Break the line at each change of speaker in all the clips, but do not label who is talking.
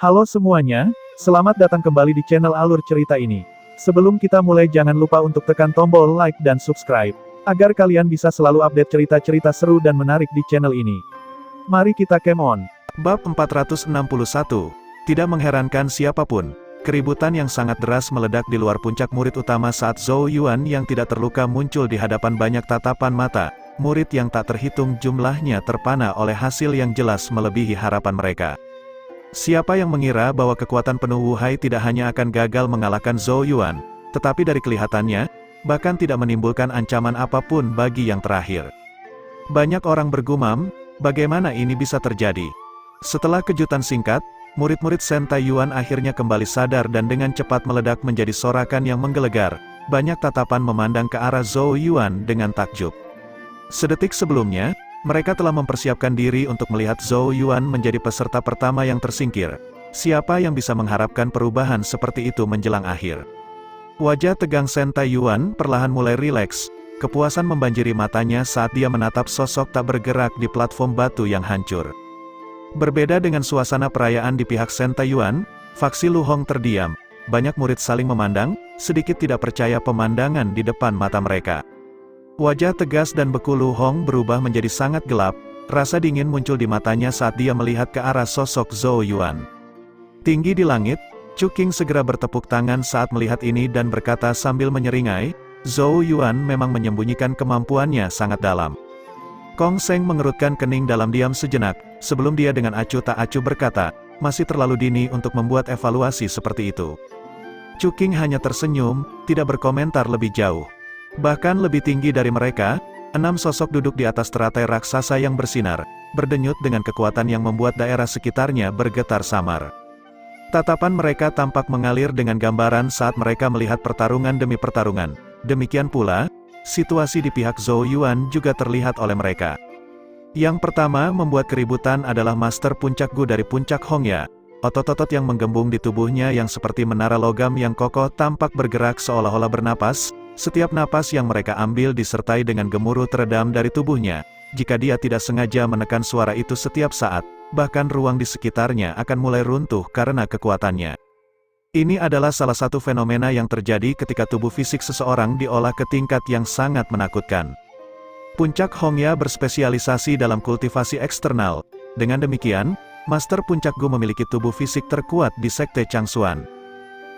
Halo semuanya, selamat datang kembali di channel Alur Cerita ini. Sebelum kita mulai jangan lupa untuk tekan tombol like dan subscribe, agar kalian bisa selalu update cerita-cerita seru dan menarik di channel ini. Mari kita game on.
Bab 461. Tidak mengherankan siapapun, keributan yang sangat deras meledak di luar puncak murid utama saat Zhou Yuan yang tidak terluka muncul di hadapan banyak tatapan mata. Murid yang tak terhitung jumlahnya terpana oleh hasil yang jelas melebihi harapan mereka. Siapa yang mengira bahwa kekuatan penuh Wu Hai tidak hanya akan gagal mengalahkan Zhou Yuan, tetapi dari kelihatannya, bahkan tidak menimbulkan ancaman apapun bagi yang terakhir. Banyak orang bergumam, bagaimana ini bisa terjadi? Setelah kejutan singkat, murid-murid Shen Taiyuan akhirnya kembali sadar dan dengan cepat meledak menjadi sorakan yang menggelegar. Banyak tatapan memandang ke arah Zhou Yuan dengan takjub. Sedetik sebelumnya, mereka telah mempersiapkan diri untuk melihat Zhou Yuan menjadi peserta pertama yang tersingkir. Siapa yang bisa mengharapkan perubahan seperti itu menjelang akhir? Wajah tegang Shen Taiyuan perlahan mulai rileks. Kepuasan membanjiri matanya saat dia menatap sosok tak bergerak di platform batu yang hancur. Berbeda dengan suasana perayaan di pihak Shen Taiyuan, faksi Lu Hong terdiam. Banyak murid saling memandang, sedikit tidak percaya pemandangan di depan mata mereka. Wajah tegas dan beku Lu Hong berubah menjadi sangat gelap, rasa dingin muncul di matanya saat dia melihat ke arah sosok Zhou Yuan. Tinggi di langit, Chu Qing segera bertepuk tangan saat melihat ini dan berkata sambil menyeringai, Zhou Yuan memang menyembunyikan kemampuannya sangat dalam. Kong Seng mengerutkan kening dalam diam sejenak, sebelum dia dengan acuh tak acuh berkata, masih terlalu dini untuk membuat evaluasi seperti itu. Chu Qing hanya tersenyum, tidak berkomentar lebih jauh. Bahkan lebih tinggi dari mereka, 6 sosok duduk di atas teratai raksasa yang bersinar, berdenyut dengan kekuatan yang membuat daerah sekitarnya bergetar samar. Tatapan mereka tampak mengalir dengan gambaran saat mereka melihat pertarungan demi pertarungan. Demikian pula, situasi di pihak Zhou Yuan juga terlihat oleh mereka. Yang pertama membuat keributan adalah Master Puncak Gu dari Puncak Hongya. Otot-otot yang menggembung di tubuhnya yang seperti menara logam yang kokoh tampak bergerak seolah-olah bernapas. Setiap napas yang mereka ambil disertai dengan gemuruh teredam dari tubuhnya. Jika dia tidak sengaja menekan suara itu setiap saat, bahkan ruang di sekitarnya akan mulai runtuh karena kekuatannya. Ini adalah salah satu fenomena yang terjadi ketika tubuh fisik seseorang diolah ke tingkat yang sangat menakutkan. Puncak Hongya berspesialisasi dalam kultivasi eksternal. Dengan demikian, Master Puncak Gu memiliki tubuh fisik terkuat di Sekte Changsuan.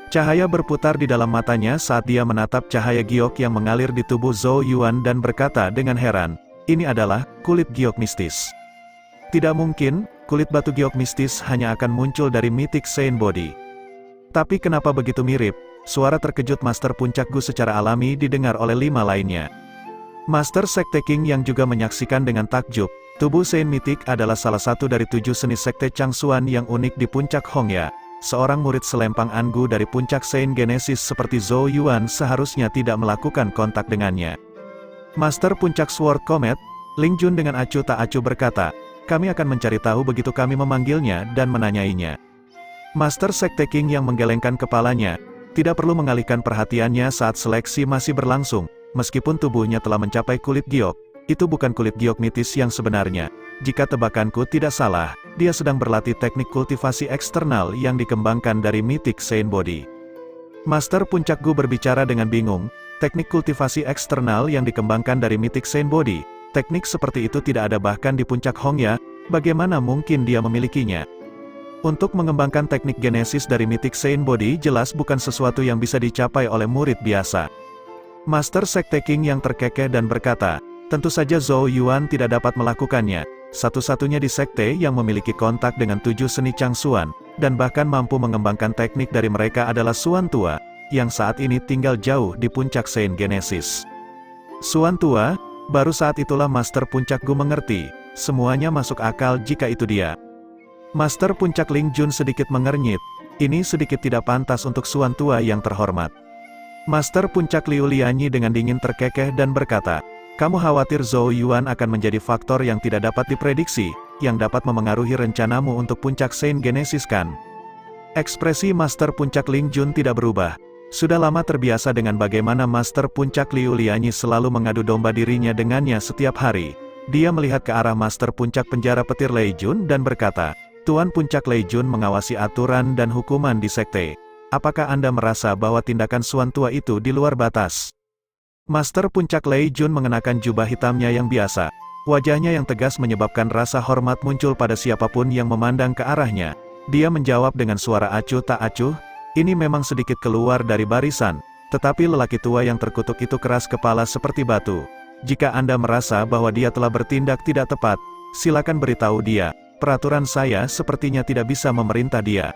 Cahaya berputar di dalam matanya saat dia menatap cahaya giok yang mengalir di tubuh Zhou Yuan dan berkata dengan heran, ini adalah kulit giok mistis. Tidak mungkin, kulit batu giok mistis hanya akan muncul dari Mythic Saint Body. Tapi kenapa begitu mirip? Suara terkejut Master Puncak Gu secara alami didengar oleh 5 lainnya. Master Sekte King yang juga menyaksikan dengan takjub, tubuh Saint Mythic adalah salah satu dari 7 seni Sekte Changsuan yang unik di Puncak Hongya. Seorang murid selempang Angu dari Puncak Saint Genesis seperti Zhou Yuan seharusnya tidak melakukan kontak dengannya. Master Puncak Sword Comet, Ling Jun dengan acuh tak acuh berkata, kami akan mencari tahu begitu kami memanggilnya dan menanyainya. Master Sekte King yang menggelengkan kepalanya, tidak perlu mengalihkan perhatiannya saat seleksi masih berlangsung, meskipun tubuhnya telah mencapai kulit giok, itu bukan kulit giok mitis yang sebenarnya. Jika tebakanku tidak salah, dia sedang berlatih teknik kultivasi eksternal yang dikembangkan dari Mythic Saint Body. Master Puncak Gu berbicara dengan bingung, teknik kultivasi eksternal yang dikembangkan dari Mythic Saint Body, teknik seperti itu tidak ada bahkan di Puncak Hongya, bagaimana mungkin dia memilikinya? Untuk mengembangkan teknik genesis dari Mythic Saint Body jelas bukan sesuatu yang bisa dicapai oleh murid biasa. Master Sekte King yang terkekeh dan berkata, tentu saja Zhou Yuan tidak dapat melakukannya. Satu-satunya di sekte yang memiliki kontak dengan 7 seni Changsuan, dan bahkan mampu mengembangkan teknik dari mereka adalah Suan Tua, yang saat ini tinggal jauh di Puncak Saint Genesis. Suan Tua, baru saat itulah Master Puncak Gu mengerti, semuanya masuk akal jika itu dia. Master Puncak Ling Jun sedikit mengernyit, ini sedikit tidak pantas untuk Suan Tua yang terhormat. Master Puncak Liu Lianyi dengan dingin terkekeh dan berkata, kamu khawatir Zhou Yuan akan menjadi faktor yang tidak dapat diprediksi, yang dapat memengaruhi rencanamu untuk Puncak Saint Genesis kan? Ekspresi Master Puncak Ling Jun tidak berubah. Sudah lama terbiasa dengan bagaimana Master Puncak Liu Lianyi selalu mengadu domba dirinya dengannya setiap hari. Dia melihat ke arah Master Puncak Penjara Petir Lei Jun dan berkata, Tuan Puncak Lei Jun mengawasi aturan dan hukuman di sekte. Apakah Anda merasa bahwa tindakan Suan Tua itu di luar batas? Master Puncak Lei Jun mengenakan jubah hitamnya yang biasa. Wajahnya yang tegas menyebabkan rasa hormat muncul pada siapapun yang memandang ke arahnya. Dia menjawab dengan suara acuh tak acuh, ini memang sedikit keluar dari barisan, tetapi lelaki tua yang terkutuk itu keras kepala seperti batu. Jika Anda merasa bahwa dia telah bertindak tidak tepat, silakan beritahu dia. Peraturan saya sepertinya tidak bisa memerintah dia.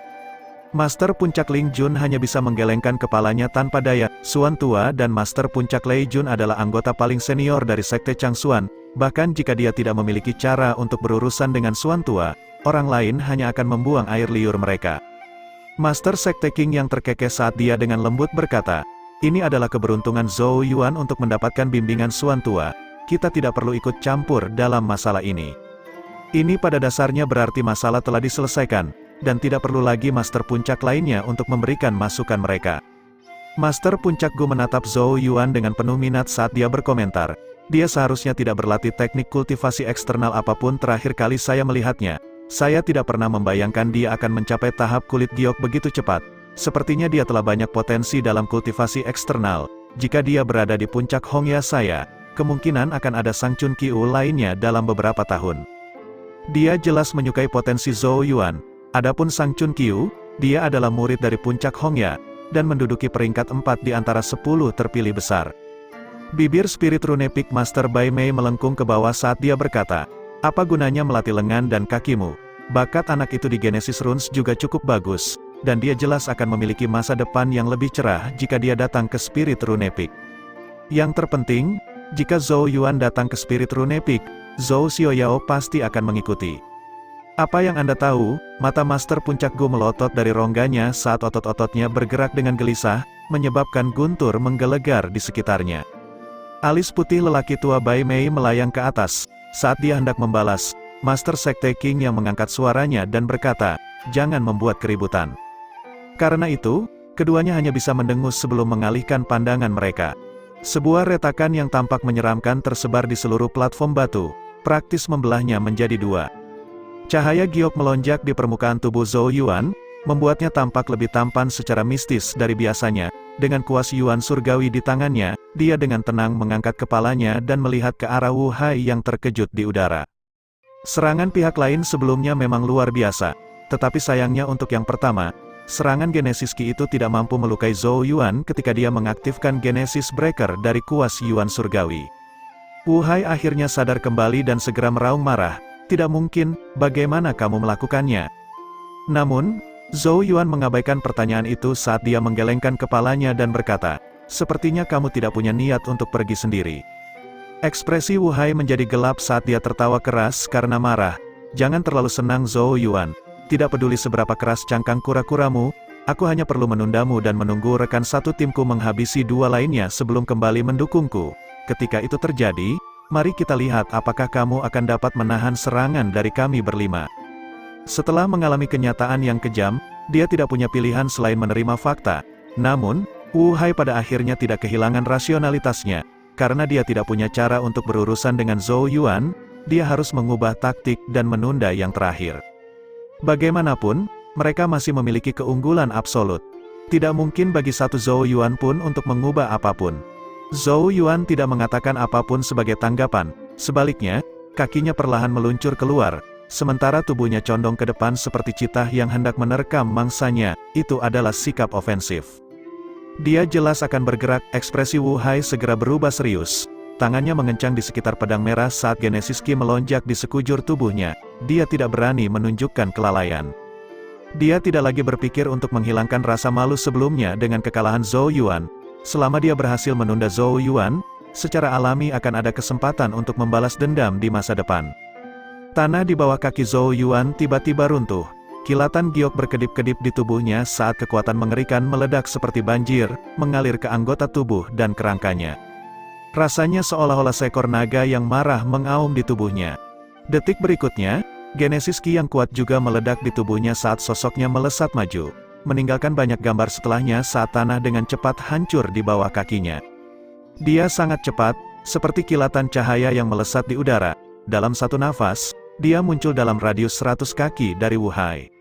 Master Puncak Ling Jun hanya bisa menggelengkan kepalanya tanpa daya. Suan Tua dan Master Puncak Lei Jun adalah anggota paling senior dari Sekte Changsuan. Bahkan jika dia tidak memiliki cara untuk berurusan dengan Suan Tua, orang lain hanya akan membuang air liur mereka. Master Sekte King yang terkekeh saat dia dengan lembut berkata, ini adalah keberuntungan Zhou Yuan untuk mendapatkan bimbingan Suan Tua. Kita tidak perlu ikut campur dalam masalah ini. Ini pada dasarnya berarti masalah telah diselesaikan, dan tidak perlu lagi Master Puncak lainnya untuk memberikan masukan mereka. Master Puncak Gu menatap Zhou Yuan dengan penuh minat saat dia berkomentar. Dia seharusnya tidak berlatih teknik kultivasi eksternal apapun terakhir kali saya melihatnya. Saya tidak pernah membayangkan dia akan mencapai tahap kulit giok begitu cepat. Sepertinya dia telah banyak potensi dalam kultivasi eksternal. Jika dia berada di puncak Hongya saya, kemungkinan akan ada Sang Chun Kiu lainnya dalam beberapa tahun. Dia jelas menyukai potensi Zhou Yuan. Adapun Sang Chun Kiu, dia adalah murid dari puncak Hongya, dan menduduki peringkat 4 di antara 10 terpilih besar. Bibir spirit runepik Master Bai Mei melengkung ke bawah saat dia berkata, apa gunanya melatih lengan dan kakimu? Bakat anak itu di Genesis Runes juga cukup bagus, dan dia jelas akan memiliki masa depan yang lebih cerah jika dia datang ke spirit runepik. Yang terpenting, jika Zhou Yuan datang ke spirit runepik, Zhou Xiaoyao pasti akan mengikuti. Apa yang Anda tahu? Mata Master Puncak Gu melotot dari rongganya saat otot-ototnya bergerak dengan gelisah, menyebabkan guntur menggelegar di sekitarnya. Alis putih lelaki tua Bai Mei melayang ke atas, saat dia hendak membalas. Master Sekte King yang mengangkat suaranya dan berkata, jangan membuat keributan. Karena itu, keduanya hanya bisa mendengus sebelum mengalihkan pandangan mereka. Sebuah retakan yang tampak menyeramkan tersebar di seluruh platform batu, praktis membelahnya menjadi dua. Cahaya giok melonjak di permukaan tubuh Zhou Yuan, membuatnya tampak lebih tampan secara mistis dari biasanya. Dengan kuas Yuan surgawi di tangannya, dia dengan tenang mengangkat kepalanya dan melihat ke arah Wu Hai yang terkejut di udara. Serangan pihak lain sebelumnya memang luar biasa, tetapi sayangnya untuk yang pertama, serangan Genesis Ki itu tidak mampu melukai Zhou Yuan ketika dia mengaktifkan Genesis Breaker dari kuas Yuan surgawi. Wu Hai akhirnya sadar kembali dan segera meraung marah, tidak mungkin, bagaimana kamu melakukannya? Namun, Zhou Yuan mengabaikan pertanyaan itu saat dia menggelengkan kepalanya dan berkata, sepertinya kamu tidak punya niat untuk pergi sendiri. Ekspresi Wu Hai menjadi gelap saat dia tertawa keras karena marah. Jangan terlalu senang Zhou Yuan. Tidak peduli seberapa keras cangkang kura-kuramu, aku hanya perlu menundamu dan menunggu rekan satu timku menghabisi dua lainnya sebelum kembali mendukungku. Ketika itu terjadi, mari kita lihat apakah kamu akan dapat menahan serangan dari kami berlima. Setelah mengalami kenyataan yang kejam, dia tidak punya pilihan selain menerima fakta. Namun, Wu Hai pada akhirnya tidak kehilangan rasionalitasnya. Karena dia tidak punya cara untuk berurusan dengan Zhou Yuan, dia harus mengubah taktik dan menunda yang terakhir. Bagaimanapun, mereka masih memiliki keunggulan absolut. Tidak mungkin bagi satu Zhou Yuan pun untuk mengubah apapun. Zhou Yuan tidak mengatakan apapun sebagai tanggapan. Sebaliknya, kakinya perlahan meluncur keluar. Sementara tubuhnya condong ke depan seperti citah yang hendak menerkam mangsanya, itu adalah sikap ofensif. Dia jelas akan bergerak, ekspresi Wu Hai segera berubah serius. Tangannya mengencang di sekitar pedang merah saat Genesis Ki melonjak di sekujur tubuhnya. Dia tidak berani menunjukkan kelalaian. Dia tidak lagi berpikir untuk menghilangkan rasa malu sebelumnya dengan kekalahan Zhou Yuan. Selama dia berhasil menunda Zhou Yuan, secara alami akan ada kesempatan untuk membalas dendam di masa depan. Tanah di bawah kaki Zhou Yuan tiba-tiba runtuh. Kilatan giok berkedip-kedip di tubuhnya saat kekuatan mengerikan meledak seperti banjir, mengalir ke anggota tubuh dan kerangkanya. Rasanya seolah-olah seekor naga yang marah mengaum di tubuhnya. Detik berikutnya, Genesis Ki yang kuat juga meledak di tubuhnya saat sosoknya melesat maju, meninggalkan banyak gambar setelahnya saat tanah dengan cepat hancur di bawah kakinya. Dia sangat cepat, seperti kilatan cahaya yang melesat di udara. Dalam satu nafas, dia muncul dalam radius 100 kaki dari Wu Hai.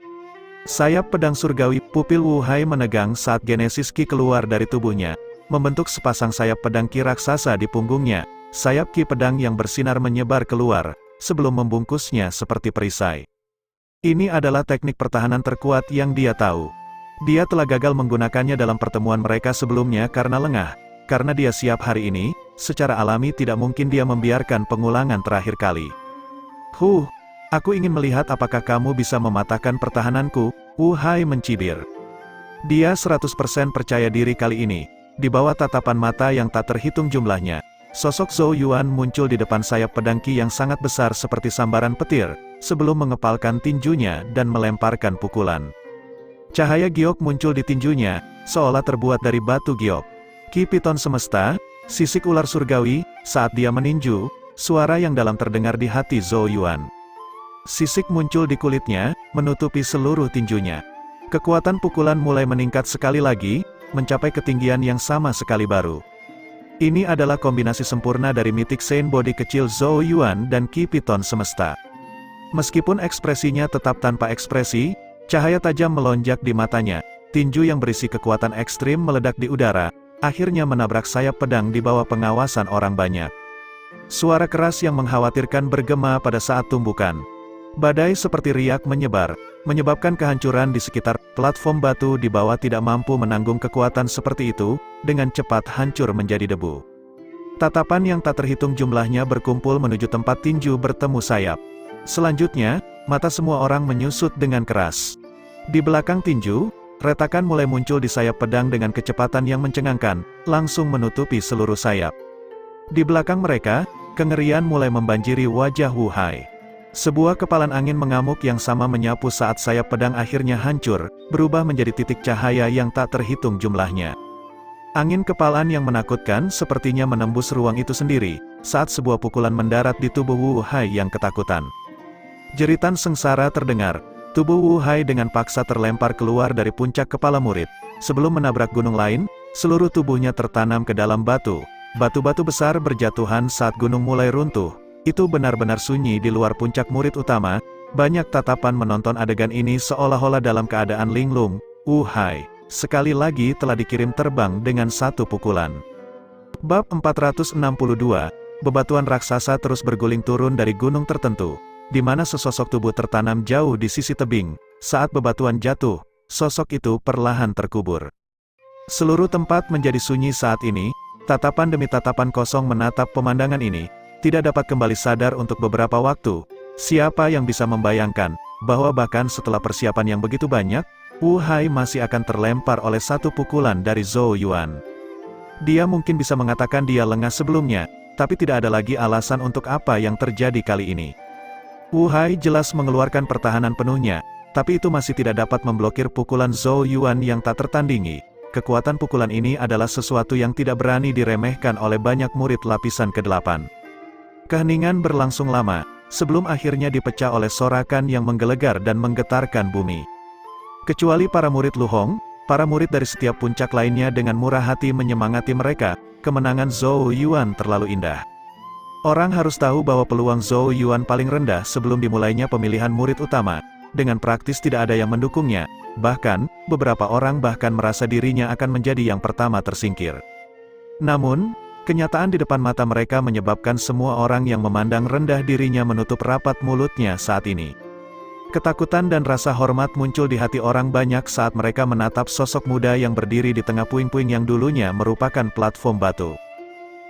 Sayap pedang surgawi, pupil Wu Hai menegang saat Genesis Ki keluar dari tubuhnya, membentuk sepasang sayap pedang ki raksasa di punggungnya. Sayap ki pedang yang bersinar menyebar keluar, sebelum membungkusnya seperti perisai. Ini adalah teknik pertahanan terkuat yang dia tahu. Dia telah gagal menggunakannya dalam pertemuan mereka sebelumnya karena lengah. Karena dia siap hari ini, secara alami tidak mungkin dia membiarkan pengulangan terakhir kali. Aku ingin melihat apakah kamu bisa mematahkan pertahananku, Wu Hai mencibir. Dia 100% percaya diri kali ini. Di bawah tatapan mata yang tak terhitung jumlahnya, sosok Zhou Yuan muncul di depan sayap pedang ki yang sangat besar seperti sambaran petir, sebelum mengepalkan tinjunya dan melemparkan pukulan. Cahaya giok muncul di tinjunya, seolah terbuat dari batu giok. Ki piton semesta, sisik ular surgawi, saat dia meninju, suara yang dalam terdengar di hati Zhou Yuan. Sisik muncul di kulitnya, menutupi seluruh tinjunya. Kekuatan pukulan mulai meningkat sekali lagi, mencapai ketinggian yang sama sekali baru. Ini adalah kombinasi sempurna dari Mythic Saint Body kecil Zhou Yuan dan Ki Piton semesta. Meskipun ekspresinya tetap tanpa ekspresi, cahaya tajam melonjak di matanya, tinju yang berisi kekuatan ekstrim meledak di udara, akhirnya menabrak sayap pedang di bawah pengawasan orang banyak. Suara keras yang mengkhawatirkan bergema pada saat tumbukan. Badai seperti riak menyebar, menyebabkan kehancuran di sekitar platform batu di bawah tidak mampu menanggung kekuatan seperti itu, dengan cepat hancur menjadi debu. Tatapan yang tak terhitung jumlahnya berkumpul menuju tempat tinju bertemu sayap. Selanjutnya, mata semua orang menyusut dengan keras. Di belakang tinju, retakan mulai muncul di sayap pedang dengan kecepatan yang mencengangkan, langsung menutupi seluruh sayap. Di belakang mereka, kengerian mulai membanjiri wajah Wu Hai. Sebuah kepalan angin mengamuk yang sama menyapu saat sayap pedang akhirnya hancur, berubah menjadi titik cahaya yang tak terhitung jumlahnya. Angin kepalan yang menakutkan sepertinya menembus ruang itu sendiri, saat sebuah pukulan mendarat di tubuh Wu Hai yang ketakutan. Jeritan sengsara terdengar, tubuh Wu Hai dengan paksa terlempar keluar dari puncak kepala murid. Sebelum menabrak gunung lain, seluruh tubuhnya tertanam ke dalam batu. Batu-batu besar berjatuhan saat gunung mulai runtuh. Itu benar-benar sunyi di luar puncak murid utama. Banyak tatapan menonton adegan ini seolah-olah dalam keadaan linglung. Wu Hai sekali lagi telah dikirim terbang dengan satu pukulan. Bab 462, bebatuan raksasa terus berguling turun dari gunung tertentu, di mana sesosok tubuh tertanam jauh di sisi tebing. Saat bebatuan jatuh, sosok itu perlahan terkubur. Seluruh tempat menjadi sunyi saat ini. Tatapan demi tatapan kosong menatap pemandangan ini, tidak dapat kembali sadar untuk beberapa waktu. Siapa yang bisa membayangkan, bahwa bahkan setelah persiapan yang begitu banyak, Wu Hai masih akan terlempar oleh satu pukulan dari Zhou Yuan. Dia mungkin bisa mengatakan dia lengah sebelumnya, tapi tidak ada lagi alasan untuk apa yang terjadi kali ini. Wu Hai jelas mengeluarkan pertahanan penuhnya, tapi itu masih tidak dapat memblokir pukulan Zhou Yuan yang tak tertandingi. Kekuatan pukulan ini adalah sesuatu yang tidak berani diremehkan oleh banyak murid lapisan ke-8. Keheningan berlangsung lama, sebelum akhirnya dipecah oleh sorakan yang menggelegar dan menggetarkan bumi. Kecuali para murid Lu Hong, para murid dari setiap puncak lainnya dengan murah hati menyemangati mereka, kemenangan Zhou Yuan terlalu indah. Orang harus tahu bahwa peluang Zhou Yuan paling rendah sebelum dimulainya pemilihan murid utama. Dengan praktis tidak ada yang mendukungnya, bahkan, beberapa orang bahkan merasa dirinya akan menjadi yang pertama tersingkir. Namun, kenyataan di depan mata mereka menyebabkan semua orang yang memandang rendah dirinya menutup rapat mulutnya saat ini. Ketakutan dan rasa hormat muncul di hati orang banyak saat mereka menatap sosok muda yang berdiri di tengah puing-puing yang dulunya merupakan platform batu.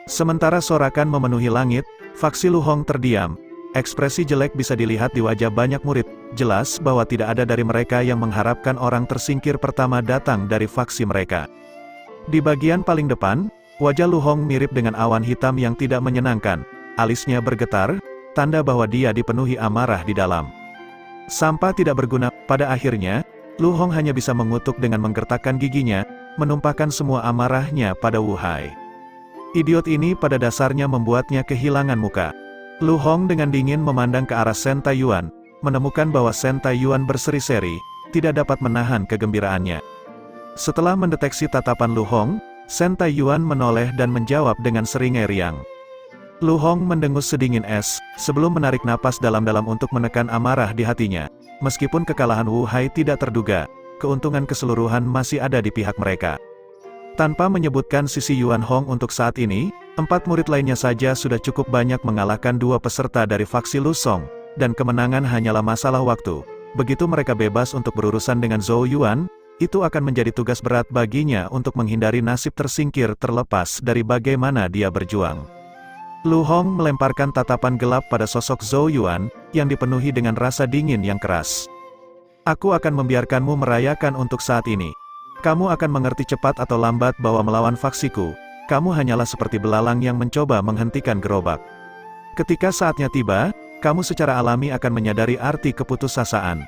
Sementara sorakan memenuhi langit, faksi Lu Hong terdiam. Ekspresi jelek bisa dilihat di wajah banyak murid, jelas bahwa tidak ada dari mereka yang mengharapkan orang tersingkir pertama datang dari faksi mereka. Di bagian paling depan, wajah Lu Hong mirip dengan awan hitam yang tidak menyenangkan, alisnya bergetar, tanda bahwa dia dipenuhi amarah di dalam. Sampah tidak berguna, pada akhirnya, Lu Hong hanya bisa mengutuk dengan menggertakkan giginya, menumpahkan semua amarahnya pada Wu Hai. Idiot ini pada dasarnya membuatnya kehilangan muka. Lu Hong dengan dingin memandang ke arah Shen Taiyuan, menemukan bahwa Shen Taiyuan berseri-seri, tidak dapat menahan kegembiraannya. Setelah mendeteksi tatapan Lu Hong, Shen Taiyuan menoleh dan menjawab dengan seringai riang. Lu Hong mendengus sedingin es, sebelum menarik napas dalam-dalam untuk menekan amarah di hatinya. Meskipun kekalahan Wu Hai tidak terduga, keuntungan keseluruhan masih ada di pihak mereka. Tanpa menyebutkan sisi Yuan Hong untuk saat ini, 4 murid lainnya saja sudah cukup banyak mengalahkan 2 peserta dari faksi Lu Song, dan kemenangan hanyalah masalah waktu. Begitu mereka bebas untuk berurusan dengan Zhou Yuan, itu akan menjadi tugas berat baginya untuk menghindari nasib tersingkir terlepas dari bagaimana dia berjuang. Lu Hong melemparkan tatapan gelap pada sosok Zhou Yuan, yang dipenuhi dengan rasa dingin yang keras. Aku akan membiarkanmu merayakan untuk saat ini. Kamu akan mengerti cepat atau lambat bahwa melawan faksiku, kamu hanyalah seperti belalang yang mencoba menghentikan gerobak. Ketika saatnya tiba, kamu secara alami akan menyadari arti keputusasaan.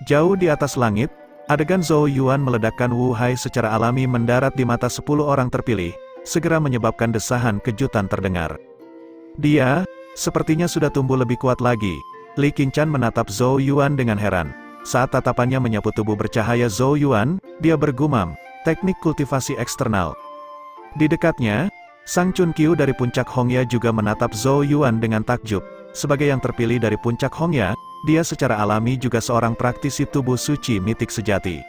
Jauh di atas langit, adegan Zhou Yuan meledakkan Wu Hai secara alami mendarat di mata 10 orang terpilih, segera menyebabkan desahan kejutan terdengar. Dia, sepertinya sudah tumbuh lebih kuat lagi. Li Qingshan menatap Zhou Yuan dengan heran. Saat tatapannya menyapu tubuh bercahaya Zhou Yuan, dia bergumam, teknik kultivasi eksternal. Di dekatnya, Sang Chun Qiu dari puncak Hongya juga menatap Zhou Yuan dengan takjub. Sebagai yang terpilih dari puncak Hongya, dia secara alami juga seorang praktisi tubuh suci mitik sejati.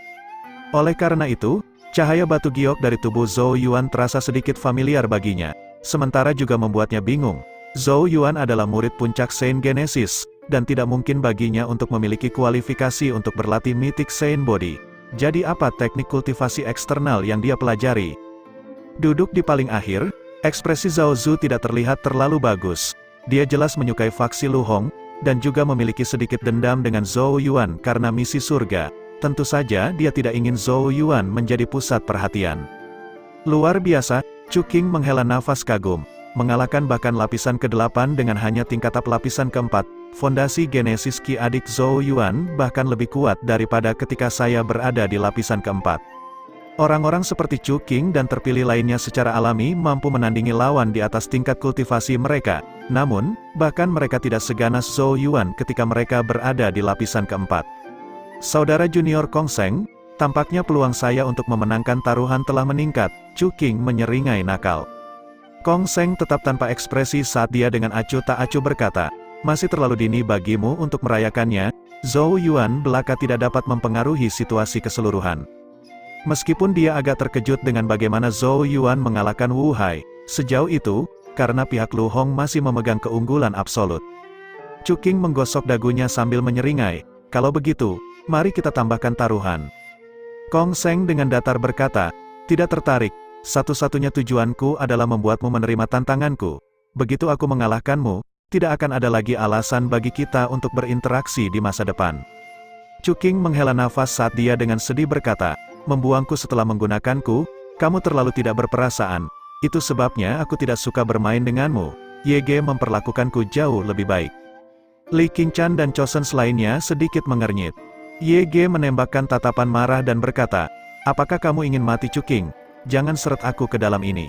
Oleh karena itu, cahaya batu giok dari tubuh Zhou Yuan terasa sedikit familiar baginya, sementara juga membuatnya bingung. Zhou Yuan adalah murid puncak Saint Genesis, dan tidak mungkin baginya untuk memiliki kualifikasi untuk berlatih Mythic Saint Body. Jadi apa teknik kultivasi eksternal yang dia pelajari? Duduk di paling akhir, ekspresi Zhao Zu tidak terlihat terlalu bagus. Dia jelas menyukai faksi Lu Hong, dan juga memiliki sedikit dendam dengan Zhou Yuan karena misi surga. Tentu saja dia tidak ingin Zhou Yuan menjadi pusat perhatian. Luar biasa, Chu Qing menghela nafas kagum. Mengalahkan bahkan lapisan ke-8 dengan hanya tingkat lapisan ke-4, fondasi genesis Ki adik Zhou Yuan bahkan lebih kuat daripada ketika saya berada di lapisan ke-4. Orang-orang seperti Chu Qing dan terpilih lainnya secara alami mampu menandingi lawan di atas tingkat kultivasi mereka. Namun, bahkan mereka tidak seganas Zhou Yuan ketika mereka berada di lapisan ke-4. Saudara junior Kong Seng, tampaknya peluang saya untuk memenangkan taruhan telah meningkat, Chu Qing menyeringai nakal. Kong Seng tetap tanpa ekspresi saat dia dengan acuh tak acuh berkata, masih terlalu dini bagimu untuk merayakannya, Zhou Yuan belaka tidak dapat mempengaruhi situasi keseluruhan. Meskipun dia agak terkejut dengan bagaimana Zhou Yuan mengalahkan Wu Hai, sejauh itu, karena pihak Lu Hong masih memegang keunggulan absolut. Chu Qing menggosok dagunya sambil menyeringai, kalau begitu, mari kita tambahkan taruhan. Kong Seng dengan datar berkata, tidak tertarik. Satu-satunya tujuanku adalah membuatmu menerima tantanganku. Begitu aku mengalahkanmu, tidak akan ada lagi alasan bagi kita untuk berinteraksi di masa depan. Chu Qing menghela nafas saat dia dengan sedih berkata, membuangku setelah menggunakanku, kamu terlalu tidak berperasaan. Itu sebabnya aku tidak suka bermain denganmu. YG memperlakukanku jauh lebih baik. Li Qingshan dan Chosen lainnya sedikit mengernyit. YG menembakkan tatapan marah dan berkata, apakah kamu ingin mati Chu Qing? Jangan seret aku ke dalam ini.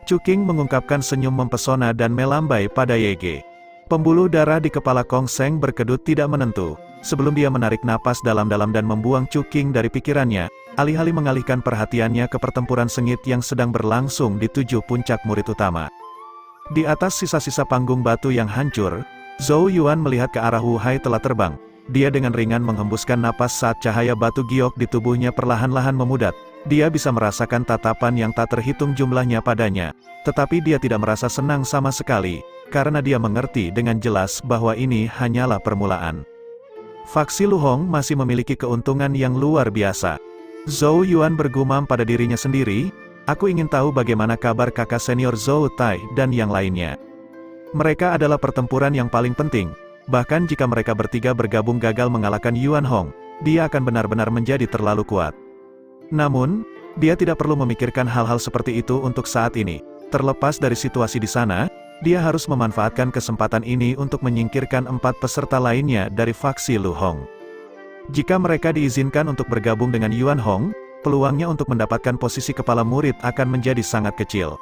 Chu Qing mengungkapkan senyum mempesona dan melambai pada YG. Pembuluh darah di kepala Kong Seng berkedut tidak menentu. Sebelum dia menarik napas dalam-dalam dan membuang Chu Qing dari pikirannya, alih-alih mengalihkan perhatiannya ke pertempuran sengit yang sedang berlangsung di 7 puncak murid utama. Di atas sisa-sisa panggung batu yang hancur, Zhou Yuan melihat ke arah Wu Hai telah terbang. Dia dengan ringan menghembuskan napas saat cahaya batu giok di tubuhnya perlahan-lahan memudat. Dia bisa merasakan tatapan yang tak terhitung jumlahnya padanya, tetapi dia tidak merasa senang sama sekali, karena dia mengerti dengan jelas bahwa ini hanyalah permulaan. Faksi Lu Hong masih memiliki keuntungan yang luar biasa. Zhou Yuan bergumam pada dirinya sendiri, aku ingin tahu bagaimana kabar kakak senior Zhou Tai dan yang lainnya. Mereka adalah pertempuran yang paling penting, bahkan jika mereka bertiga bergabung gagal mengalahkan Yuan Hong, dia akan benar-benar menjadi terlalu kuat. Namun, dia tidak perlu memikirkan hal-hal seperti itu untuk saat ini. Terlepas dari situasi di sana, dia harus memanfaatkan kesempatan ini untuk menyingkirkan 4 peserta lainnya dari faksi Lu Hong. Jika mereka diizinkan untuk bergabung dengan Yuan Hong, peluangnya untuk mendapatkan posisi kepala murid akan menjadi sangat kecil.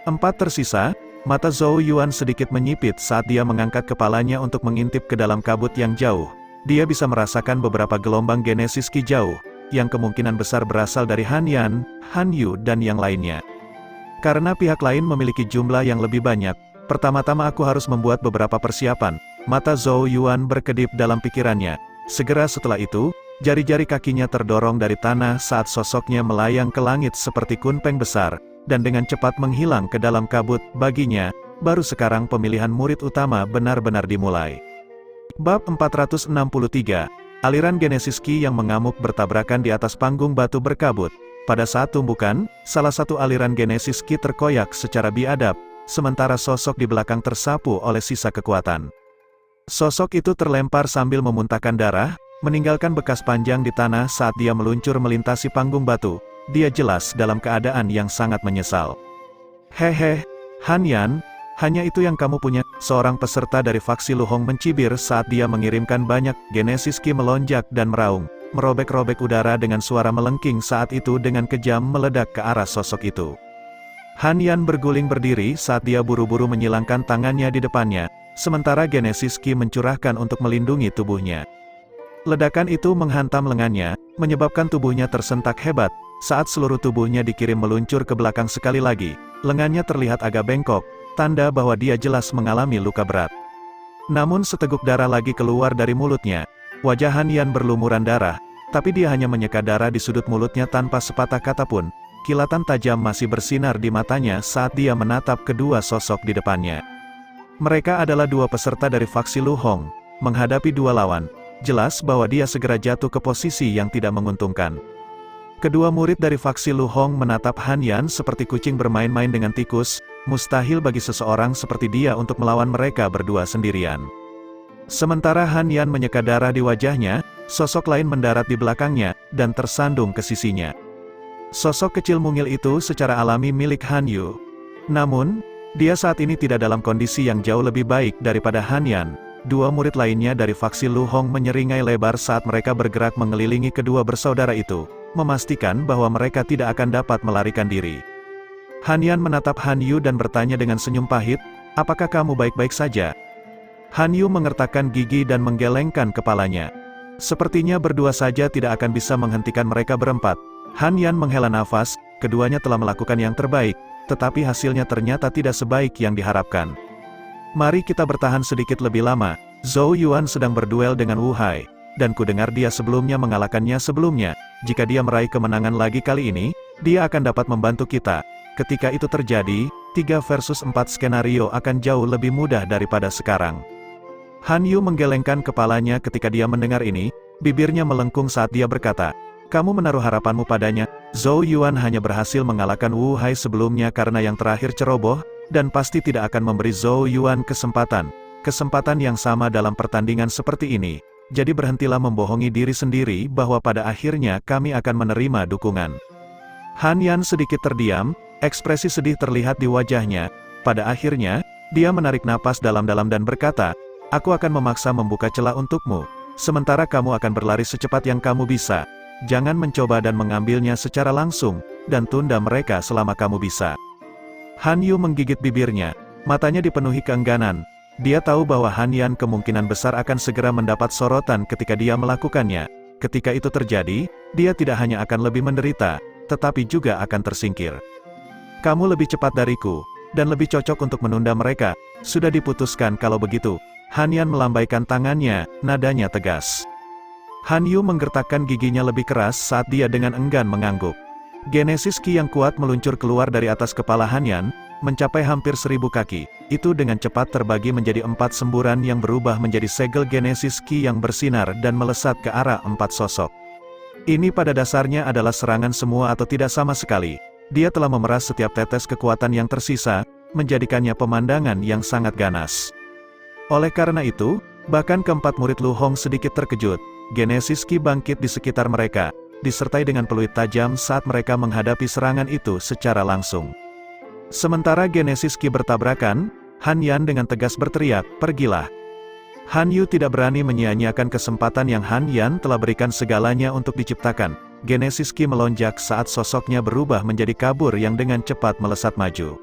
4 tersisa, mata Zhou Yuan sedikit menyipit saat dia mengangkat kepalanya untuk mengintip ke dalam kabut yang jauh. Dia bisa merasakan beberapa gelombang genesis Qi jauh, yang kemungkinan besar berasal dari Han Yan, Han Yu dan yang lainnya. Karena pihak lain memiliki jumlah yang lebih banyak, Pertama-tama aku harus membuat beberapa persiapan. Mata Zhou Yuan berkedip dalam pikirannya. Segera setelah itu, jari-jari kakinya terdorong dari tanah saat sosoknya melayang ke langit seperti kunpeng besar, dan dengan cepat menghilang ke dalam kabut. Baginya, baru sekarang pemilihan murid utama benar-benar dimulai. Bab 463, aliran Genesis Ki yang mengamuk bertabrakan di atas panggung batu berkabut. Pada saat tumbukan, salah satu aliran Genesis Ki terkoyak secara biadab, sementara sosok di belakang tersapu oleh sisa kekuatan. Sosok itu terlempar sambil memuntahkan darah, meninggalkan bekas panjang di tanah saat dia meluncur melintasi panggung batu. Dia jelas dalam keadaan yang sangat menyesal. Hehe, Han Yan, hanya itu yang kamu punya? Seorang peserta dari faksi Lu Hong mencibir saat dia mengirimkan banyak Genesis Ki melonjak dan meraung, merobek-robek udara dengan suara melengking saat itu dengan kejam meledak ke arah sosok itu. Han Yan berguling berdiri saat dia buru-buru menyilangkan tangannya di depannya, sementara Genesis Ki mencurahkan untuk melindungi tubuhnya. Ledakan itu menghantam lengannya, menyebabkan tubuhnya tersentak hebat, saat seluruh tubuhnya dikirim meluncur ke belakang sekali lagi, lengannya terlihat agak bengkok, tanda bahwa dia jelas mengalami luka berat. Namun seteguk darah lagi keluar dari mulutnya, wajah Han Yan berlumuran darah, tapi dia hanya menyeka darah di sudut mulutnya tanpa sepatah kata pun. Kilatan tajam masih bersinar di matanya saat dia menatap kedua sosok di depannya. Mereka adalah dua peserta dari faksi Lu Hong, menghadapi dua lawan. Jelas bahwa dia segera jatuh ke posisi yang tidak menguntungkan. Kedua murid dari faksi Lu Hong menatap Han Yan seperti kucing bermain-main dengan tikus, mustahil bagi seseorang seperti dia untuk melawan mereka berdua sendirian. Sementara Han Yan menyeka darah di wajahnya, sosok lain mendarat di belakangnya, dan tersandung ke sisinya. Sosok kecil mungil itu secara alami milik Han Yu. Namun, dia saat ini tidak dalam kondisi yang jauh lebih baik daripada Han Yan. Dua murid lainnya dari faksi Lu Hong menyeringai lebar saat mereka bergerak mengelilingi kedua bersaudara itu, memastikan bahwa mereka tidak akan dapat melarikan diri. Han Yan menatap Han Yu dan bertanya dengan senyum pahit, "Apakah kamu baik-baik saja?" Han Yu mengertakkan gigi dan menggelengkan kepalanya. Sepertinya berdua saja tidak akan bisa menghentikan mereka berempat. Han Yan menghela nafas, keduanya telah melakukan yang terbaik, tetapi hasilnya ternyata tidak sebaik yang diharapkan. Mari kita bertahan sedikit lebih lama. Zhou Yuan sedang berduel dengan Wu Hai, dan ku dengar dia sebelumnya mengalahkannya sebelumnya. Jika dia meraih kemenangan lagi kali ini, dia akan dapat membantu kita. Ketika itu terjadi, 3 versus 4 skenario akan jauh lebih mudah daripada sekarang. Han Yu menggelengkan kepalanya ketika dia mendengar ini, bibirnya melengkung saat dia berkata, "Kamu menaruh harapanmu padanya?" Zhou Yuan hanya berhasil mengalahkan Wu Hai sebelumnya karena yang terakhir ceroboh, dan pasti tidak akan memberi Zhou Yuan kesempatan yang sama dalam pertandingan seperti ini. Jadi berhentilah membohongi diri sendiri bahwa pada akhirnya kami akan menerima dukungan. Han Yan sedikit terdiam, ekspresi sedih terlihat di wajahnya. Pada akhirnya, dia menarik napas dalam-dalam dan berkata, "Aku akan memaksa membuka celah untukmu, sementara kamu akan berlari secepat yang kamu bisa. Jangan mencoba dan mengambilnya secara langsung, dan tunda mereka selama kamu bisa." Han Yu menggigit bibirnya, matanya dipenuhi keengganan. Dia tahu bahwa Han Yan kemungkinan besar akan segera mendapat sorotan ketika dia melakukannya. Ketika itu terjadi, dia tidak hanya akan lebih menderita, tetapi juga akan tersingkir. "Kamu lebih cepat dariku, dan lebih cocok untuk menunda mereka. Sudah diputuskan kalau begitu." Han Yan melambaikan tangannya, nadanya tegas. Han Yu menggertakkan giginya lebih keras saat dia dengan enggan mengangguk. Genesis Ki yang kuat meluncur keluar dari atas kepala Han Yan, mencapai hampir 1000 kaki. Itu dengan cepat terbagi menjadi 4 semburan yang berubah menjadi segel Genesis Ki yang bersinar dan melesat ke arah 4 sosok. Ini pada dasarnya adalah serangan semua atau tidak sama sekali. Dia telah memeras setiap tetes kekuatan yang tersisa, menjadikannya pemandangan yang sangat ganas. Oleh karena itu, bahkan keempat murid Lu Hong sedikit terkejut. Genesis Ki bangkit di sekitar mereka, disertai dengan peluit tajam saat mereka menghadapi serangan itu secara langsung. Sementara Genesis Ki bertabrakan, Han Yan dengan tegas berteriak, "Pergilah." Han Yu tidak berani menyia-nyiakan kesempatan yang Han Yan telah berikan segalanya untuk diciptakan. Genesis Ki melonjak saat sosoknya berubah menjadi kabur yang dengan cepat melesat maju.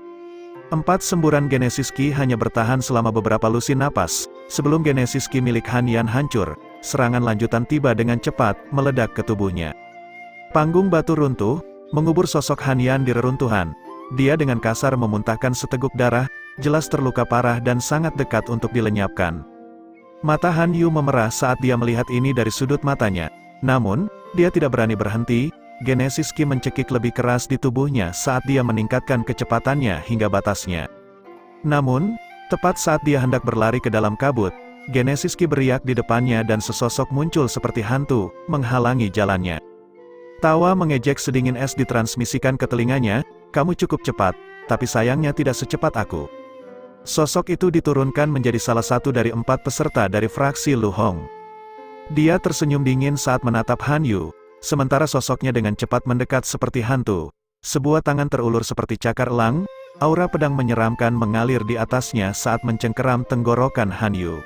4 semburan Genesis Ki hanya bertahan selama beberapa lusin napas, sebelum Genesis Ki milik Han Yan hancur. Serangan lanjutan tiba dengan cepat, meledak ke tubuhnya. Panggung batu runtuh, mengubur sosok Han Yan di reruntuhan. Dia dengan kasar memuntahkan seteguk darah, jelas terluka parah dan sangat dekat untuk dilenyapkan. Mata Han Yu memerah saat dia melihat ini dari sudut matanya. Namun, dia tidak berani berhenti. Genesis Ki mencekik lebih keras di tubuhnya saat dia meningkatkan kecepatannya hingga batasnya. Namun, tepat saat dia hendak berlari ke dalam kabut, Genesis Ki beriak di depannya dan sesosok muncul seperti hantu, menghalangi jalannya. Tawa mengejek sedingin es ditransmisikan ke telinganya, "Kamu cukup cepat, tapi sayangnya tidak secepat aku." Sosok itu diturunkan menjadi salah satu dari 4 peserta dari fraksi Lu Hong. Dia tersenyum dingin saat menatap Han Yu, sementara sosoknya dengan cepat mendekat seperti hantu. Sebuah tangan terulur seperti cakar elang, aura pedang menyeramkan mengalir di atasnya saat mencengkeram tenggorokan Han Yu.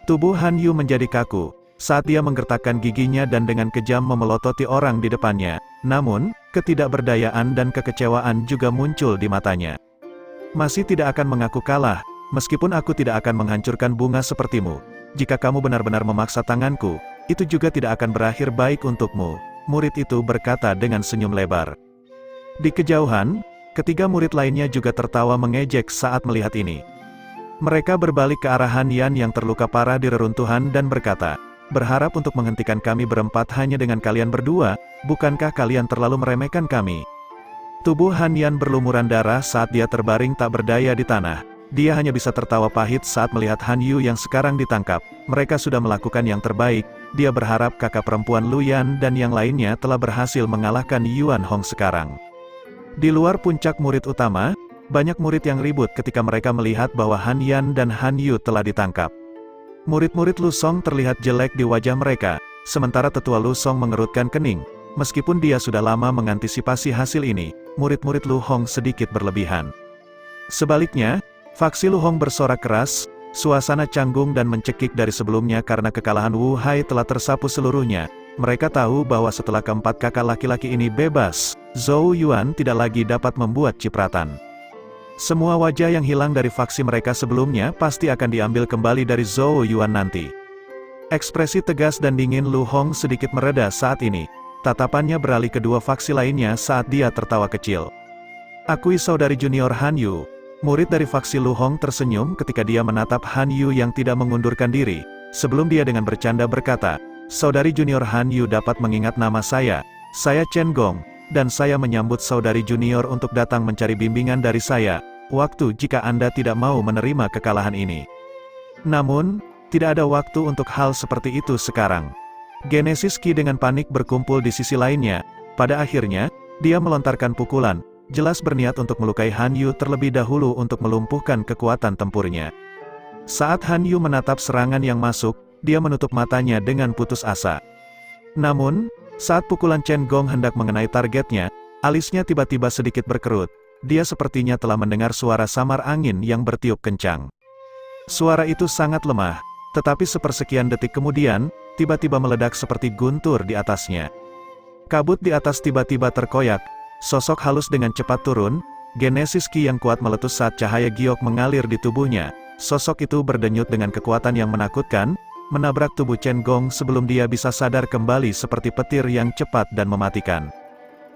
Tubuh Han Yu menjadi kaku, saat dia menggertakkan giginya dan dengan kejam memelototi orang di depannya. Namun, ketidakberdayaan dan kekecewaan juga muncul di matanya. "Masih tidak akan mengaku kalah, meskipun aku tidak akan menghancurkan bunga sepertimu. Jika kamu benar-benar memaksa tanganku, itu juga tidak akan berakhir baik untukmu," murid itu berkata dengan senyum lebar. Di kejauhan, ketiga murid lainnya juga tertawa mengejek saat melihat ini. Mereka berbalik ke arah Han Yan yang terluka parah di reruntuhan dan berkata, "Berharap untuk menghentikan kami berempat hanya dengan kalian berdua, bukankah kalian terlalu meremehkan kami?" Tubuh Han Yan berlumuran darah saat dia terbaring tak berdaya di tanah. Dia hanya bisa tertawa pahit saat melihat Han Yu yang sekarang ditangkap. Mereka sudah melakukan yang terbaik. Dia berharap kakak perempuan Lu Yan dan yang lainnya telah berhasil mengalahkan Yuan Hong sekarang. Di luar puncak murid utama, banyak murid yang ribut ketika mereka melihat bahwa Han Yan dan Han Yu telah ditangkap. Murid-murid Lu Song terlihat jelek di wajah mereka, sementara tetua Lu Song mengerutkan kening. Meskipun dia sudah lama mengantisipasi hasil ini, murid-murid Lu Hong sedikit berlebihan. Sebaliknya, faksi Lu Hong bersorak keras, suasana canggung dan mencekik dari sebelumnya karena kekalahan Wu Hai telah tersapu seluruhnya. Mereka tahu bahwa setelah keempat kakak laki-laki ini bebas, Zhou Yuan tidak lagi dapat membuat cipratan. Semua wajah yang hilang dari faksi mereka sebelumnya pasti akan diambil kembali dari Zhou Yuan nanti. Ekspresi tegas dan dingin Lu Hong sedikit mereda saat ini. Tatapannya beralih ke dua faksi lainnya saat dia tertawa kecil. "Akui saudari junior Han Yu." Murid dari faksi Lu Hong tersenyum ketika dia menatap Han Yu yang tidak mengundurkan diri. Sebelum dia dengan bercanda berkata, "Saudari junior Han Yu dapat mengingat nama saya Chen Gong, dan saya menyambut saudari junior untuk datang mencari bimbingan dari saya, waktu jika Anda tidak mau menerima kekalahan ini." Namun, tidak ada waktu untuk hal seperti itu sekarang. Genesis Ki dengan panik berkumpul di sisi lainnya. Pada akhirnya, dia melontarkan pukulan, jelas berniat untuk melukai Han Yu terlebih dahulu untuk melumpuhkan kekuatan tempurnya. Saat Han Yu menatap serangan yang masuk, dia menutup matanya dengan putus asa. Namun, saat pukulan Chen Gong hendak mengenai targetnya, alisnya tiba-tiba sedikit berkerut. Dia sepertinya telah mendengar suara samar angin yang bertiup kencang. Suara itu sangat lemah, tetapi sepersekian detik kemudian, tiba-tiba meledak seperti guntur di atasnya. Kabut di atas tiba-tiba terkoyak, sosok halus dengan cepat turun, Genesis Ki yang kuat meletus saat cahaya giok mengalir di tubuhnya. Sosok itu berdenyut dengan kekuatan yang menakutkan, menabrak tubuh Chen Gong sebelum dia bisa sadar kembali seperti petir yang cepat dan mematikan.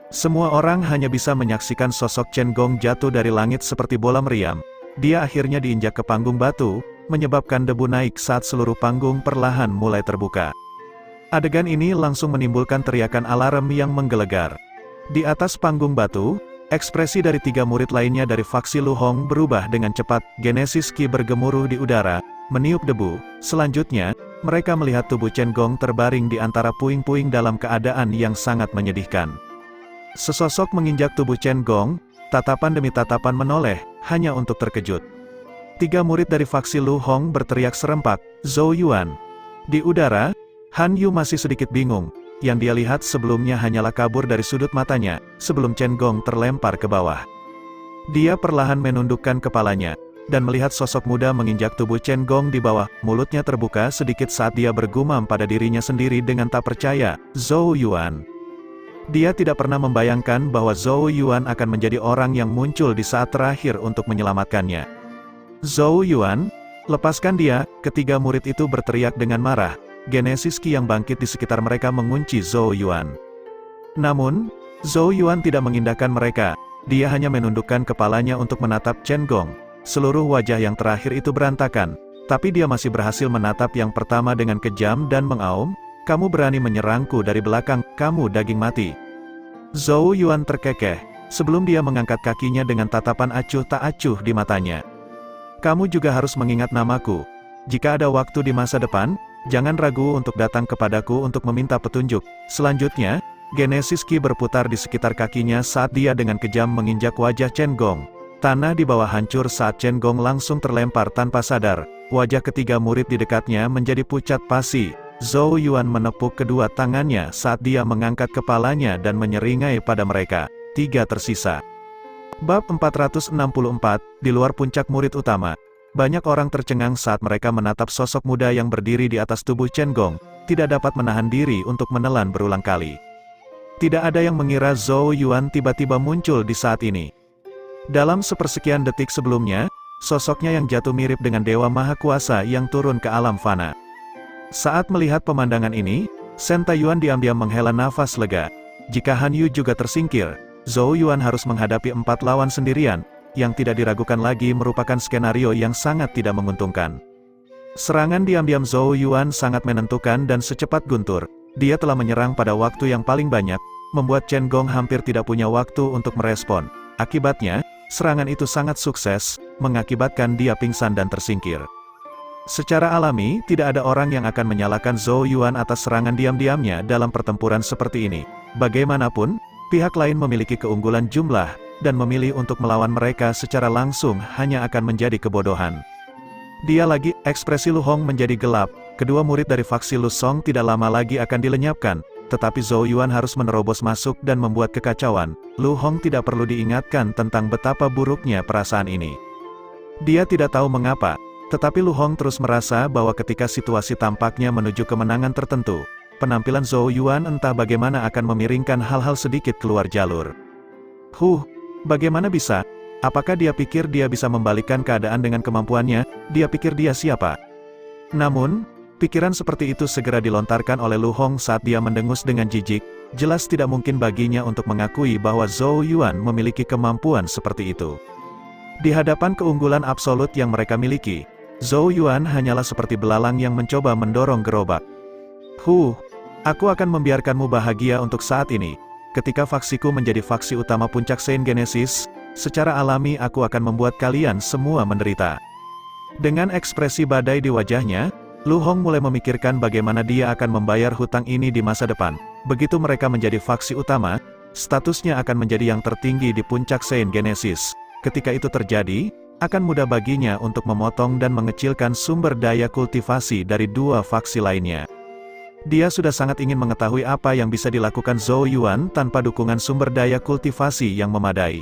Semua orang hanya bisa menyaksikan sosok Chen Gong jatuh dari langit seperti bola meriam. Dia akhirnya diinjak ke panggung batu, menyebabkan debu naik saat seluruh panggung perlahan mulai terbuka. Adegan ini langsung menimbulkan teriakan alarm yang menggelegar. Di atas panggung batu, ekspresi dari tiga murid lainnya dari faksi Lu Hong berubah dengan cepat. Genesis Ki bergemuruh di udara, meniup debu. Selanjutnya, mereka melihat tubuh Chen Gong terbaring di antara puing-puing dalam keadaan yang sangat menyedihkan. Sesosok menginjak tubuh Chen Gong, tatapan demi tatapan menoleh, hanya untuk terkejut. Tiga murid dari faksi Lu Hong berteriak serempak, "Zhou Yuan!" Di udara, Han Yu masih sedikit bingung. Yang dia lihat sebelumnya hanyalah kabur dari sudut matanya, sebelum Chen Gong terlempar ke bawah. Dia perlahan menundukkan kepalanya, dan melihat sosok muda menginjak tubuh Chen Gong di bawah. Mulutnya terbuka sedikit saat dia bergumam pada dirinya sendiri dengan tak percaya, "Zhou Yuan!" Dia tidak pernah membayangkan bahwa Zhou Yuan akan menjadi orang yang muncul di saat terakhir untuk menyelamatkannya. "Zhou Yuan, lepaskan dia!" Ketiga murid itu berteriak dengan marah. Genesis Ki yang bangkit di sekitar mereka mengunci Zhou Yuan. Namun, Zhou Yuan tidak mengindahkan mereka. Dia hanya menundukkan kepalanya untuk menatap Chen Gong. seluruh wajah yang terakhir itu berantakan, tapi dia masih berhasil menatap yang pertama dengan kejam dan mengaum, "Kamu berani menyerangku dari belakang, kamu daging mati." Zhou Yuan terkekeh, sebelum dia mengangkat kakinya dengan tatapan acuh tak acuh di matanya. "Kamu juga harus mengingat namaku. Jika ada waktu di masa depan, jangan ragu untuk datang kepadaku untuk meminta petunjuk." Selanjutnya, Genesis Ki berputar di sekitar kakinya saat dia dengan kejam menginjak wajah Chen Gong. Tanah di bawah hancur saat Chen Gong langsung terlempar tanpa sadar. Wajah ketiga murid di dekatnya menjadi pucat pasi. Zhou Yuan menepuk kedua tangannya saat dia mengangkat kepalanya dan menyeringai pada mereka. 3 tersisa. Bab 464, di luar puncak murid utama. Banyak orang tercengang saat mereka menatap sosok muda yang berdiri di atas tubuh Chen Gong, tidak dapat menahan diri untuk menelan berulang kali. Tidak ada yang mengira Zhou Yuan tiba-tiba muncul di saat ini. Dalam sepersekian detik sebelumnya, sosoknya yang jatuh mirip dengan Dewa Maha Kuasa yang turun ke alam fana. Saat melihat pemandangan ini, Shen Taiyuan diam-diam menghela nafas lega. Jika Han Yu juga tersingkir, Zhou Yuan harus menghadapi 4 lawan sendirian, yang tidak diragukan lagi merupakan skenario yang sangat tidak menguntungkan. Serangan diam-diam Zhou Yuan sangat menentukan dan secepat guntur. Dia telah menyerang pada waktu yang paling banyak, membuat Chen Gong hampir tidak punya waktu untuk merespon. Akibatnya, serangan itu sangat sukses, mengakibatkan dia pingsan dan tersingkir. Secara alami, tidak ada orang yang akan menyalahkan Zhou Yuan atas serangan diam-diamnya dalam pertempuran seperti ini. Bagaimanapun, pihak lain memiliki keunggulan jumlah, dan memilih untuk melawan mereka secara langsung hanya akan menjadi kebodohan. Dia lagi, ekspresi Lu Hong menjadi gelap. Kedua murid dari faksi Lu Song tidak lama lagi akan dilenyapkan, tetapi Zhou Yuan harus menerobos masuk dan membuat kekacauan. Lu Hong tidak perlu diingatkan tentang betapa buruknya perasaan ini. Dia tidak tahu mengapa, tetapi Lu Hong terus merasa bahwa ketika situasi tampaknya menuju kemenangan tertentu, penampilan Zhou Yuan entah bagaimana akan memiringkan hal-hal sedikit keluar jalur. Bagaimana bisa? Apakah dia pikir dia bisa membalikkan keadaan dengan kemampuannya? Dia pikir dia siapa? Namun, pikiran seperti itu segera dilontarkan oleh Lu Hong saat dia mendengus dengan jijik. Jelas tidak mungkin baginya untuk mengakui bahwa Zhou Yuan memiliki kemampuan seperti itu. Di hadapan keunggulan absolut yang mereka miliki, Zhou Yuan hanyalah seperti belalang yang mencoba mendorong gerobak. Aku akan membiarkanmu bahagia untuk saat ini. Ketika faksiku menjadi faksi utama puncak Saint Genesis, secara alami aku akan membuat kalian semua menderita. Dengan ekspresi badai di wajahnya, Lu Hong mulai memikirkan bagaimana dia akan membayar hutang ini di masa depan. Begitu mereka menjadi faksi utama, statusnya akan menjadi yang tertinggi di puncak Saint Genesis. Ketika itu terjadi, akan mudah baginya untuk memotong dan mengecilkan sumber daya kultivasi dari 2 faksi lainnya. Dia sudah sangat ingin mengetahui apa yang bisa dilakukan Zhou Yuan tanpa dukungan sumber daya kultivasi yang memadai.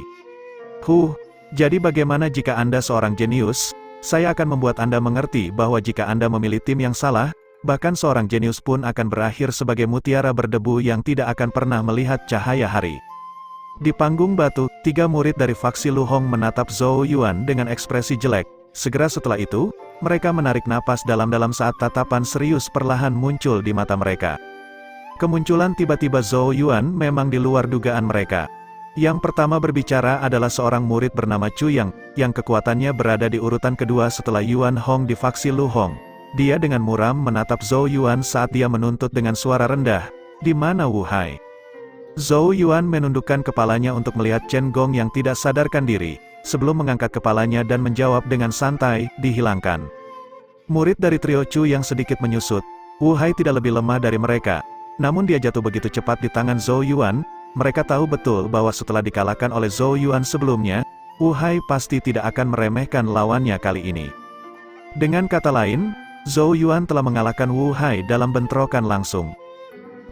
Jadi bagaimana jika Anda seorang jenius? Saya akan membuat Anda mengerti bahwa jika Anda memilih tim yang salah, bahkan seorang jenius pun akan berakhir sebagai mutiara berdebu yang tidak akan pernah melihat cahaya hari. Di panggung batu, 3 murid dari faksi Lu Hong menatap Zhou Yuan dengan ekspresi jelek. Segera setelah itu, mereka menarik napas dalam-dalam saat tatapan serius perlahan muncul di mata mereka. Kemunculan tiba-tiba Zhou Yuan memang di luar dugaan mereka. Yang pertama berbicara adalah seorang murid bernama Chu Yang kekuatannya berada di urutan kedua setelah Yuan Hong di faksi Lu Hong. Dia dengan muram menatap Zhou Yuan saat dia menuntut dengan suara rendah, "Di mana Wu Hai?" Zhou Yuan menundukkan kepalanya untuk melihat Chen Gong yang tidak sadarkan diri, sebelum mengangkat kepalanya dan menjawab dengan santai, "Dihilangkan." Murid dari trio Chu yang sedikit menyusut, Wu Hai tidak lebih lemah dari mereka. Namun dia jatuh begitu cepat di tangan Zhou Yuan. Mereka tahu betul bahwa setelah dikalahkan oleh Zhou Yuan sebelumnya, Wu Hai pasti tidak akan meremehkan lawannya kali ini. Dengan kata lain, Zhou Yuan telah mengalahkan Wu Hai dalam bentrokan langsung.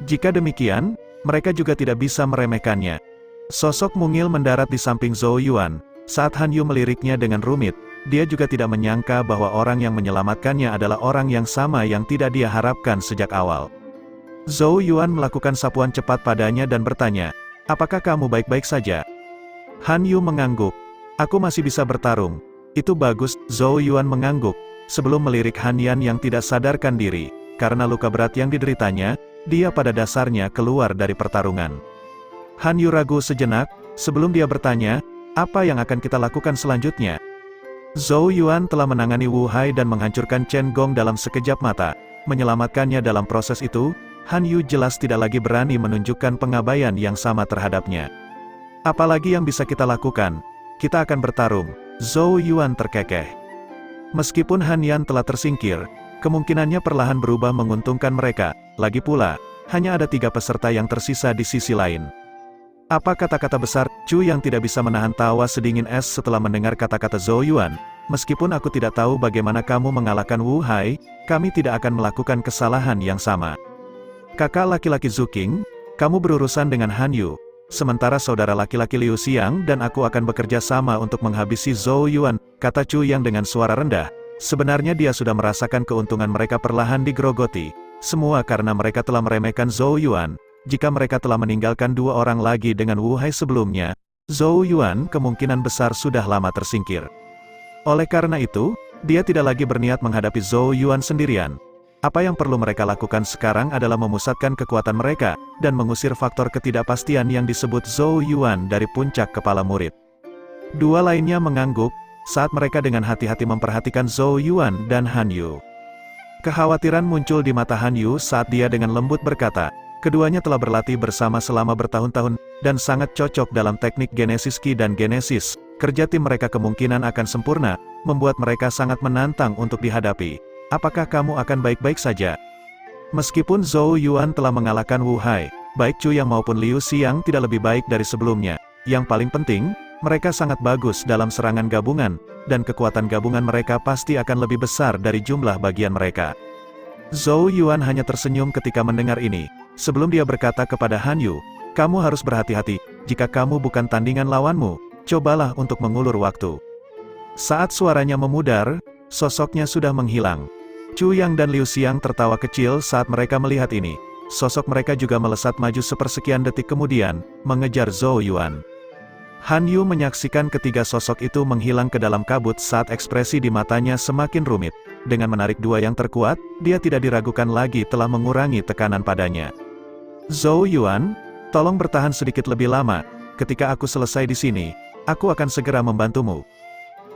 Jika demikian, mereka juga tidak bisa meremehkannya. Sosok mungil mendarat di samping Zhou Yuan. Saat Han Yu meliriknya dengan rumit, dia juga tidak menyangka bahwa orang yang menyelamatkannya adalah orang yang sama yang tidak dia harapkan sejak awal. Zhou Yuan melakukan sapuan cepat padanya dan bertanya, "Apakah kamu baik-baik saja?" Han Yu mengangguk. "Aku masih bisa bertarung." "Itu bagus." Zhou Yuan mengangguk, sebelum melirik Han Yan yang tidak sadarkan diri. Karena luka berat yang dideritanya, dia pada dasarnya keluar dari pertarungan. Han Yu ragu sejenak, sebelum dia bertanya, "Apa yang akan kita lakukan selanjutnya?" Zhou Yuan telah menangani Wu Hai dan menghancurkan Chen Gong dalam sekejap mata. Menyelamatkannya dalam proses itu, Han Yu jelas tidak lagi berani menunjukkan pengabaian yang sama terhadapnya. Apalagi yang bisa kita lakukan? Kita akan bertarung. Zhou Yuan terkekeh. Meskipun Han Yan telah tersingkir, kemungkinannya perlahan berubah menguntungkan mereka. Lagi pula, hanya ada 3 peserta yang tersisa di sisi lain. Apa kata-kata besar? Chu yang tidak bisa menahan tawa sedingin es setelah mendengar kata-kata Zhou Yuan. Meskipun aku tidak tahu bagaimana kamu mengalahkan Wu Hai, kami tidak akan melakukan kesalahan yang sama. Kakak laki-laki Zhu Qing, kamu berurusan dengan Han Yu. Sementara saudara laki-laki Liu Xiang dan aku akan bekerja sama untuk menghabisi Zhou Yuan, kata Chu yang dengan suara rendah. Sebenarnya dia sudah merasakan keuntungan mereka perlahan digerogoti. Semua karena mereka telah meremehkan Zhou Yuan. Jika mereka telah meninggalkan 2 orang lagi dengan Wu Hai sebelumnya, Zhou Yuan kemungkinan besar sudah lama tersingkir. Oleh karena itu, dia tidak lagi berniat menghadapi Zhou Yuan sendirian. Apa yang perlu mereka lakukan sekarang adalah memusatkan kekuatan mereka, dan mengusir faktor ketidakpastian yang disebut Zhou Yuan dari puncak kepala murid. 2 lainnya mengangguk, saat mereka dengan hati-hati memperhatikan Zhou Yuan dan Han Yu. Kekhawatiran muncul di mata Han Yu saat dia dengan lembut berkata, keduanya telah berlatih bersama selama bertahun-tahun, dan sangat cocok dalam teknik Genesis Ki dan Genesis. Kerja tim mereka kemungkinan akan sempurna, membuat mereka sangat menantang untuk dihadapi. Apakah kamu akan baik-baik saja? Meskipun Zhou Yuan telah mengalahkan Wu Hai, baik Chu Yang maupun Liu Xiang tidak lebih baik dari sebelumnya. Yang paling penting, mereka sangat bagus dalam serangan gabungan, dan kekuatan gabungan mereka pasti akan lebih besar dari jumlah bagian mereka. Zhou Yuan hanya tersenyum ketika mendengar ini. Sebelum dia berkata kepada Han Yu, kamu harus berhati-hati, jika kamu bukan tandingan lawanmu, cobalah untuk mengulur waktu. Saat suaranya memudar, sosoknya sudah menghilang. Chu Yang dan Liu Xiang tertawa kecil saat mereka melihat ini. Sosok mereka juga melesat maju sepersekian detik kemudian, mengejar Zhou Yuan. Han Yu menyaksikan ketiga sosok itu menghilang ke dalam kabut saat ekspresi di matanya semakin rumit. Dengan menarik 2 yang terkuat, dia tidak diragukan lagi telah mengurangi tekanan padanya. Zhou Yuan, tolong bertahan sedikit lebih lama. Ketika aku selesai di sini, aku akan segera membantumu.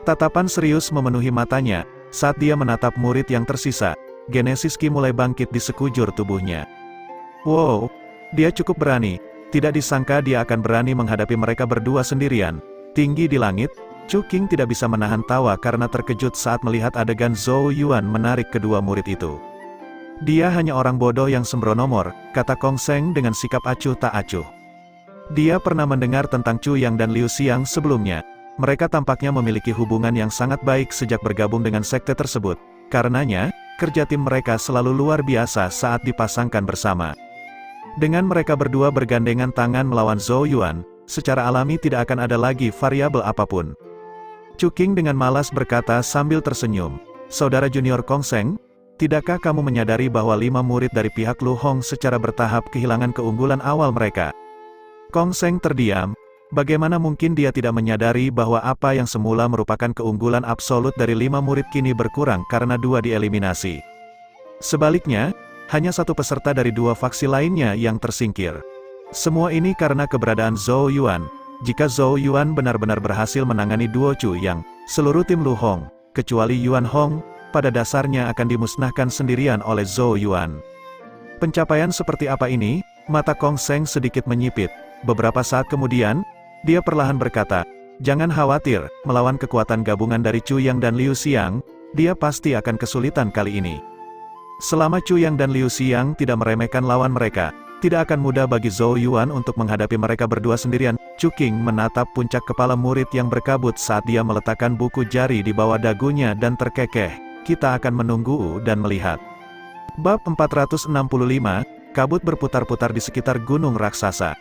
Tatapan serius memenuhi matanya, saat dia menatap murid yang tersisa. Genesis Ki mulai bangkit di sekujur tubuhnya. Wow, dia cukup berani. Tidak disangka dia akan berani menghadapi mereka berdua sendirian. Tinggi di langit, Chu Qing tidak bisa menahan tawa karena terkejut saat melihat adegan Zhou Yuan menarik kedua murid itu. Dia hanya orang bodoh yang sembronomor, kata Kong Seng dengan sikap acuh tak acuh. Dia pernah mendengar tentang Chu Yang dan Liu Xiang sebelumnya. Mereka tampaknya memiliki hubungan yang sangat baik sejak bergabung dengan sekte tersebut. Karenanya, kerja tim mereka selalu luar biasa saat dipasangkan bersama. Dengan mereka berdua bergandengan tangan melawan Zhou Yuan, secara alami tidak akan ada lagi variabel apapun. Chu Qing dengan malas berkata sambil tersenyum, saudara junior Kong Seng, tidakkah kamu menyadari bahwa 5 murid dari pihak Lu Hong secara bertahap kehilangan keunggulan awal mereka? Kong Seng terdiam. Bagaimana mungkin dia tidak menyadari bahwa apa yang semula merupakan keunggulan absolut dari 5 murid kini berkurang karena 2 dieliminasi. Sebaliknya, hanya 1 peserta dari 2 faksi lainnya yang tersingkir. Semua ini karena keberadaan Zhou Yuan. Jika Zhou Yuan benar-benar berhasil menangani duo Chu Yang, seluruh tim Lu Hong, kecuali Yuan Hong, pada dasarnya akan dimusnahkan sendirian oleh Zhou Yuan. Pencapaian seperti apa ini? Mata Kong Seng sedikit menyipit. Beberapa saat kemudian, dia perlahan berkata, jangan khawatir, melawan kekuatan gabungan dari Chu Yang dan Liu Xiang, dia pasti akan kesulitan kali ini. Selama Chu Yang dan Liu Xiang tidak meremehkan lawan mereka, tidak akan mudah bagi Zhou Yuan untuk menghadapi mereka berdua sendirian. Chu Qing menatap puncak kepala murid yang berkabut saat dia meletakkan buku jari di bawah dagunya dan terkekeh. Kita akan menunggu dan melihat. Bab 465, kabut berputar-putar di sekitar gunung raksasa.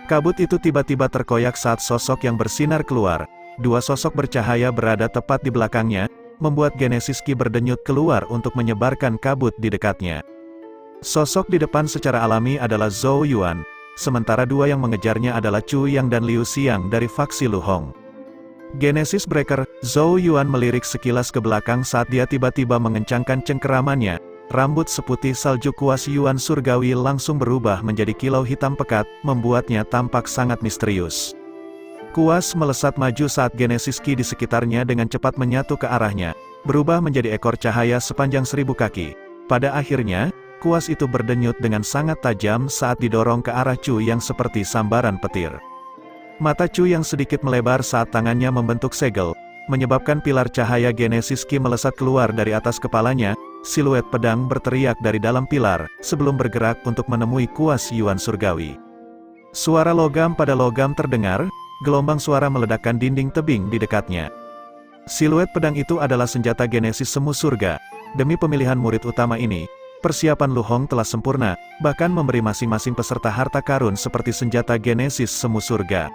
Kabut itu tiba-tiba terkoyak saat sosok yang bersinar keluar. 2 sosok bercahaya berada tepat di belakangnya, membuat Genesis Ki berdenyut keluar untuk menyebarkan kabut di dekatnya. Sosok di depan secara alami adalah Zhou Yuan, sementara 2 yang mengejarnya adalah Chu Yang dan Liu Xiang dari faksi Lu Hong. Genesis Breaker, Zhou Yuan melirik sekilas ke belakang saat dia tiba-tiba mengencangkan cengkeramannya. Rambut seputih salju kuas Yuan surgawi langsung berubah menjadi kilau hitam pekat, membuatnya tampak sangat misterius. Kuas melesat maju saat Genesis Ki di sekitarnya dengan cepat menyatu ke arahnya, berubah menjadi ekor cahaya sepanjang 1000 kaki. Pada akhirnya, kuas itu berdenyut dengan sangat tajam saat didorong ke arah Chu yang seperti sambaran petir. Mata Chu yang sedikit melebar saat tangannya membentuk segel, menyebabkan pilar cahaya Genesis Ki melesat keluar dari atas kepalanya. Siluet pedang berteriak dari dalam pilar, sebelum bergerak untuk menemui kuas Yuan surgawi. Suara logam pada logam terdengar, gelombang suara meledakkan dinding tebing di dekatnya. Siluet pedang itu adalah senjata Genesis semu surga. Demi pemilihan murid utama ini, persiapan Lu Hong telah sempurna, bahkan memberi masing-masing peserta harta karun seperti senjata Genesis semu surga.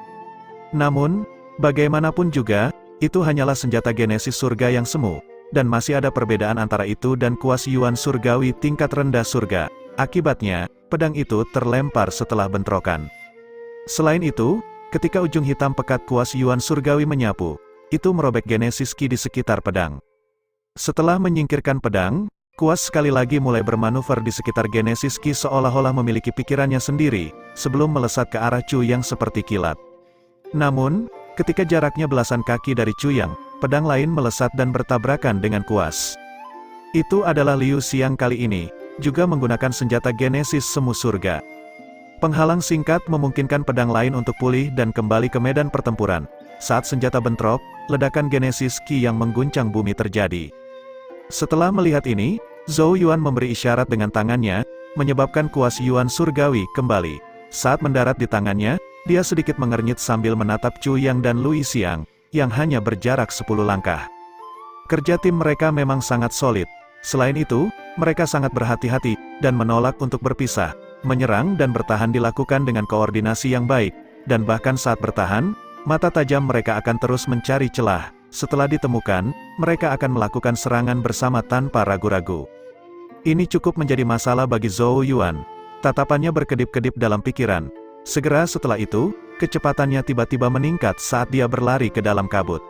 Namun, bagaimanapun juga, itu hanyalah senjata Genesis surga yang semu, dan masih ada perbedaan antara itu dan kuas Yuan surgawi tingkat rendah surga. Akibatnya, pedang itu terlempar setelah bentrokan. Selain itu, ketika ujung hitam pekat kuas Yuan surgawi menyapu, itu merobek Genesis Ki di sekitar pedang. Setelah menyingkirkan pedang, kuas sekali lagi mulai bermanuver di sekitar Genesis Ki seolah-olah memiliki pikirannya sendiri, sebelum melesat ke arah Chu yang seperti kilat. Namun, ketika jaraknya belasan kaki dari Chu Yang, pedang lain melesat dan bertabrakan dengan kuas. Itu adalah Liu Xiang kali ini, juga menggunakan senjata Genesis semu surga. Penghalang singkat memungkinkan pedang lain untuk pulih dan kembali ke medan pertempuran. Saat senjata bentrok, ledakan Genesis Ki yang mengguncang bumi terjadi. Setelah melihat ini, Zhou Yuan memberi isyarat dengan tangannya, menyebabkan kuas Yuan surgawi kembali. Saat mendarat di tangannya, dia sedikit mengernyit sambil menatap Chu Yang dan Lu Xiang, yang hanya berjarak 10 langkah. Kerja tim mereka memang sangat solid. Selain itu, mereka sangat berhati-hati, dan menolak untuk berpisah. Menyerang dan bertahan dilakukan dengan koordinasi yang baik, dan bahkan saat bertahan, mata tajam mereka akan terus mencari celah. Setelah ditemukan, mereka akan melakukan serangan bersama tanpa ragu-ragu. Ini cukup menjadi masalah bagi Zhou Yuan. Tatapannya berkedip-kedip dalam pikiran. Segera setelah itu, kecepatannya tiba-tiba meningkat saat dia berlari ke dalam kabut.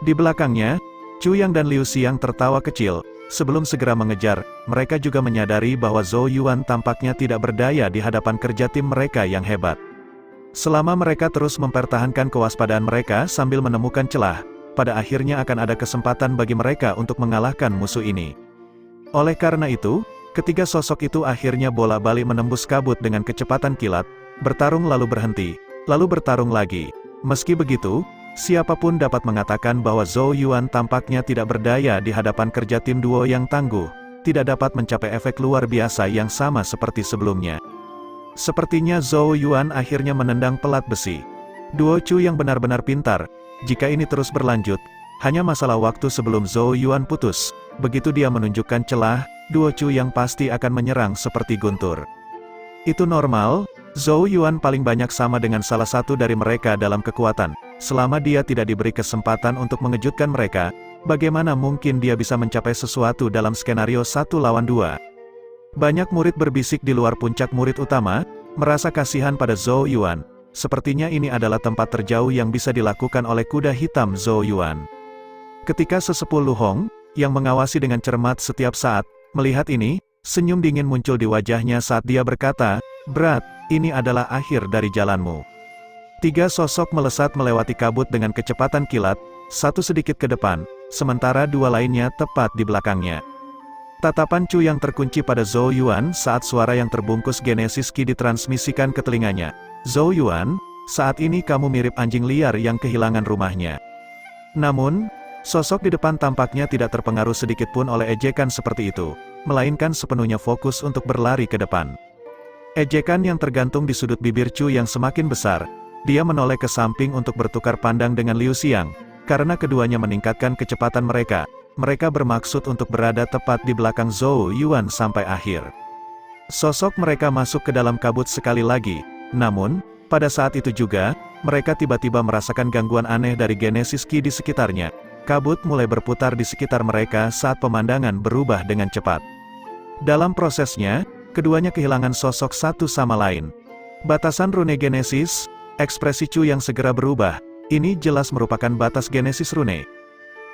Di belakangnya, Chu Yang dan Liu Xiang tertawa kecil. Sebelum segera mengejar, mereka juga menyadari bahwa Zhou Yuan tampaknya tidak berdaya di hadapan kerja tim mereka yang hebat. Selama mereka terus mempertahankan kewaspadaan mereka sambil menemukan celah, pada akhirnya akan ada kesempatan bagi mereka untuk mengalahkan musuh ini. Oleh karena itu, ketiga sosok itu akhirnya bola-balik menembus kabut dengan kecepatan kilat, bertarung lalu berhenti, lalu bertarung lagi. Meski begitu, siapapun dapat mengatakan bahwa Zhou Yuan tampaknya tidak berdaya di hadapan kerja tim duo yang tangguh, tidak dapat mencapai efek luar biasa yang sama seperti sebelumnya. Sepertinya Zhou Yuan akhirnya menendang pelat besi. Duo Chu yang benar-benar pintar. Jika ini terus berlanjut, hanya masalah waktu sebelum Zhou Yuan putus. Begitu dia menunjukkan celah, duo Chu yang pasti akan menyerang seperti guntur. Itu normal. Zhou Yuan paling banyak sama dengan salah satu dari mereka dalam kekuatan. Selama dia tidak diberi kesempatan untuk mengejutkan mereka, bagaimana mungkin dia bisa mencapai sesuatu dalam skenario 1 lawan 2? Banyak murid berbisik di luar puncak murid utama, merasa kasihan pada Zhou Yuan. Sepertinya ini adalah tempat terjauh yang bisa dilakukan oleh kuda hitam Zhou Yuan. Ketika sesepuh Lu Hong, yang mengawasi dengan cermat setiap saat, melihat ini, senyum dingin muncul di wajahnya saat dia berkata, "Berat, ini adalah akhir dari jalanmu." Tiga sosok melesat melewati kabut dengan kecepatan kilat, satu sedikit ke depan, sementara dua lainnya tepat di belakangnya. Tatapan Chu yang terkunci pada Zhou Yuan saat suara yang terbungkus Genesis Ki ditransmisikan ke telinganya. "Zhou Yuan, saat ini kamu mirip anjing liar yang kehilangan rumahnya." Namun, sosok di depan tampaknya tidak terpengaruh sedikitpun oleh ejekan seperti itu, melainkan sepenuhnya fokus untuk berlari ke depan. Ejekan yang tergantung di sudut bibir Chu yang semakin besar. Dia menoleh ke samping untuk bertukar pandang dengan Liu Xiang. Karena keduanya meningkatkan kecepatan mereka, mereka bermaksud untuk berada tepat di belakang Zhou Yuan sampai akhir. Sosok mereka masuk ke dalam kabut sekali lagi. Namun, pada saat itu juga, mereka tiba-tiba merasakan gangguan aneh dari Genesis Ki di sekitarnya. Kabut mulai berputar di sekitar mereka saat pemandangan berubah dengan cepat. Dalam prosesnya, keduanya kehilangan sosok satu sama lain. Batasan rune Genesis, ekspresi Chu yang segera berubah. Ini jelas merupakan batas Genesis rune.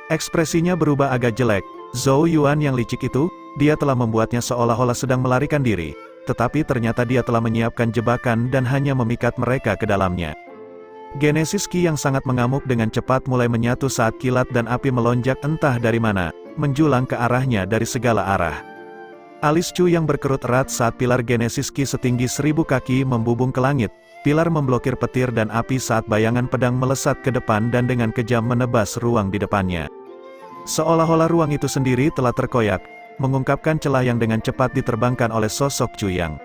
Ekspresinya berubah agak jelek. Zhou Yuan yang licik itu, dia telah membuatnya seolah-olah sedang melarikan diri. Tetapi ternyata dia telah menyiapkan jebakan dan hanya memikat mereka ke dalamnya. Genesis Ki yang sangat mengamuk dengan cepat mulai menyatu saat kilat dan api melonjak entah dari mana, menjulang ke arahnya dari segala arah. Alis Chu yang berkerut erat saat pilar Genesis Ki setinggi 1000 kaki membubung ke langit. Pilar memblokir petir dan api saat bayangan pedang melesat ke depan dan dengan kejam menebas ruang di depannya. Seolah-olah ruang itu sendiri telah terkoyak, mengungkapkan celah yang dengan cepat diterbangkan oleh sosok Chu Yang.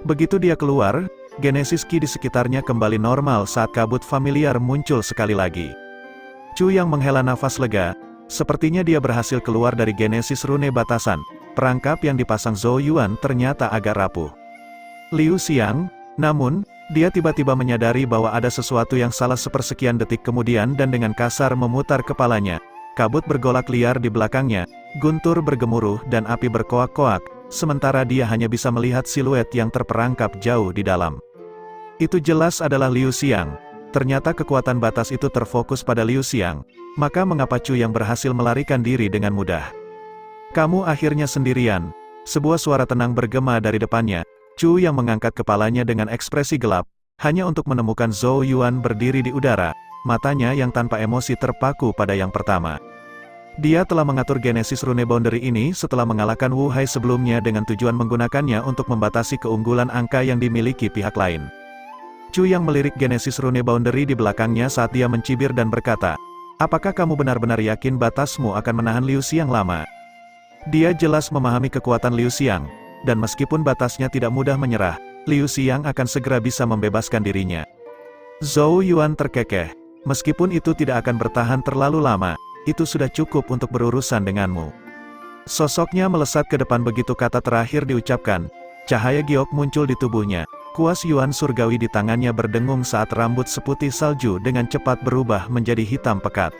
Begitu dia keluar, Genesis Ki di sekitarnya kembali normal saat kabut familiar muncul sekali lagi. Chu Yang menghela nafas lega, sepertinya dia berhasil keluar dari Genesis Rune batasan. Perangkap yang dipasang Zhou Yuan ternyata agak rapuh. Liu Xiang, namun, dia tiba-tiba menyadari bahwa ada sesuatu yang salah sepersekian detik kemudian dan dengan kasar memutar kepalanya. Kabut bergolak liar di belakangnya, guntur bergemuruh dan api berkoak-koak, sementara dia hanya bisa melihat siluet yang terperangkap jauh di dalam. Itu jelas adalah Liu Xiang. Ternyata kekuatan batas itu terfokus pada Liu Xiang, maka mengapa Chu yang berhasil melarikan diri dengan mudah? Kamu akhirnya sendirian. Sebuah suara tenang bergema dari depannya. Chu yang mengangkat kepalanya dengan ekspresi gelap, hanya untuk menemukan Zhou Yuan berdiri di udara, matanya yang tanpa emosi terpaku pada yang pertama. Dia telah mengatur Genesis Rune Boundary ini setelah mengalahkan Wu Hai sebelumnya dengan tujuan menggunakannya untuk membatasi keunggulan angka yang dimiliki pihak lain. Chu yang melirik Genesis Rune Boundary di belakangnya saat dia mencibir dan berkata, "Apakah kamu benar-benar yakin batasmu akan menahan Liu Xiang lama?" Dia jelas memahami kekuatan Liu Xiang, dan meskipun batasnya tidak mudah menyerah, Liu Xiang akan segera bisa membebaskan dirinya. Zhou Yuan terkekeh, "Meskipun itu tidak akan bertahan terlalu lama, itu sudah cukup untuk berurusan denganmu." Sosoknya melesat ke depan begitu kata terakhir diucapkan. Cahaya giok muncul di tubuhnya. Kuas Yuan surgawi di tangannya berdengung saat rambut seputih salju dengan cepat berubah menjadi hitam pekat.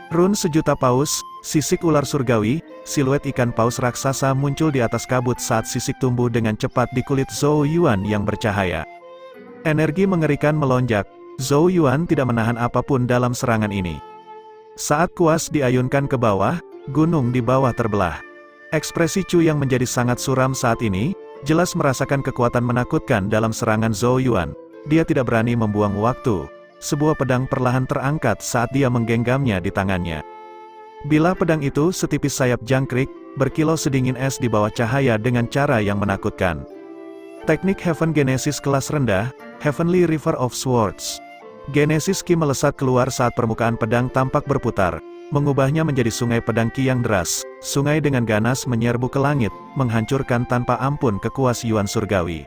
Run sejuta paus, sisik ular surgawi, siluet ikan paus raksasa muncul di atas kabut saat sisik tumbuh dengan cepat di kulit Zhou Yuan yang bercahaya. Energi mengerikan melonjak, Zhou Yuan tidak menahan apapun dalam serangan ini. Saat kuas diayunkan ke bawah, gunung di bawah terbelah. Ekspresi Chu yang menjadi sangat suram saat ini, jelas merasakan kekuatan menakutkan dalam serangan Zhou Yuan. Dia tidak berani membuang waktu. Sebuah pedang perlahan terangkat saat dia menggenggamnya di tangannya. Bila pedang itu setipis sayap jangkrik, berkilau sedingin es di bawah cahaya dengan cara yang menakutkan. Teknik Heaven Genesis kelas rendah, Heavenly River of Swords. Genesis Ki melesat keluar saat permukaan pedang tampak berputar, mengubahnya menjadi sungai pedang Ki yang deras. Sungai dengan ganas menyerbu ke langit, menghancurkan tanpa ampun kekuas Yuan surgawi.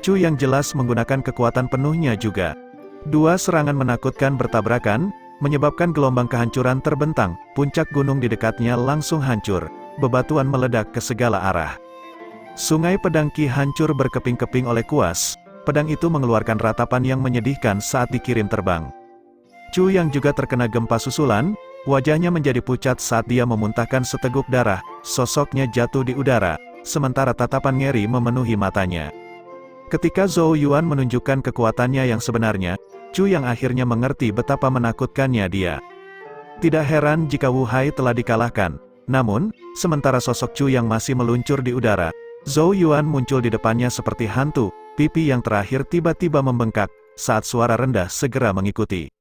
Chu yang jelas menggunakan kekuatan penuhnya juga. Dua serangan menakutkan bertabrakan, menyebabkan gelombang kehancuran terbentang, puncak gunung di dekatnya langsung hancur, bebatuan meledak ke segala arah. Sungai pedang Ki hancur berkeping-keping oleh kuas, pedang itu mengeluarkan ratapan yang menyedihkan saat dikirim terbang. Chu yang juga terkena gempa susulan, wajahnya menjadi pucat saat dia memuntahkan seteguk darah, sosoknya jatuh di udara, sementara tatapan ngeri memenuhi matanya. Ketika Zhou Yuan menunjukkan kekuatannya yang sebenarnya, Chu yang akhirnya mengerti betapa menakutkannya dia. Tidak heran jika Wu Hai telah dikalahkan. Namun, sementara sosok Chu yang masih meluncur di udara, Zhou Yuan muncul di depannya seperti hantu, pipi yang terakhir tiba-tiba membengkak, saat suara rendah segera mengikuti.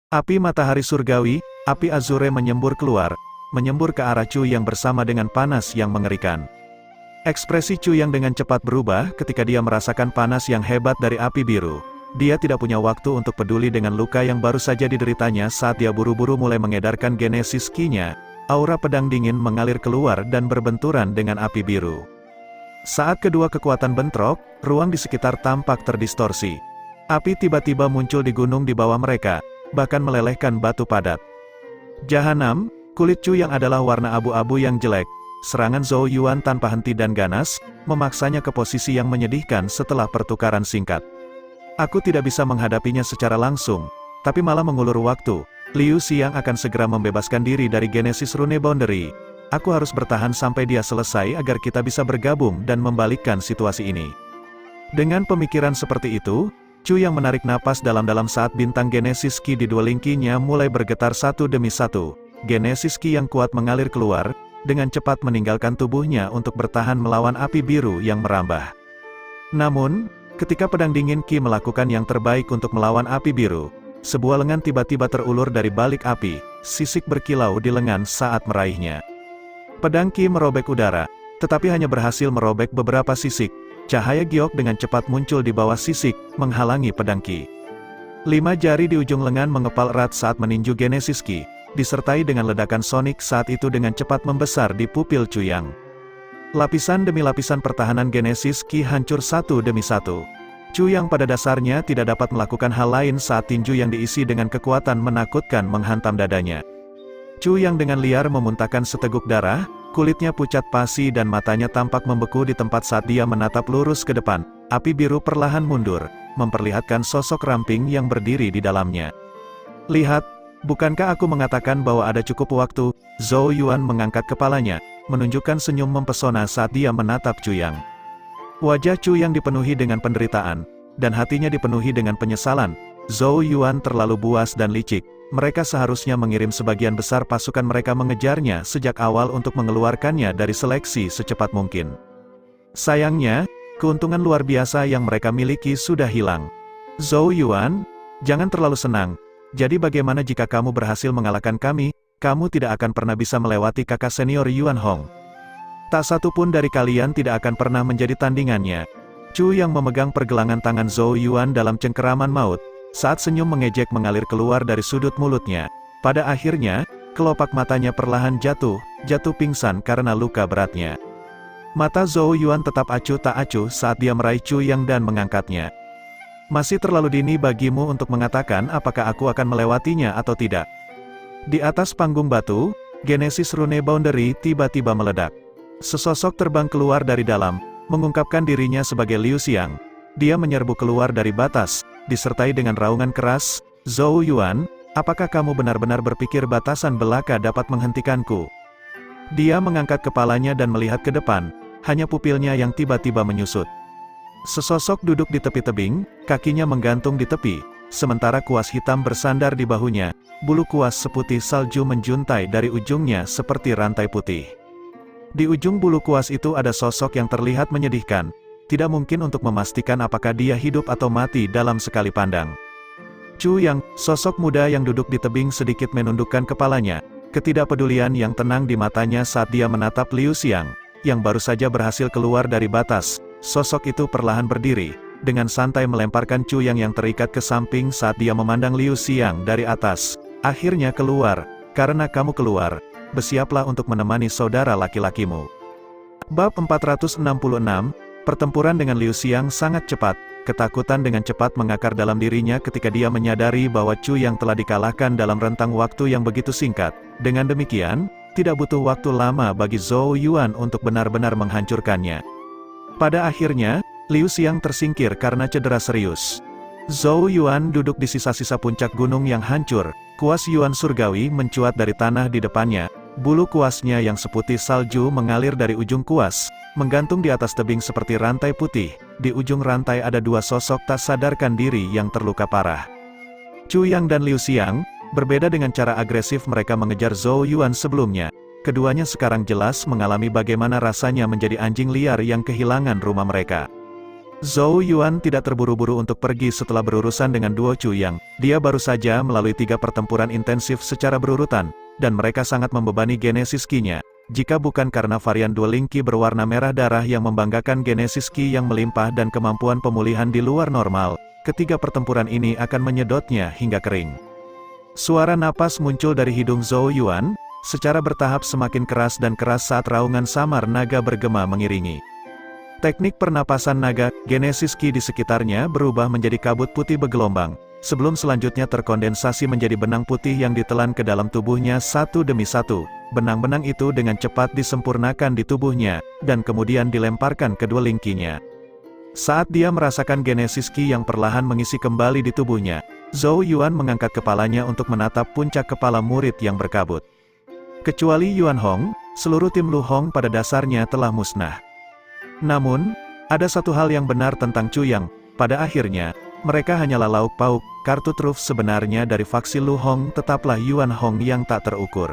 Api matahari surgawi, api azure menyembur keluar, menyembur ke arah Chu yang bersama dengan panas yang mengerikan. Ekspresi Chu yang dengan cepat berubah ketika dia merasakan panas yang hebat dari api biru. Dia tidak punya waktu untuk peduli dengan luka yang baru saja dideritanya saat dia buru-buru mulai mengedarkan Genesis Ki-nya. Aura pedang dingin mengalir keluar dan berbenturan dengan api biru. Saat kedua kekuatan bentrok, ruang di sekitar tampak terdistorsi. Api tiba-tiba muncul di gunung di bawah mereka, bahkan melelehkan batu padat. Jahanam, kulit Chu yang adalah warna abu-abu yang jelek. Serangan Zhou Yuan tanpa henti dan ganas, memaksanya ke posisi yang menyedihkan setelah pertukaran singkat. Aku tidak bisa menghadapinya secara langsung, tapi malah mengulur waktu. Liu Xiang akan segera membebaskan diri dari Genesis Rune Boundary. Aku harus bertahan sampai dia selesai agar kita bisa bergabung dan membalikkan situasi ini. Dengan pemikiran seperti itu, Chu yang menarik napas dalam-dalam saat bintang Genesis Ki di dua lingkinya mulai bergetar satu demi satu. Genesis Ki yang kuat mengalir keluar, dengan cepat meninggalkan tubuhnya untuk bertahan melawan api biru yang merambah. Namun, Ketika pedang dingin Qi melakukan yang terbaik untuk melawan api biru, sebuah lengan tiba-tiba terulur dari balik api, sisik berkilau di lengan saat meraihnya. Pedang Qi merobek udara, tetapi hanya berhasil merobek beberapa sisik. Cahaya giok dengan cepat muncul di bawah sisik, menghalangi pedang Qi. 5 jari di ujung lengan mengepal erat saat meninju Genesis Qi, disertai dengan ledakan sonik saat itu dengan cepat membesar di pupil Chuyang. Lapisan demi lapisan pertahanan Genesis Qi hancur satu demi satu. Chuyang pada dasarnya tidak dapat melakukan hal lain saat tinju yang diisi dengan kekuatan menakutkan menghantam dadanya. Chuyang dengan liar memuntahkan seteguk darah, kulitnya pucat pasi dan matanya tampak membeku di tempat saat dia menatap lurus ke depan. Api biru perlahan mundur, memperlihatkan sosok ramping yang berdiri di dalamnya. "Lihat, bukankah aku mengatakan bahwa ada cukup waktu?" Zhou Yuan mengangkat kepalanya, menunjukkan senyum mempesona saat dia menatap Chuyang. Wajah Chuyang dipenuhi dengan penderitaan, dan hatinya dipenuhi dengan penyesalan. Zhou Yuan terlalu buas dan licik. Mereka seharusnya mengirim sebagian besar pasukan mereka mengejarnya sejak awal untuk mengeluarkannya dari seleksi secepat mungkin. Sayangnya, keuntungan luar biasa yang mereka miliki sudah hilang. Zhou Yuan, jangan terlalu senang. Jadi bagaimana jika kamu berhasil mengalahkan kami? Kamu tidak akan pernah bisa melewati kakak senior Yuan Hong. Tak satu pun dari kalian tidak akan pernah menjadi tandingannya. Chuyang memegang pergelangan tangan Zhou Yuan dalam cengkeraman maut. Saat senyum mengejek mengalir keluar dari sudut mulutnya. Pada akhirnya, kelopak matanya perlahan jatuh pingsan karena luka beratnya. Mata Zhou Yuan tetap acuh tak acuh saat dia meraih Chuyang dan mengangkatnya. "Masih terlalu dini bagimu untuk mengatakan apakah aku akan melewatinya atau tidak." Di atas panggung batu, Genesis Rune Boundary tiba-tiba meledak. Sesosok terbang keluar dari dalam, mengungkapkan dirinya sebagai Liu Xiang. Dia menyerbu keluar dari batas, disertai dengan raungan keras, "Zhou Yuan, apakah kamu benar-benar berpikir batasan belaka dapat menghentikanku?" Dia mengangkat kepalanya dan melihat ke depan, hanya pupilnya yang tiba-tiba menyusut. Sesosok duduk di tepi tebing, kakinya menggantung di tepi, sementara kuas hitam bersandar di bahunya, bulu kuas seputih salju menjuntai dari ujungnya seperti rantai putih. Di ujung bulu kuas itu ada sosok yang terlihat menyedihkan. Tidak mungkin untuk memastikan apakah dia hidup atau mati dalam sekali pandang. Chuyang, sosok muda yang duduk di tebing sedikit menundukkan kepalanya, ketidakpedulian yang tenang di matanya saat dia menatap Liu Xiang, yang baru saja berhasil keluar dari batas. Sosok itu perlahan berdiri, dengan santai melemparkan Chuyang yang terikat ke samping saat dia memandang Liu Xiang dari atas. "Akhirnya keluar, karena kamu keluar, bersiaplah untuk menemani saudara laki-lakimu." Bab 466, Pertempuran dengan Liu Xiang sangat cepat. Ketakutan dengan cepat mengakar dalam dirinya ketika dia menyadari bahwa Chuyang telah dikalahkan dalam rentang waktu yang begitu singkat. Dengan demikian, tidak butuh waktu lama bagi Zhou Yuan untuk benar-benar menghancurkannya. Pada akhirnya, Liu Xiang tersingkir karena cedera serius. Zhou Yuan duduk di sisa-sisa puncak gunung yang hancur. Kuas Yuan surgawi mencuat dari tanah di depannya. Bulu kuasnya yang seputih salju mengalir dari ujung kuas, menggantung di atas tebing seperti rantai putih. Di ujung rantai ada dua sosok tak sadarkan diri yang terluka parah. Chuyang dan Liu Xiang, berbeda dengan cara agresif mereka mengejar Zhou Yuan sebelumnya. Keduanya sekarang jelas mengalami bagaimana rasanya menjadi anjing liar yang kehilangan rumah mereka. Zhou Yuan tidak terburu-buru untuk pergi setelah berurusan dengan duo Chuyang. Dia baru saja melalui 3 pertempuran intensif secara berurutan, dan mereka sangat membebani Genesis Qi-nya. Jika bukan karena varian dueling Qi berwarna merah darah yang membanggakan Genesis Qi yang melimpah dan kemampuan pemulihan di luar normal, ketiga pertempuran ini akan menyedotnya hingga kering. Suara napas muncul dari hidung Zhou Yuan, secara bertahap semakin keras dan keras saat raungan samar naga bergema mengiringi. Teknik pernapasan naga, Genesis Qi di sekitarnya berubah menjadi kabut putih bergelombang, sebelum selanjutnya terkondensasi menjadi benang putih yang ditelan ke dalam tubuhnya satu demi satu. Benang-benang itu dengan cepat disempurnakan di tubuhnya, dan kemudian dilemparkan ke dua lingkinya. Saat dia merasakan Genesis Qi yang perlahan mengisi kembali di tubuhnya, Zhou Yuan mengangkat kepalanya untuk menatap puncak kepala murid yang berkabut. Kecuali Yuan Hong, seluruh tim Lu Hong pada dasarnya telah musnah. Namun, ada satu hal yang benar tentang Chuyang, pada akhirnya, mereka hanyalah lauk pauk. Kartu truf sebenarnya dari faksi Lu Hong tetaplah Yuan Hong yang tak terukur.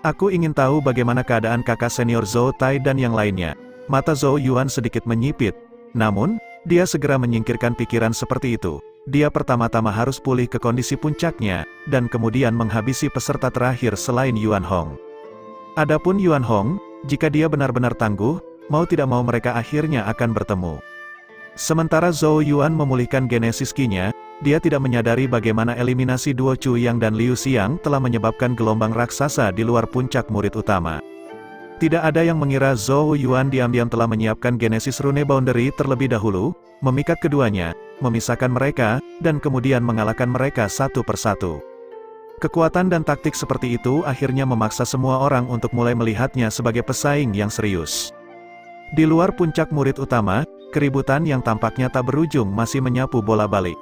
Aku ingin tahu bagaimana keadaan kakak senior Zhou Tai dan yang lainnya. Mata Zhou Yuan sedikit menyipit. Namun, Dia segera menyingkirkan pikiran seperti itu. Dia pertama-tama harus pulih ke kondisi puncaknya, dan kemudian menghabisi peserta terakhir selain Yuan Hong. Adapun Yuan Hong, jika dia benar-benar tangguh, mau tidak mau mereka akhirnya akan bertemu. Sementara Zhou Yuan memulihkan Genesis Ki-nya, dia tidak menyadari bagaimana eliminasi duo Chu Yang dan Liu Xiang telah menyebabkan gelombang raksasa di luar puncak murid utama. Tidak ada yang mengira Zhou Yuan diam-diam telah menyiapkan Genesis Rune Boundary terlebih dahulu, memikat keduanya, memisahkan mereka, dan kemudian mengalahkan mereka satu persatu. Kekuatan dan taktik seperti itu akhirnya memaksa semua orang untuk mulai melihatnya sebagai pesaing yang serius. Di luar puncak murid utama, keributan yang tampaknya tak berujung masih menyapu bola balik.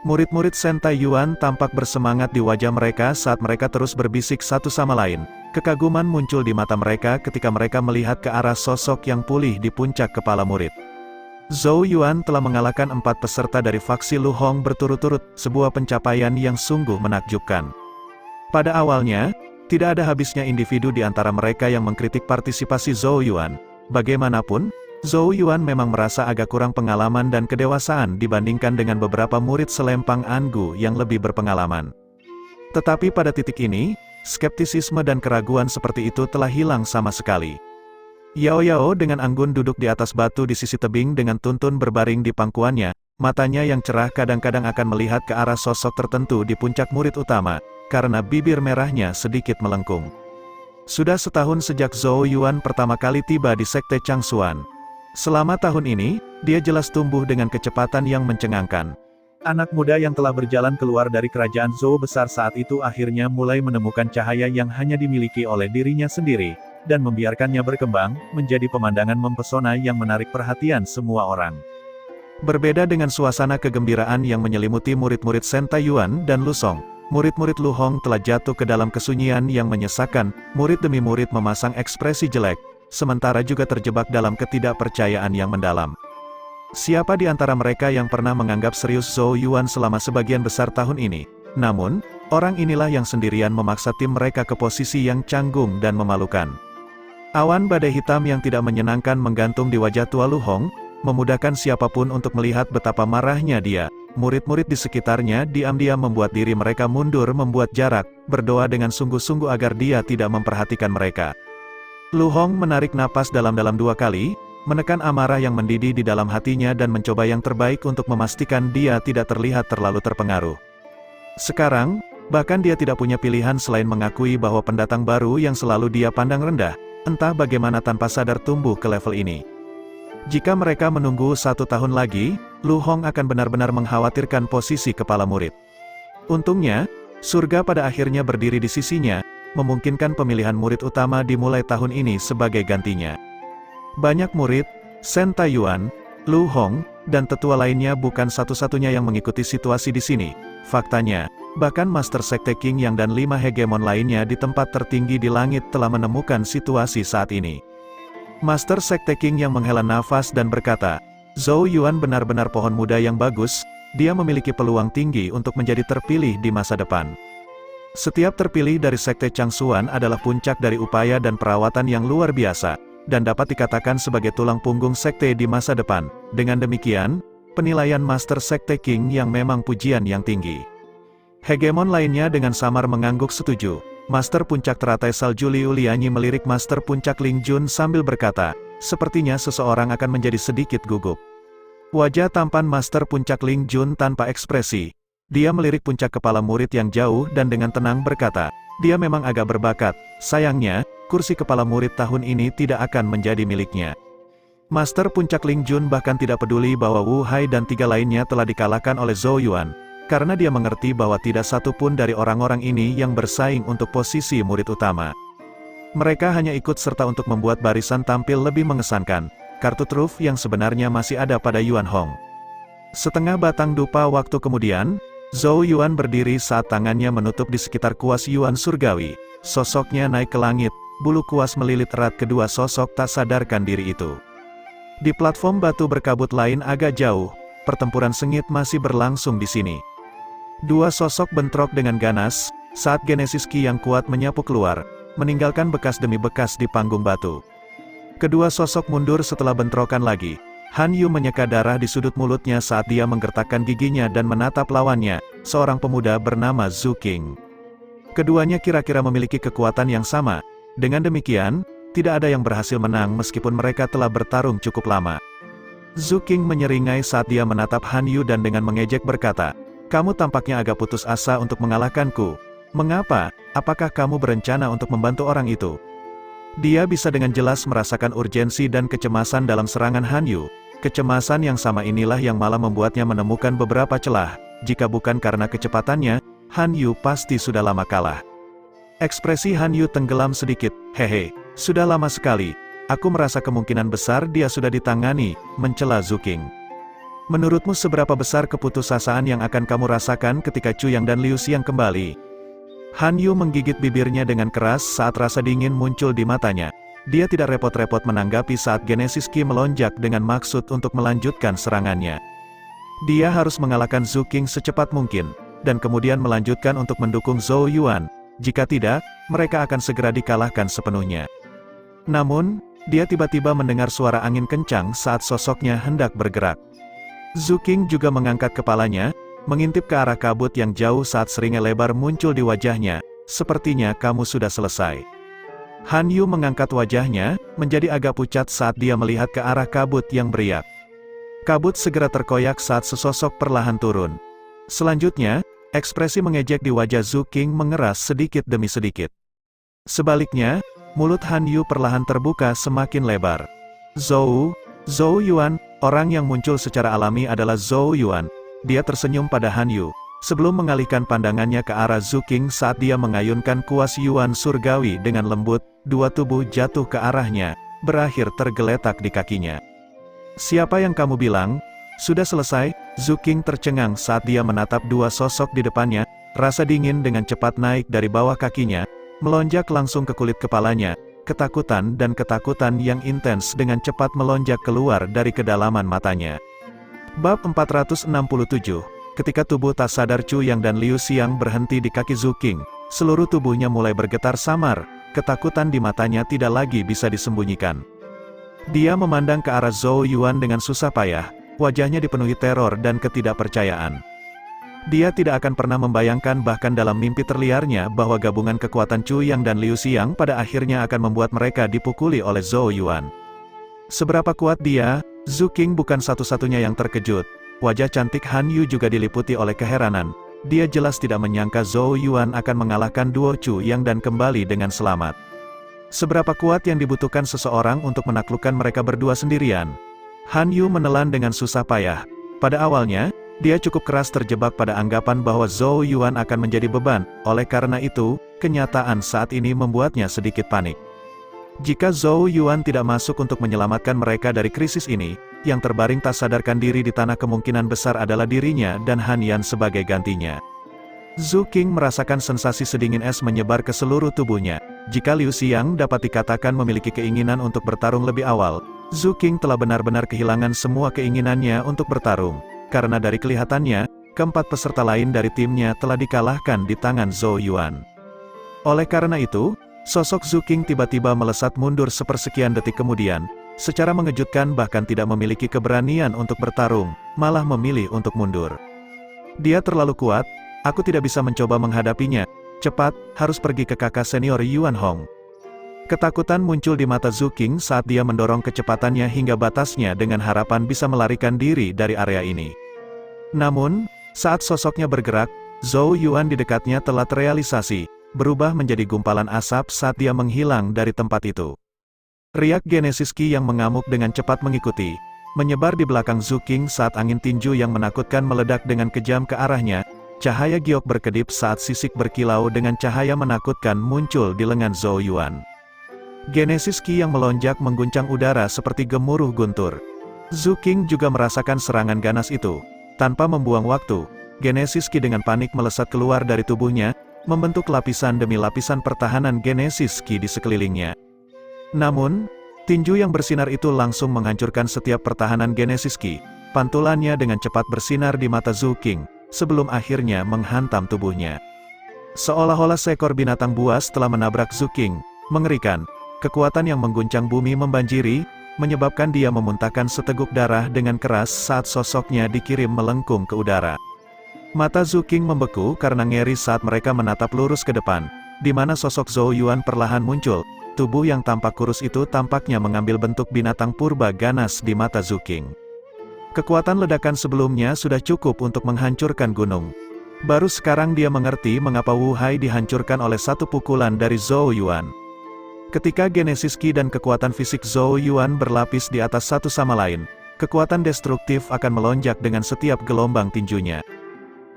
Murid-murid Sentai Yuan tampak bersemangat di wajah mereka saat mereka terus berbisik satu sama lain. Kekaguman muncul di mata mereka ketika mereka melihat ke arah sosok yang pulih di puncak kepala murid. Zhou Yuan telah mengalahkan 4 peserta dari faksi Lu Hong berturut-turut, sebuah pencapaian yang sungguh menakjubkan. Pada awalnya, tidak ada habisnya individu di antara mereka yang mengkritik partisipasi Zhou Yuan. Bagaimanapun, Zhou Yuan memang merasa agak kurang pengalaman dan kedewasaan dibandingkan dengan beberapa murid selempang Angu yang lebih berpengalaman. Tetapi pada titik ini, skeptisisme dan keraguan seperti itu telah hilang sama sekali. Yao Yao dengan anggun duduk di atas batu di sisi tebing dengan Tuntun berbaring di pangkuannya, matanya yang cerah kadang-kadang akan melihat ke arah sosok tertentu di puncak murid utama, karena bibir merahnya sedikit melengkung. Sudah setahun sejak Zhou Yuan pertama kali tiba di Sekte Changsuan. Selama tahun ini, dia jelas tumbuh dengan kecepatan yang mencengangkan.
Anak muda yang telah berjalan keluar dari kerajaan Zhou besar saat itu akhirnya mulai menemukan cahaya yang hanya dimiliki oleh dirinya sendiri, dan membiarkannya berkembang, menjadi pemandangan mempesona yang menarik perhatian semua orang.
Berbeda dengan suasana kegembiraan yang menyelimuti murid-murid Sentai Yuan dan Lu Song, murid-murid Lu Hong telah jatuh ke dalam kesunyian yang menyesakan, murid demi murid memasang ekspresi jelek, sementara juga terjebak dalam ketidakpercayaan yang mendalam. Siapa di antara mereka yang pernah menganggap serius Zhou Yuan selama sebagian besar tahun ini? Namun, orang inilah yang sendirian memaksa tim mereka ke posisi yang canggung dan memalukan. Awan badai hitam yang tidak menyenangkan menggantung di wajah tua Lu Hong, memudahkan siapapun untuk melihat betapa marahnya dia. Murid-murid di sekitarnya diam-diam membuat diri mereka mundur membuat jarak, berdoa dengan sungguh-sungguh agar dia tidak memperhatikan mereka. Lu Hong menarik napas dalam-dalam 2 kali, menekan amarah yang mendidih di dalam hatinya dan mencoba yang terbaik untuk memastikan dia tidak terlihat terlalu terpengaruh. Sekarang, bahkan dia tidak punya pilihan selain mengakui bahwa pendatang baru yang selalu dia pandang rendah, entah bagaimana tanpa sadar tumbuh ke level ini. Jika mereka menunggu 1 tahun lagi, Lu Hong akan benar-benar mengkhawatirkan posisi kepala murid. Untungnya, surga pada akhirnya berdiri di sisinya, memungkinkan pemilihan murid utama dimulai tahun ini sebagai gantinya. Banyak murid, Sentai Yuan, Lu Hong, dan tetua lainnya bukan satu-satunya yang mengikuti situasi di sini. Faktanya, bahkan Master Sekte King Yang dan 5 hegemon lainnya di tempat tertinggi di langit telah menemukan situasi saat ini. Master Sekte King Yang menghela nafas dan berkata, Zhou Yuan benar-benar pohon muda yang bagus, dia memiliki peluang tinggi untuk menjadi terpilih di masa depan. Setiap terpilih dari Sekte Changsuan adalah puncak dari upaya dan perawatan yang luar biasa, dan dapat dikatakan sebagai tulang punggung sekte di masa depan. Dengan demikian, penilaian Master Sekte King Yang memang pujian yang tinggi. Hegemon lainnya dengan samar mengangguk setuju. Master Puncak Teratai Salju Liu Lianyi melirik Master Puncak Ling Jun sambil berkata, sepertinya seseorang akan menjadi sedikit gugup. Wajah tampan Master Puncak Ling Jun tanpa ekspresi. Dia melirik puncak kepala murid yang jauh dan dengan tenang berkata, dia memang agak berbakat, sayangnya, kursi kepala murid tahun ini tidak akan menjadi miliknya. Master Puncak Ling Jun bahkan tidak peduli bahwa Wu Hai dan 3 lainnya telah dikalahkan oleh Zhou Yuan, karena dia mengerti bahwa tidak satu pun dari orang-orang ini yang bersaing untuk posisi murid utama. Mereka hanya ikut serta untuk membuat barisan tampil lebih mengesankan, kartu truf yang sebenarnya masih ada pada Yuan Hong. Setengah batang dupa waktu kemudian, Zhou Yuan berdiri saat tangannya menutup di sekitar kuas Yuan surgawi. Sosoknya naik ke langit, bulu kuas melilit erat kedua sosok tak sadarkan diri itu. Di platform batu berkabut lain agak jauh, pertempuran sengit masih berlangsung di sini. 2 sosok bentrok dengan ganas, saat Genesis Ki yang kuat menyapu keluar, meninggalkan bekas demi bekas di panggung batu. Kedua sosok mundur setelah bentrokan lagi. Han Yu menyeka darah di sudut mulutnya saat dia menggertakkan giginya dan menatap lawannya, seorang pemuda bernama Zhu Qing. Keduanya kira-kira memiliki kekuatan yang sama. Dengan demikian, tidak ada yang berhasil menang meskipun mereka telah bertarung cukup lama. Zhu Qing menyeringai saat dia menatap Han Yu dan dengan mengejek berkata, "Kamu tampaknya agak putus asa untuk mengalahkanku. Mengapa? Apakah kamu berencana untuk membantu orang itu?" Dia bisa dengan jelas merasakan urgensi dan kecemasan dalam serangan Han Yu. Kecemasan yang sama inilah yang malah membuatnya menemukan beberapa celah. Jika bukan karena kecepatannya, Han Yu pasti sudah lama kalah. Ekspresi Han Yu tenggelam sedikit. "Hehe, sudah lama sekali. Aku merasa kemungkinan besar dia sudah ditangani," mencela Zhu Qing. "Menurutmu seberapa besar keputusasaan yang akan kamu rasakan ketika Chu Yang dan Liu Xiang kembali?" Han Yu menggigit bibirnya dengan keras saat rasa dingin muncul di matanya. Dia tidak repot-repot menanggapi saat Genesis Qi melonjak dengan maksud untuk melanjutkan serangannya. Dia harus mengalahkan Zhu Qing secepat mungkin, dan kemudian melanjutkan untuk mendukung Zhou Yuan. Jika tidak, mereka akan segera dikalahkan sepenuhnya. Namun, dia tiba-tiba mendengar suara angin kencang saat sosoknya hendak bergerak. Zhu Qing juga mengangkat kepalanya, mengintip ke arah kabut yang jauh saat seringai lebar muncul di wajahnya. "Sepertinya kamu sudah selesai." Han Yu mengangkat wajahnya, menjadi agak pucat saat dia melihat ke arah kabut yang beriak. Kabut segera terkoyak saat sesosok perlahan turun. Selanjutnya, ekspresi mengejek di wajah Zhu Qing mengeras sedikit demi sedikit. Sebaliknya, mulut Han Yu perlahan terbuka semakin lebar. Zhou Yuan, orang yang muncul secara alami adalah Zhou Yuan. Dia tersenyum pada Han Yu, sebelum mengalihkan pandangannya ke arah Zhu Qing saat dia mengayunkan kuas Yuan surgawi dengan lembut, dua tubuh jatuh ke arahnya, berakhir tergeletak di kakinya. "Siapa yang kamu bilang? Sudah selesai?" Zhu Qing tercengang saat dia menatap dua sosok di depannya, rasa dingin dengan cepat naik dari bawah kakinya, melonjak langsung ke kulit kepalanya, ketakutan yang intens dengan cepat melonjak keluar dari kedalaman matanya. Bab 467. Ketika tubuh tak sadar Chu Yang dan Liu Xiang berhenti di kaki Zhu Qing, seluruh tubuhnya mulai bergetar samar, ketakutan di matanya tidak lagi bisa disembunyikan. Dia memandang ke arah Zhou Yuan dengan susah payah, wajahnya dipenuhi teror dan ketidakpercayaan. Dia tidak akan pernah membayangkan bahkan dalam mimpi terliarnya bahwa gabungan kekuatan Chu Yang dan Liu Xiang pada akhirnya akan membuat mereka dipukuli oleh Zhou Yuan. Seberapa kuat dia, Zhu Qing bukan satu-satunya yang terkejut. Wajah cantik Han Yu juga diliputi oleh keheranan. Dia jelas tidak menyangka Zhou Yuan akan mengalahkan duo Chu Yang dan kembali dengan selamat. Seberapa kuat yang dibutuhkan seseorang untuk menaklukkan mereka berdua sendirian? Han Yu menelan dengan susah payah. Pada awalnya, dia cukup keras terjebak pada anggapan bahwa Zhou Yuan akan menjadi beban. Oleh karena itu, kenyataan saat ini membuatnya sedikit panik. Jika Zhou Yuan tidak masuk untuk menyelamatkan mereka dari krisis ini, yang terbaring tak sadarkan diri di tanah kemungkinan besar adalah dirinya dan Han Yan sebagai gantinya. Zhu Qing merasakan sensasi sedingin es menyebar ke seluruh tubuhnya. Jika Liu Xiang dapat dikatakan memiliki keinginan untuk bertarung lebih awal, Zhu Qing telah benar-benar kehilangan semua keinginannya untuk bertarung. Karena dari kelihatannya, keempat peserta lain dari timnya telah dikalahkan di tangan Zhou Yuan. Oleh karena itu, sosok Zhu Qing tiba-tiba melesat mundur sepersekian detik kemudian, secara mengejutkan bahkan tidak memiliki keberanian untuk bertarung, malah memilih untuk mundur. "Dia terlalu kuat, aku tidak bisa mencoba menghadapinya. Cepat, harus pergi ke kakak senior Yuan Hong." Ketakutan muncul di mata Zhu Qing saat dia mendorong kecepatannya hingga batasnya dengan harapan bisa melarikan diri dari area ini. Namun, saat sosoknya bergerak, Zhou Yuan di dekatnya telah terrealisasi, berubah menjadi gumpalan asap saat dia menghilang dari tempat itu. Riak Genesis Qi yang mengamuk dengan cepat mengikuti, menyebar di belakang Zhu Qing saat angin tinju yang menakutkan meledak dengan kejam ke arahnya. Cahaya giok berkedip saat sisik berkilau dengan cahaya menakutkan muncul di lengan Zhou Yuan. Genesis Qi yang melonjak mengguncang udara seperti gemuruh guntur. Zhu Qing juga merasakan serangan ganas itu. Tanpa membuang waktu, Genesis Qi dengan panik melesat keluar dari tubuhnya, membentuk lapisan demi lapisan pertahanan Genesis Qi di sekelilingnya. Namun, tinju yang bersinar itu langsung menghancurkan setiap pertahanan Genesis Qi. Pantulannya dengan cepat bersinar di mata Zhu Qing, sebelum akhirnya menghantam tubuhnya. Seolah-olah seekor binatang buas telah menabrak Zhu Qing. Mengerikan. Kekuatan yang mengguncang bumi membanjiri, menyebabkan dia memuntahkan seteguk darah dengan keras saat sosoknya dikirim melengkung ke udara. Mata Zhu Qing membeku karena ngeri saat mereka menatap lurus ke depan, di mana sosok Zhou Yuan perlahan muncul. Tubuh yang tampak kurus itu tampaknya mengambil bentuk binatang purba ganas di mata Zhu Qing. Kekuatan ledakan sebelumnya sudah cukup untuk menghancurkan gunung. Baru sekarang dia mengerti mengapa Wu Hai dihancurkan oleh satu pukulan dari Zhou Yuan. Ketika genesis Qi dan kekuatan fisik Zhou Yuan berlapis di atas satu sama lain, kekuatan destruktif akan melonjak dengan setiap gelombang tinjunya.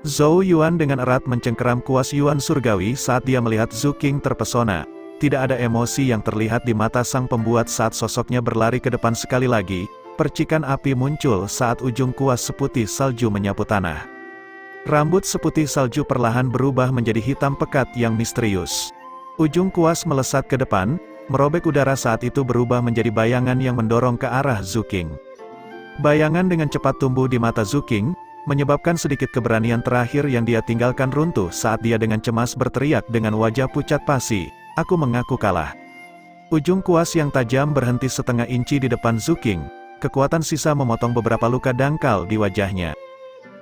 Zhou Yuan dengan erat mencengkeram kuas Yuan surgawi saat dia melihat Zhu Qing terpesona. Tidak ada emosi yang terlihat di mata sang pembuat saat sosoknya berlari ke depan sekali lagi. Percikan api muncul saat ujung kuas seputih salju menyapu tanah. Rambut seputih salju perlahan berubah menjadi hitam pekat yang misterius. Ujung kuas melesat ke depan, merobek udara saat itu berubah menjadi bayangan yang mendorong ke arah Zhu Qing. Bayangan dengan cepat tumbuh di mata Zhu Qing, menyebabkan sedikit keberanian terakhir yang dia tinggalkan runtuh saat dia dengan cemas berteriak dengan wajah pucat pasi, "Aku mengaku kalah." Ujung kuas yang tajam berhenti setengah inci di depan Zhu Qing. Kekuatan sisa memotong beberapa luka dangkal di wajahnya.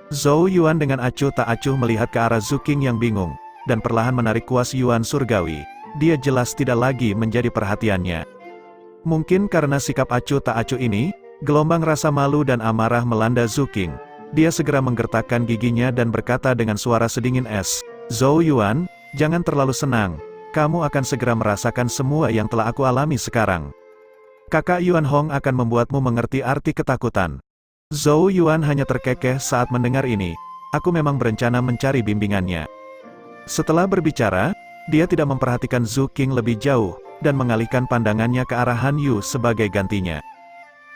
Zhou Yuan dengan acuh tak acuh melihat ke arah Zhu Qing yang bingung, dan perlahan menarik kuas Yuan surgawi. Dia jelas tidak lagi menjadi perhatiannya. Mungkin karena sikap acuh tak acuh ini, gelombang rasa malu dan amarah melanda Zhu Qing. Dia segera menggertakkan giginya dan berkata dengan suara sedingin es, "Zhou Yuan, jangan terlalu senang. Kamu akan segera merasakan semua yang telah aku alami sekarang. Kakak Yuan Hong akan membuatmu mengerti arti ketakutan." Zhou Yuan hanya terkekeh saat mendengar ini. Aku memang berencana mencari bimbingannya. Setelah berbicara, dia tidak memperhatikan Zhu Qing lebih jauh, dan mengalihkan pandangannya ke arah Han Yu sebagai gantinya.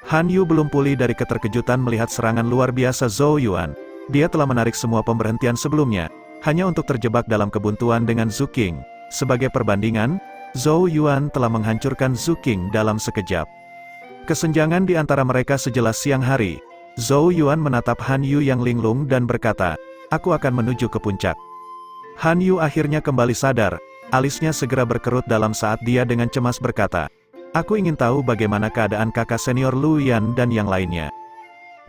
Han Yu belum pulih dari keterkejutan melihat serangan luar biasa Zhou Yuan. Dia telah menarik semua pemberhentian sebelumnya, hanya untuk terjebak dalam kebuntuan dengan Zhu Qing. Sebagai perbandingan, Zhou Yuan telah menghancurkan Zhu Qing dalam sekejap. Kesenjangan di antara mereka sejelas siang hari. Zhou Yuan menatap Han Yu yang linglung dan berkata, "Aku akan menuju ke puncak." Han Yu akhirnya kembali sadar, alisnya segera berkerut dalam saat dia dengan cemas berkata, "Aku ingin tahu bagaimana keadaan kakak senior Lu Yan dan yang lainnya."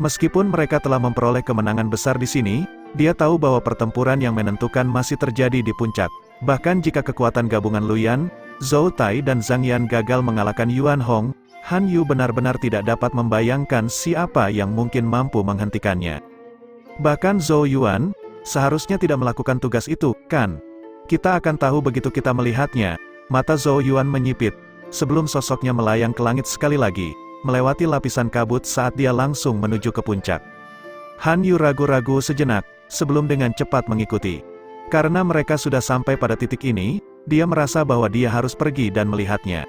Meskipun mereka telah memperoleh kemenangan besar di sini, dia tahu bahwa pertempuran yang menentukan masih terjadi di puncak. Bahkan jika kekuatan gabungan Lu Yan, Zhou Tai dan Zhang Yan gagal mengalahkan Yuan Hong, Han Yu benar-benar tidak dapat membayangkan siapa yang mungkin mampu menghentikannya. Bahkan Zhou Yuan, seharusnya tidak melakukan tugas itu, kan? Kita akan tahu begitu kita melihatnya. Mata Zhou Yuan menyipit, sebelum sosoknya melayang ke langit sekali lagi, melewati lapisan kabut saat dia langsung menuju ke puncak. Han Yu ragu-ragu sejenak, sebelum dengan cepat mengikuti. Karena mereka sudah sampai pada titik ini, dia merasa bahwa dia harus pergi dan melihatnya.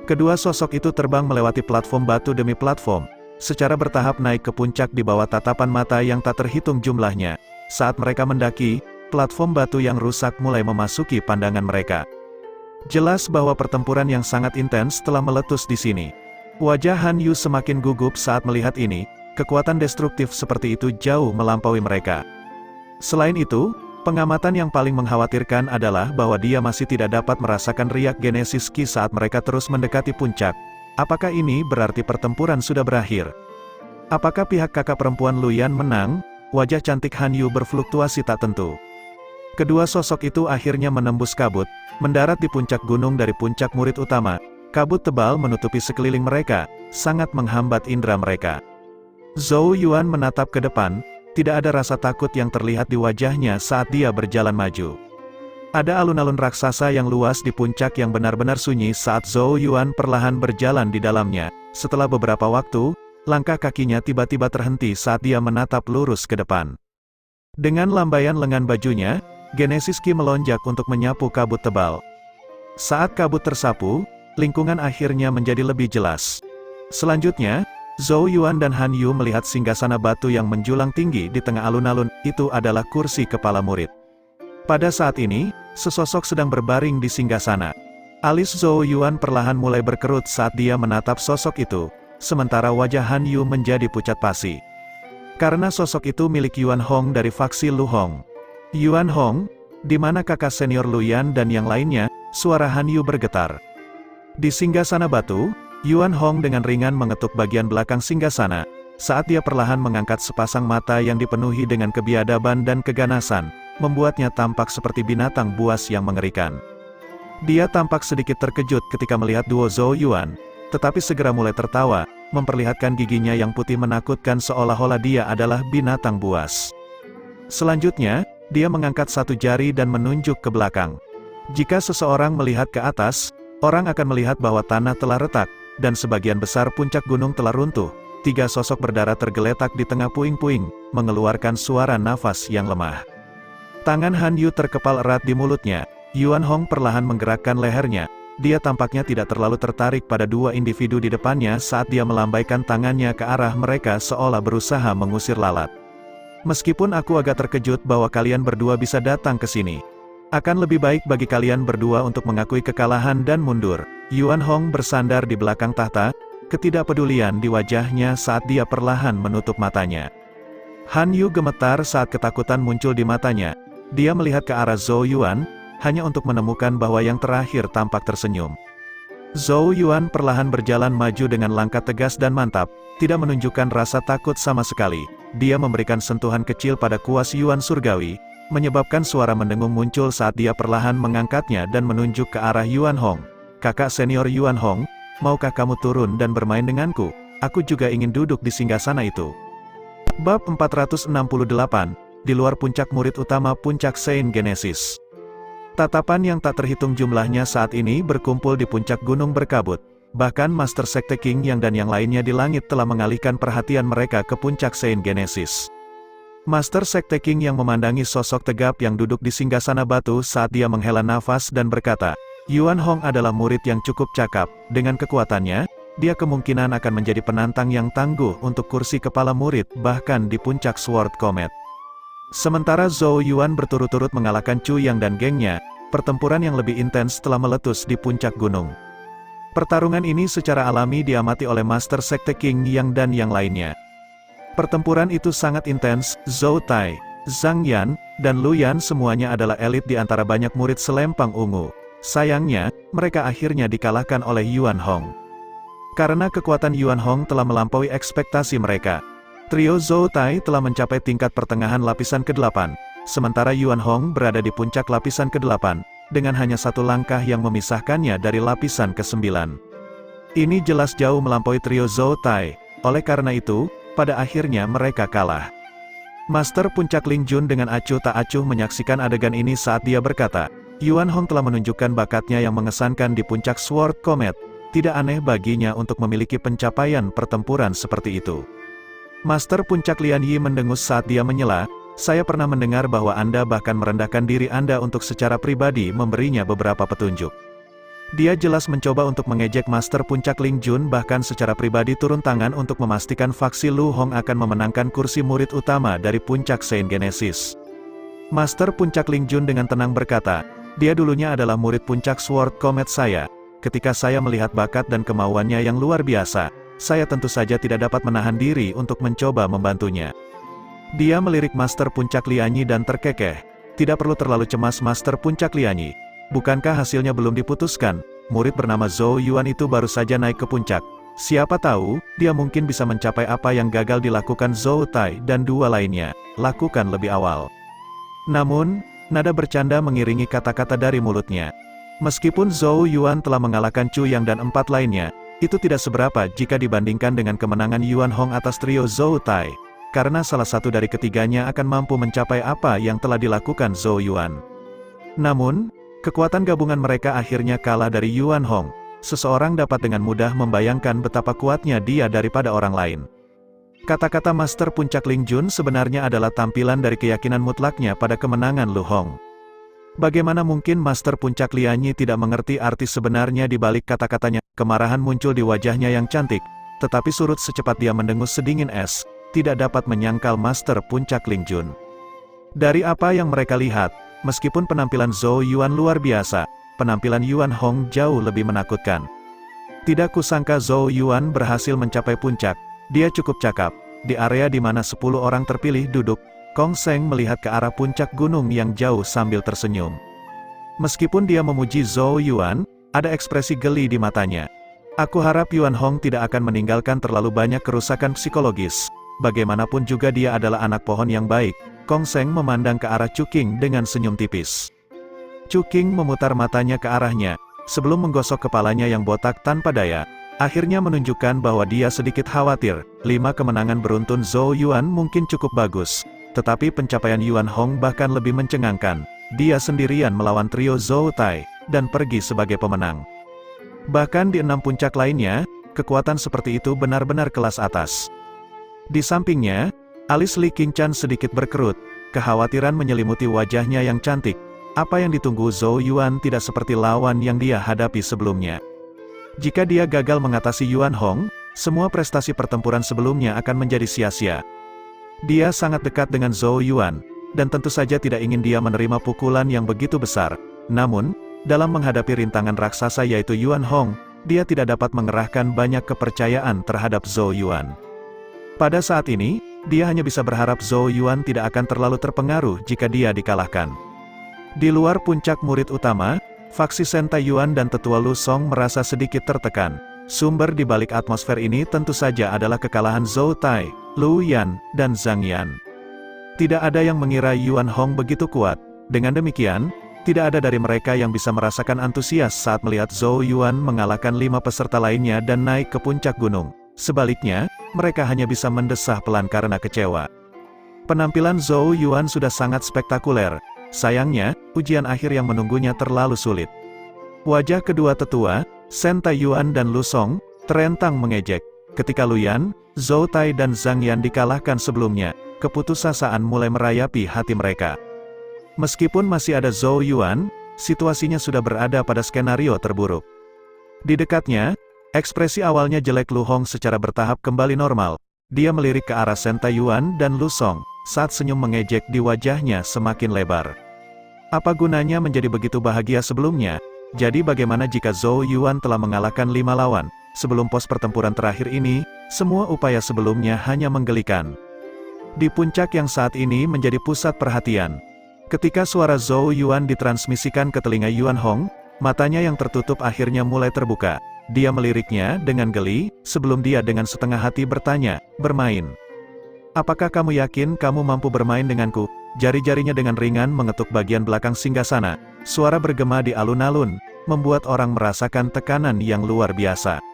Kedua sosok itu terbang melewati platform batu demi platform, secara bertahap naik ke puncak di bawah tatapan mata yang tak terhitung jumlahnya. Saat mereka mendaki, platform batu yang rusak mulai memasuki pandangan mereka. Jelas bahwa pertempuran yang sangat intens telah meletus di sini. Wajah Han Yu semakin gugup saat melihat ini, kekuatan destruktif seperti itu jauh melampaui mereka. Selain itu, pengamatan yang paling mengkhawatirkan adalah bahwa dia masih tidak dapat merasakan riak genesis Qi saat mereka terus mendekati puncak. Apakah ini berarti pertempuran sudah berakhir? Apakah pihak kakak perempuan Lu Yan menang? Wajah cantik Han Yu berfluktuasi tak tentu. Kedua sosok itu akhirnya menembus kabut, mendarat di puncak gunung dari puncak murid utama. Kabut tebal menutupi sekeliling mereka, sangat menghambat indera mereka. Zhou Yuan menatap ke depan. Tidak ada rasa takut yang terlihat di wajahnya saat dia berjalan maju. Ada alun-alun raksasa yang luas di puncak yang benar-benar sunyi saat Zhou Yuan perlahan berjalan di dalamnya. Setelah beberapa waktu, langkah kakinya tiba-tiba terhenti saat dia menatap lurus ke depan. Dengan lambaian lengan bajunya, genesis Qi melonjak untuk menyapu kabut tebal. Saat kabut tersapu, lingkungan akhirnya menjadi lebih jelas. Selanjutnya, Zhou Yuan dan Han Yu melihat singgasana batu yang menjulang tinggi di tengah alun-alun. Itu adalah kursi kepala murid. Pada saat ini, sesosok sedang berbaring di singgasana. Alis Zhou Yuan perlahan mulai berkerut saat dia menatap sosok itu, sementara wajah Han Yu menjadi pucat pasi. Karena sosok itu milik Yuan Hong dari faksi Lu Hong. Yuan Hong, di mana kakak senior Lu Yan dan yang lainnya? Suara Han Yu bergetar. Di singgasana batu, Yuan Hong dengan ringan mengetuk bagian belakang singgasana, saat dia perlahan mengangkat sepasang mata yang dipenuhi dengan kebiadaban dan keganasan, membuatnya tampak seperti binatang buas yang mengerikan. Dia tampak sedikit terkejut ketika melihat duo Zhou Yuan, tetapi segera mulai tertawa, memperlihatkan giginya yang putih menakutkan seolah-olah dia adalah binatang buas. Selanjutnya, dia mengangkat satu jari dan menunjuk ke belakang. Jika seseorang melihat ke atas, orang akan melihat bahwa tanah telah retak, dan sebagian besar puncak gunung telah runtuh. Tiga sosok berdarah tergeletak di tengah puing-puing, mengeluarkan suara nafas yang lemah. Tangan Han Yu terkepal erat di mulutnya. Yuan Hong perlahan menggerakkan lehernya. Dia tampaknya tidak terlalu tertarik pada dua individu di depannya saat dia melambaikan tangannya ke arah mereka seolah berusaha mengusir lalat. Meskipun aku agak terkejut bahwa kalian berdua bisa datang ke sini. Akan lebih baik bagi kalian berdua untuk mengakui kekalahan dan mundur. Yuan Hong bersandar di belakang tahta, ketidakpedulian di wajahnya saat dia perlahan menutup matanya. Han Yu gemetar saat ketakutan muncul di matanya. Dia melihat ke arah Zhou Yuan, hanya untuk menemukan bahwa yang terakhir tampak tersenyum. Zhou Yuan perlahan berjalan maju dengan langkah tegas dan mantap, tidak menunjukkan rasa takut sama sekali. Dia memberikan sentuhan kecil pada kuas Yuan surgawi, menyebabkan suara mendengung muncul saat dia perlahan mengangkatnya dan menunjuk ke arah Yuan Hong. Kakak senior Yuan Hong, maukah kamu turun dan bermain denganku? Aku juga ingin duduk di singgasana itu. Bab 468, di luar puncak murid utama Puncak Saint Genesis. Tatapan yang tak terhitung jumlahnya saat ini berkumpul di puncak gunung berkabut. Bahkan Master Sekte King Yang dan yang lainnya di langit telah mengalihkan perhatian mereka ke puncak Saint Genesis. Master Sekte King Yang memandangi sosok tegap yang duduk di singgasana batu saat dia menghela nafas dan berkata, Yuan Hong adalah murid yang cukup cakap. Dengan kekuatannya, dia kemungkinan akan menjadi penantang yang tangguh untuk kursi kepala murid bahkan di puncak Sword Comet. Sementara Zhou Yuan berturut-turut mengalahkan Chu Yang dan gengnya, pertempuran yang lebih intens telah meletus di puncak gunung. Pertarungan ini secara alami diamati oleh Master Sekte King Yang dan yang lainnya. Pertempuran itu sangat intens. Zhou Tai, Zhang Yan, dan Lu Yan semuanya adalah elit di antara banyak murid selempang ungu. Sayangnya, mereka akhirnya dikalahkan oleh Yuan Hong. Karena kekuatan Yuan Hong telah melampaui ekspektasi mereka. Trio Zhou Tai telah mencapai tingkat pertengahan lapisan ke-8, sementara Yuan Hong berada di puncak lapisan ke-8, dengan hanya satu langkah yang memisahkannya dari lapisan ke-9. Ini jelas jauh melampaui trio Zhou Tai, oleh karena itu, pada akhirnya mereka kalah. Master Puncak Ling Jun dengan acuh tak acuh menyaksikan adegan ini saat dia berkata, Yuan Hong telah menunjukkan bakatnya yang mengesankan di puncak Sword Comet, tidak aneh baginya untuk memiliki pencapaian pertempuran seperti itu. Master Puncak Lian Yi mendengus saat dia menyela, saya pernah mendengar bahwa Anda bahkan merendahkan diri Anda untuk secara pribadi memberinya beberapa petunjuk. Dia jelas mencoba untuk mengejek Master Puncak Ling Jun bahkan secara pribadi turun tangan untuk memastikan faksi Lu Hong akan memenangkan kursi murid utama dari puncak Saint Genesis. Master Puncak Ling Jun dengan tenang berkata, dia dulunya adalah murid puncak Sword Comet saya. Ketika saya melihat bakat dan kemauannya yang luar biasa, saya tentu saja tidak dapat menahan diri untuk mencoba membantunya. Dia melirik Master Puncak Lian Yi dan terkekeh. Tidak perlu terlalu cemas Master Puncak Lian Yi. Bukankah hasilnya belum diputuskan? Murid bernama Zhou Yuan itu baru saja naik ke puncak. Siapa tahu, dia mungkin bisa mencapai apa yang gagal dilakukan Zhou Tai dan dua lainnya. Lakukan lebih awal. Namun, nada bercanda mengiringi kata-kata dari mulutnya. Meskipun Zhou Yuan telah mengalahkan Chu Yang dan 4 lainnya, itu tidak seberapa jika dibandingkan dengan kemenangan Yuan Hong atas trio Zhou Tai. Karena salah satu dari ketiganya akan mampu mencapai apa yang telah dilakukan Zhou Yuan. Namun, kekuatan gabungan mereka akhirnya kalah dari Yuan Hong. Seseorang dapat dengan mudah membayangkan betapa kuatnya dia daripada orang lain. Kata-kata Master Puncak Ling Jun sebenarnya adalah tampilan dari keyakinan mutlaknya pada kemenangan Lu Hong. Bagaimana mungkin Master Puncak Lian Yi tidak mengerti arti sebenarnya di balik kata-katanya? Kemarahan muncul di wajahnya yang cantik, tetapi surut secepat dia mendengus sedingin es, tidak dapat menyangkal Master Puncak Ling Jun. Dari apa yang mereka lihat, meskipun penampilan Zhou Yuan luar biasa, penampilan Yuan Hong jauh lebih menakutkan. Tidak kusangka Zhou Yuan berhasil mencapai puncak. Dia cukup cakap. Di area di mana 10 orang terpilih duduk, Kong Seng melihat ke arah puncak gunung yang jauh sambil tersenyum. Meskipun dia memuji Zhou Yuan, ada ekspresi geli di matanya. Aku harap Yuan Hong tidak akan meninggalkan terlalu banyak kerusakan psikologis. Bagaimanapun juga dia adalah anak pohon yang baik. Kong Seng memandang ke arah Chu Qing dengan senyum tipis. Chu Qing memutar matanya ke arahnya, sebelum menggosok kepalanya yang botak tanpa daya. Akhirnya menunjukkan bahwa dia sedikit khawatir. 5 kemenangan beruntun Zhou Yuan mungkin cukup bagus. Tetapi pencapaian Yuan Hong bahkan lebih mencengangkan. Dia sendirian melawan trio Zhou Tai, dan pergi sebagai pemenang. Bahkan di 6 puncak lainnya, kekuatan seperti itu benar-benar kelas atas. Di sampingnya, alis Li Qingshan sedikit berkerut, kekhawatiran menyelimuti wajahnya yang cantik. Apa yang ditunggu Zhou Yuan tidak seperti lawan yang dia hadapi sebelumnya. Jika dia gagal mengatasi Yuan Hong, semua prestasi pertempuran sebelumnya akan menjadi sia-sia. Dia sangat dekat dengan Zhou Yuan, dan tentu saja tidak ingin dia menerima pukulan yang begitu besar. Namun, dalam menghadapi rintangan raksasa yaitu Yuan Hong, dia tidak dapat mengerahkan banyak kepercayaan terhadap Zhou Yuan. Pada saat ini, dia hanya bisa berharap Zhou Yuan tidak akan terlalu terpengaruh jika dia dikalahkan. Di luar puncak murid utama, faksi Shen Taiyuan dan tetua Lu Song merasa sedikit tertekan. Sumber di balik atmosfer ini tentu saja adalah kekalahan Zhou Tai, Lu Yan, dan Zhang Yan. Tidak ada yang mengira Yuan Hong begitu kuat. Dengan demikian, tidak ada dari mereka yang bisa merasakan antusias saat melihat Zhou Yuan mengalahkan 5 peserta lainnya dan naik ke puncak gunung. Sebaliknya, mereka hanya bisa mendesah pelan karena kecewa. Penampilan Zhou Yuan sudah sangat spektakuler. Sayangnya, ujian akhir yang menunggunya terlalu sulit. Wajah kedua tetua, Shen Taiyuan dan Lu Song, terentang mengejek. Ketika Lu Yan, Zhou Tai dan Zhang Yan dikalahkan sebelumnya, keputusasaan mulai merayapi hati mereka. Meskipun masih ada Zhou Yuan, situasinya sudah berada pada skenario terburuk. Di dekatnya, ekspresi awalnya jelek Lu Hong secara bertahap kembali normal. Dia melirik ke arah Shen Taiyuan dan Lu Song, saat senyum mengejek di wajahnya semakin lebar. Apa gunanya menjadi begitu bahagia sebelumnya? Jadi bagaimana jika Zhou Yuan telah mengalahkan 5 lawan? Sebelum pos pertempuran terakhir ini, semua upaya sebelumnya hanya menggelikan. Di puncak yang saat ini menjadi pusat perhatian. Ketika suara Zhou Yuan ditransmisikan ke telinga Yuan Hong, matanya yang tertutup akhirnya mulai terbuka. Dia meliriknya dengan geli, sebelum dia dengan setengah hati bertanya, "Bermain? Apakah kamu yakin kamu mampu bermain denganku?" Jari-jarinya dengan ringan mengetuk bagian belakang singgasana. Suara bergema di alun-alun, membuat orang merasakan tekanan yang luar biasa.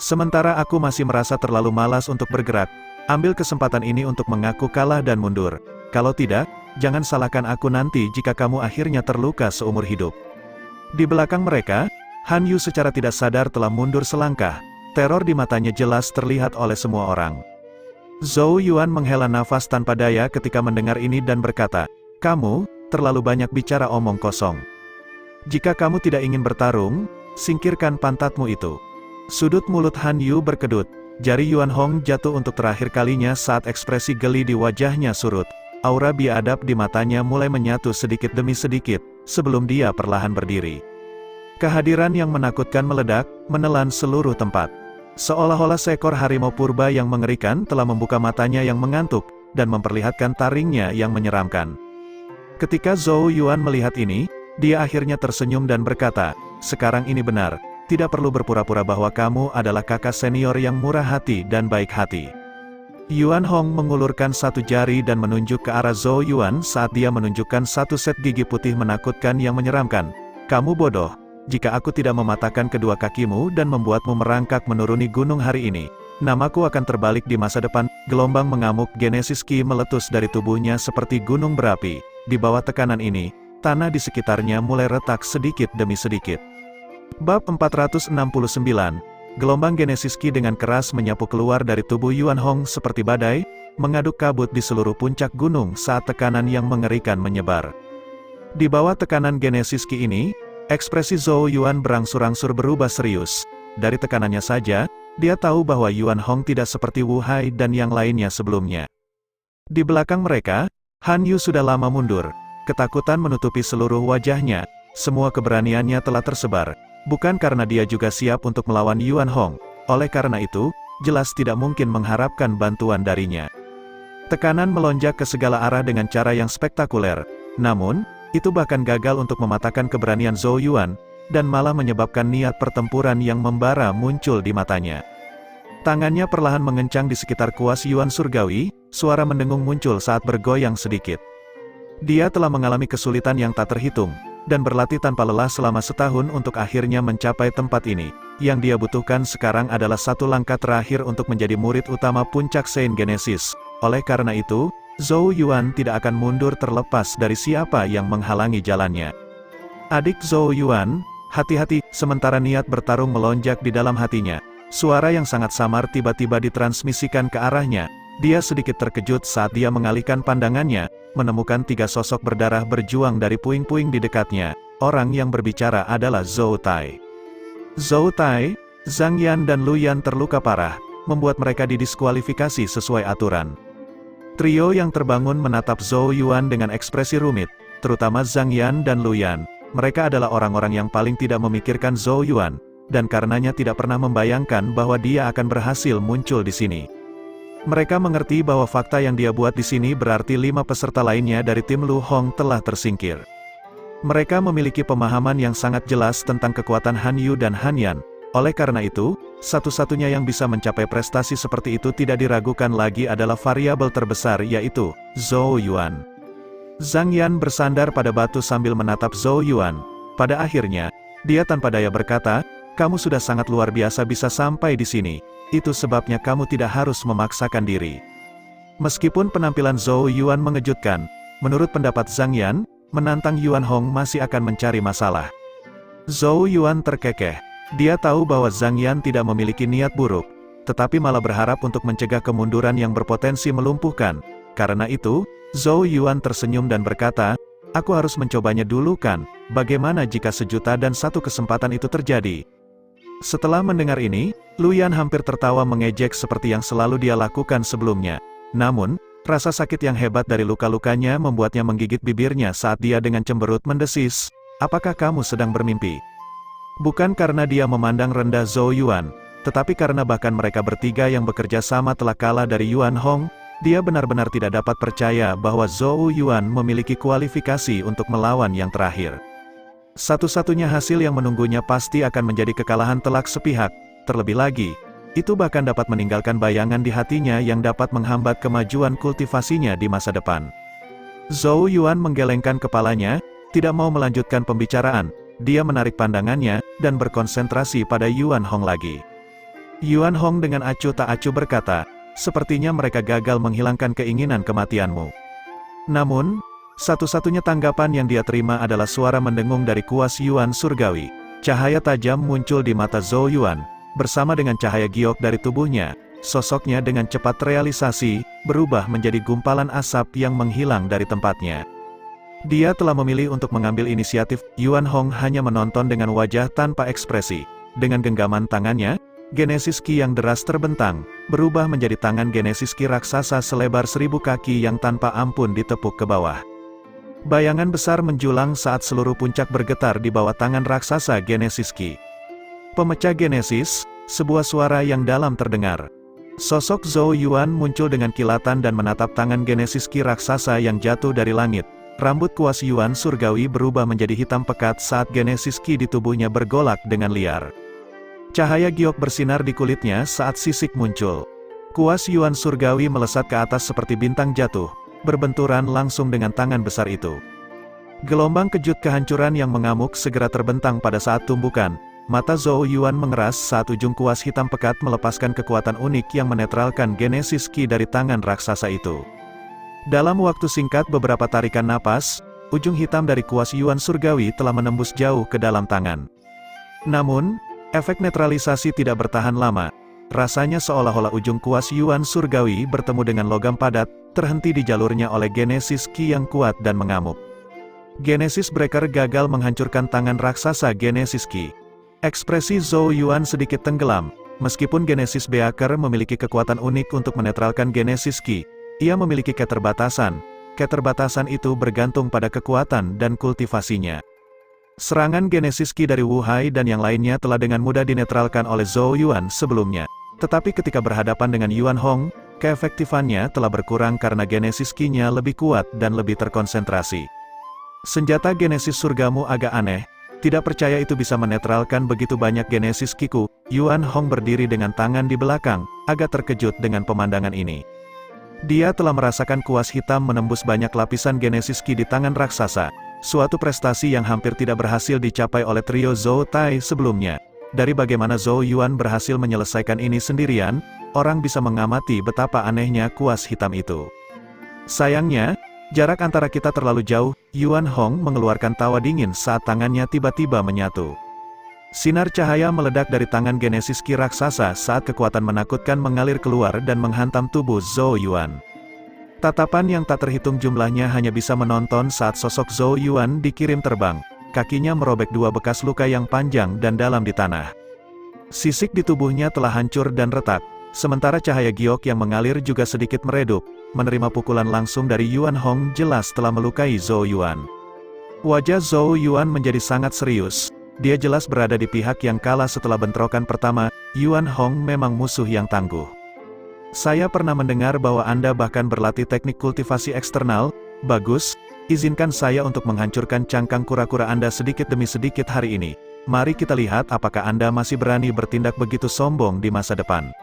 Sementara aku masih merasa terlalu malas untuk bergerak, ambil kesempatan ini untuk mengaku kalah dan mundur. Kalau tidak, jangan salahkan aku nanti jika kamu akhirnya terluka seumur hidup. Di belakang mereka, Han Yu secara tidak sadar telah mundur selangkah. Teror di matanya jelas terlihat oleh semua orang. Zhou Yuan menghela nafas tanpa daya ketika mendengar ini dan berkata, "Kamu, terlalu banyak bicara omong kosong. Jika kamu tidak ingin bertarung, singkirkan pantatmu itu." Sudut mulut Han Yu berkedut. Jari Yuan Hong jatuh untuk terakhir kalinya saat ekspresi geli di wajahnya surut. Aura biadab di matanya mulai menyatu sedikit demi sedikit, sebelum dia perlahan berdiri. Kehadiran yang menakutkan meledak, menelan seluruh tempat. Seolah-olah seekor harimau purba yang mengerikan telah membuka matanya yang mengantuk, dan memperlihatkan taringnya yang menyeramkan. Ketika Zhou Yuan melihat ini, dia akhirnya tersenyum dan berkata, "Sekarang ini benar, tidak perlu berpura-pura bahwa kamu adalah kakak senior yang murah hati dan baik hati." Yuan Hong mengulurkan satu jari dan menunjuk ke arah Zhou Yuan saat dia menunjukkan satu set gigi putih menakutkan yang menyeramkan. "Kamu bodoh. Jika aku tidak mematahkan kedua kakimu dan membuatmu merangkak menuruni gunung hari ini, namaku akan terbalik di masa depan." Gelombang mengamuk Genesis Ki meletus dari tubuhnya seperti gunung berapi. Di bawah tekanan ini, tanah di sekitarnya mulai retak sedikit demi sedikit. Bab 469. Gelombang Genesis Ki dengan keras menyapu keluar dari tubuh Yuan Hong seperti badai, mengaduk kabut di seluruh puncak gunung saat tekanan yang mengerikan menyebar. Di bawah tekanan Genesis Ki ini, ekspresi Zhou Yuan berangsur-angsur berubah serius. Dari tekanannya saja, dia tahu bahwa Yuan Hong tidak seperti Wu Hai dan yang lainnya sebelumnya. Di belakang mereka, Han Yu sudah lama mundur. Ketakutan menutupi seluruh wajahnya, semua keberaniannya telah tersebar. Bukan karena dia juga siap untuk melawan Yuan Hong, oleh karena itu, jelas tidak mungkin mengharapkan bantuan darinya. Tekanan melonjak ke segala arah dengan cara yang spektakuler. Namun, itu bahkan gagal untuk mematahkan keberanian Zhou Yuan. dan malah menyebabkan niat pertempuran yang membara muncul di matanya. Tangannya perlahan mengencang di sekitar kuas Yuan surgawi, suara mendengung muncul saat bergoyang sedikit. Dia telah mengalami kesulitan yang tak terhitung, dan berlatih tanpa lelah selama setahun untuk akhirnya mencapai tempat ini. Yang dia butuhkan sekarang adalah satu langkah terakhir untuk menjadi murid utama puncak Saint Genesis. Oleh karena itu, Zhou Yuan tidak akan mundur terlepas dari siapa yang menghalangi jalannya. Adik Zhou Yuan, hati-hati, sementara niat bertarung melonjak di dalam hatinya. Suara yang sangat samar tiba-tiba ditransmisikan ke arahnya. Dia sedikit terkejut saat dia mengalihkan pandangannya, menemukan 3 sosok berdarah berjuang dari puing-puing di dekatnya. Orang yang berbicara adalah Zhou Tai. Zhou Tai, Zhang Yan dan Lu Yan terluka parah, membuat mereka didiskualifikasi sesuai aturan. Trio yang terbangun menatap Zhou Yuan dengan ekspresi rumit, terutama Zhang Yan dan Lu Yan. Mereka adalah orang-orang yang paling tidak memikirkan Zhou Yuan, dan karenanya tidak pernah membayangkan bahwa dia akan berhasil muncul di sini. Mereka mengerti bahwa fakta yang dia buat di sini berarti 5 peserta lainnya dari tim Lu Hong telah tersingkir. Mereka memiliki pemahaman yang sangat jelas tentang kekuatan Han Yu dan Han Yan. Oleh karena itu, satu-satunya yang bisa mencapai prestasi seperti itu tidak diragukan lagi adalah variabel terbesar yaitu Zhou Yuan. Zhang Yan bersandar pada batu sambil menatap Zhou Yuan. Pada akhirnya, dia tanpa daya berkata, "Kamu sudah sangat luar biasa bisa sampai di sini. Itu sebabnya kamu tidak harus memaksakan diri." Meskipun penampilan Zhou Yuan mengejutkan, menurut pendapat Zhang Yan, menantang Yuan Hong masih akan mencari masalah. Zhou Yuan terkekeh. Dia tahu bahwa Zhang Yan tidak memiliki niat buruk, tetapi malah berharap untuk mencegah kemunduran yang berpotensi melumpuhkan. Karena itu, Zhou Yuan tersenyum dan berkata, "Aku harus mencobanya dulu kan, bagaimana jika 1.000.001 kesempatan itu terjadi?" Setelah mendengar ini, Lu Yan hampir tertawa mengejek seperti yang selalu dia lakukan sebelumnya. Namun, rasa sakit yang hebat dari luka-lukanya membuatnya menggigit bibirnya saat dia dengan cemberut mendesis, "Apakah kamu sedang bermimpi?" Bukan karena dia memandang rendah Zhou Yuan, tetapi karena bahkan mereka bertiga yang bekerja sama telah kalah dari Yuan Hong, dia benar-benar tidak dapat percaya bahwa Zhou Yuan memiliki kualifikasi untuk melawan yang terakhir. Satu-satunya hasil yang menunggunya pasti akan menjadi kekalahan telak sepihak. Terlebih lagi, itu bahkan dapat meninggalkan bayangan di hatinya yang dapat menghambat kemajuan kultivasinya di masa depan. Zhou Yuan menggelengkan kepalanya, tidak mau melanjutkan pembicaraan. Dia menarik pandangannya, dan berkonsentrasi pada Yuan Hong lagi. Yuan Hong dengan acuh tak acuh berkata, "Sepertinya mereka gagal menghilangkan keinginan kematianmu." Namun, satu-satunya tanggapan yang dia terima adalah suara mendengung dari kuas Yuan surgawi. Cahaya tajam muncul di mata Zhou Yuan. Bersama dengan cahaya giok dari tubuhnya, sosoknya dengan cepat terrealisasi, berubah menjadi gumpalan asap yang menghilang dari tempatnya. Dia telah memilih untuk mengambil inisiatif. Yuan Hong hanya menonton dengan wajah tanpa ekspresi. Dengan genggaman tangannya, Genesis Ki yang deras terbentang, berubah menjadi tangan Genesis Ki raksasa selebar 1000 kaki yang tanpa ampun ditepuk ke bawah. Bayangan besar menjulang saat seluruh puncak bergetar di bawah tangan raksasa Genesis Ki. Pemecah Genesis, sebuah suara yang dalam terdengar. Sosok Zhou Yuan muncul dengan kilatan dan menatap tangan Genesis Ki raksasa yang jatuh dari langit. Rambut kuas Yuan surgawi berubah menjadi hitam pekat saat Genesis Ki di tubuhnya bergolak dengan liar. Cahaya giok bersinar di kulitnya saat sisik muncul. Kuas Yuan surgawi melesat ke atas seperti bintang jatuh, berbenturan langsung dengan tangan besar itu. Gelombang kejut kehancuran yang mengamuk segera terbentang pada saat tumbukan. Mata Zhou Yuan mengeras saat ujung kuas hitam pekat melepaskan kekuatan unik yang menetralkan Genesis Ki dari tangan raksasa itu. Dalam waktu singkat beberapa tarikan napas, ujung hitam dari kuas Yuan surgawi telah menembus jauh ke dalam tangan. Namun, efek netralisasi tidak bertahan lama. Rasanya seolah-olah ujung kuas Yuan surgawi bertemu dengan logam padat, terhenti di jalurnya oleh Genesis Ki yang kuat dan mengamuk. Genesis Breaker gagal menghancurkan tangan raksasa Genesis Ki. Ekspresi Zhou Yuan sedikit tenggelam. Meskipun Genesis Breaker memiliki kekuatan unik untuk menetralkan Genesis Ki, ia memiliki keterbatasan. Keterbatasan itu bergantung pada kekuatan dan kultivasinya. Serangan Genesis Ki dari Wu Hai dan yang lainnya telah dengan mudah dinetralkan oleh Zhou Yuan sebelumnya. Tetapi ketika berhadapan dengan Yuan Hong, keefektifannya telah berkurang karena Genesis Ki-nya lebih kuat dan lebih terkonsentrasi. Senjata Genesis surgamu agak aneh. Tidak percaya itu bisa menetralkan begitu banyak Genesis Ki-ku, Yuan Hong berdiri dengan tangan di belakang, agak terkejut dengan pemandangan ini. Dia telah merasakan kuas hitam menembus banyak lapisan Genesis Ki di tangan raksasa, suatu prestasi yang hampir tidak berhasil dicapai oleh trio Zhou Tai sebelumnya. Dari bagaimana Zhou Yuan berhasil menyelesaikan ini sendirian, orang bisa mengamati betapa anehnya kuas hitam itu. Sayangnya, jarak antara kita terlalu jauh. Yuan Hong mengeluarkan tawa dingin saat tangannya tiba-tiba menyatu. Sinar cahaya meledak dari tangan Genesis Ki raksasa saat kekuatan menakutkan mengalir keluar dan menghantam tubuh Zhou Yuan. Tatapan yang tak terhitung jumlahnya hanya bisa menonton saat sosok Zhou Yuan dikirim terbang. Kakinya merobek dua bekas luka yang panjang dan dalam di tanah. Sisik di tubuhnya telah hancur dan retak, sementara cahaya giok yang mengalir juga sedikit meredup. Menerima pukulan langsung dari Yuan Hong jelas telah melukai Zhou Yuan. Wajah Zhou Yuan menjadi sangat serius. Dia jelas berada di pihak yang kalah setelah bentrokan pertama. Yuan Hong memang musuh yang tangguh. Saya pernah mendengar bahwa Anda bahkan berlatih teknik kultivasi eksternal. Bagus, izinkan saya untuk menghancurkan cangkang kura-kura Anda sedikit demi sedikit hari ini. Mari kita lihat apakah Anda masih berani bertindak begitu sombong di masa depan.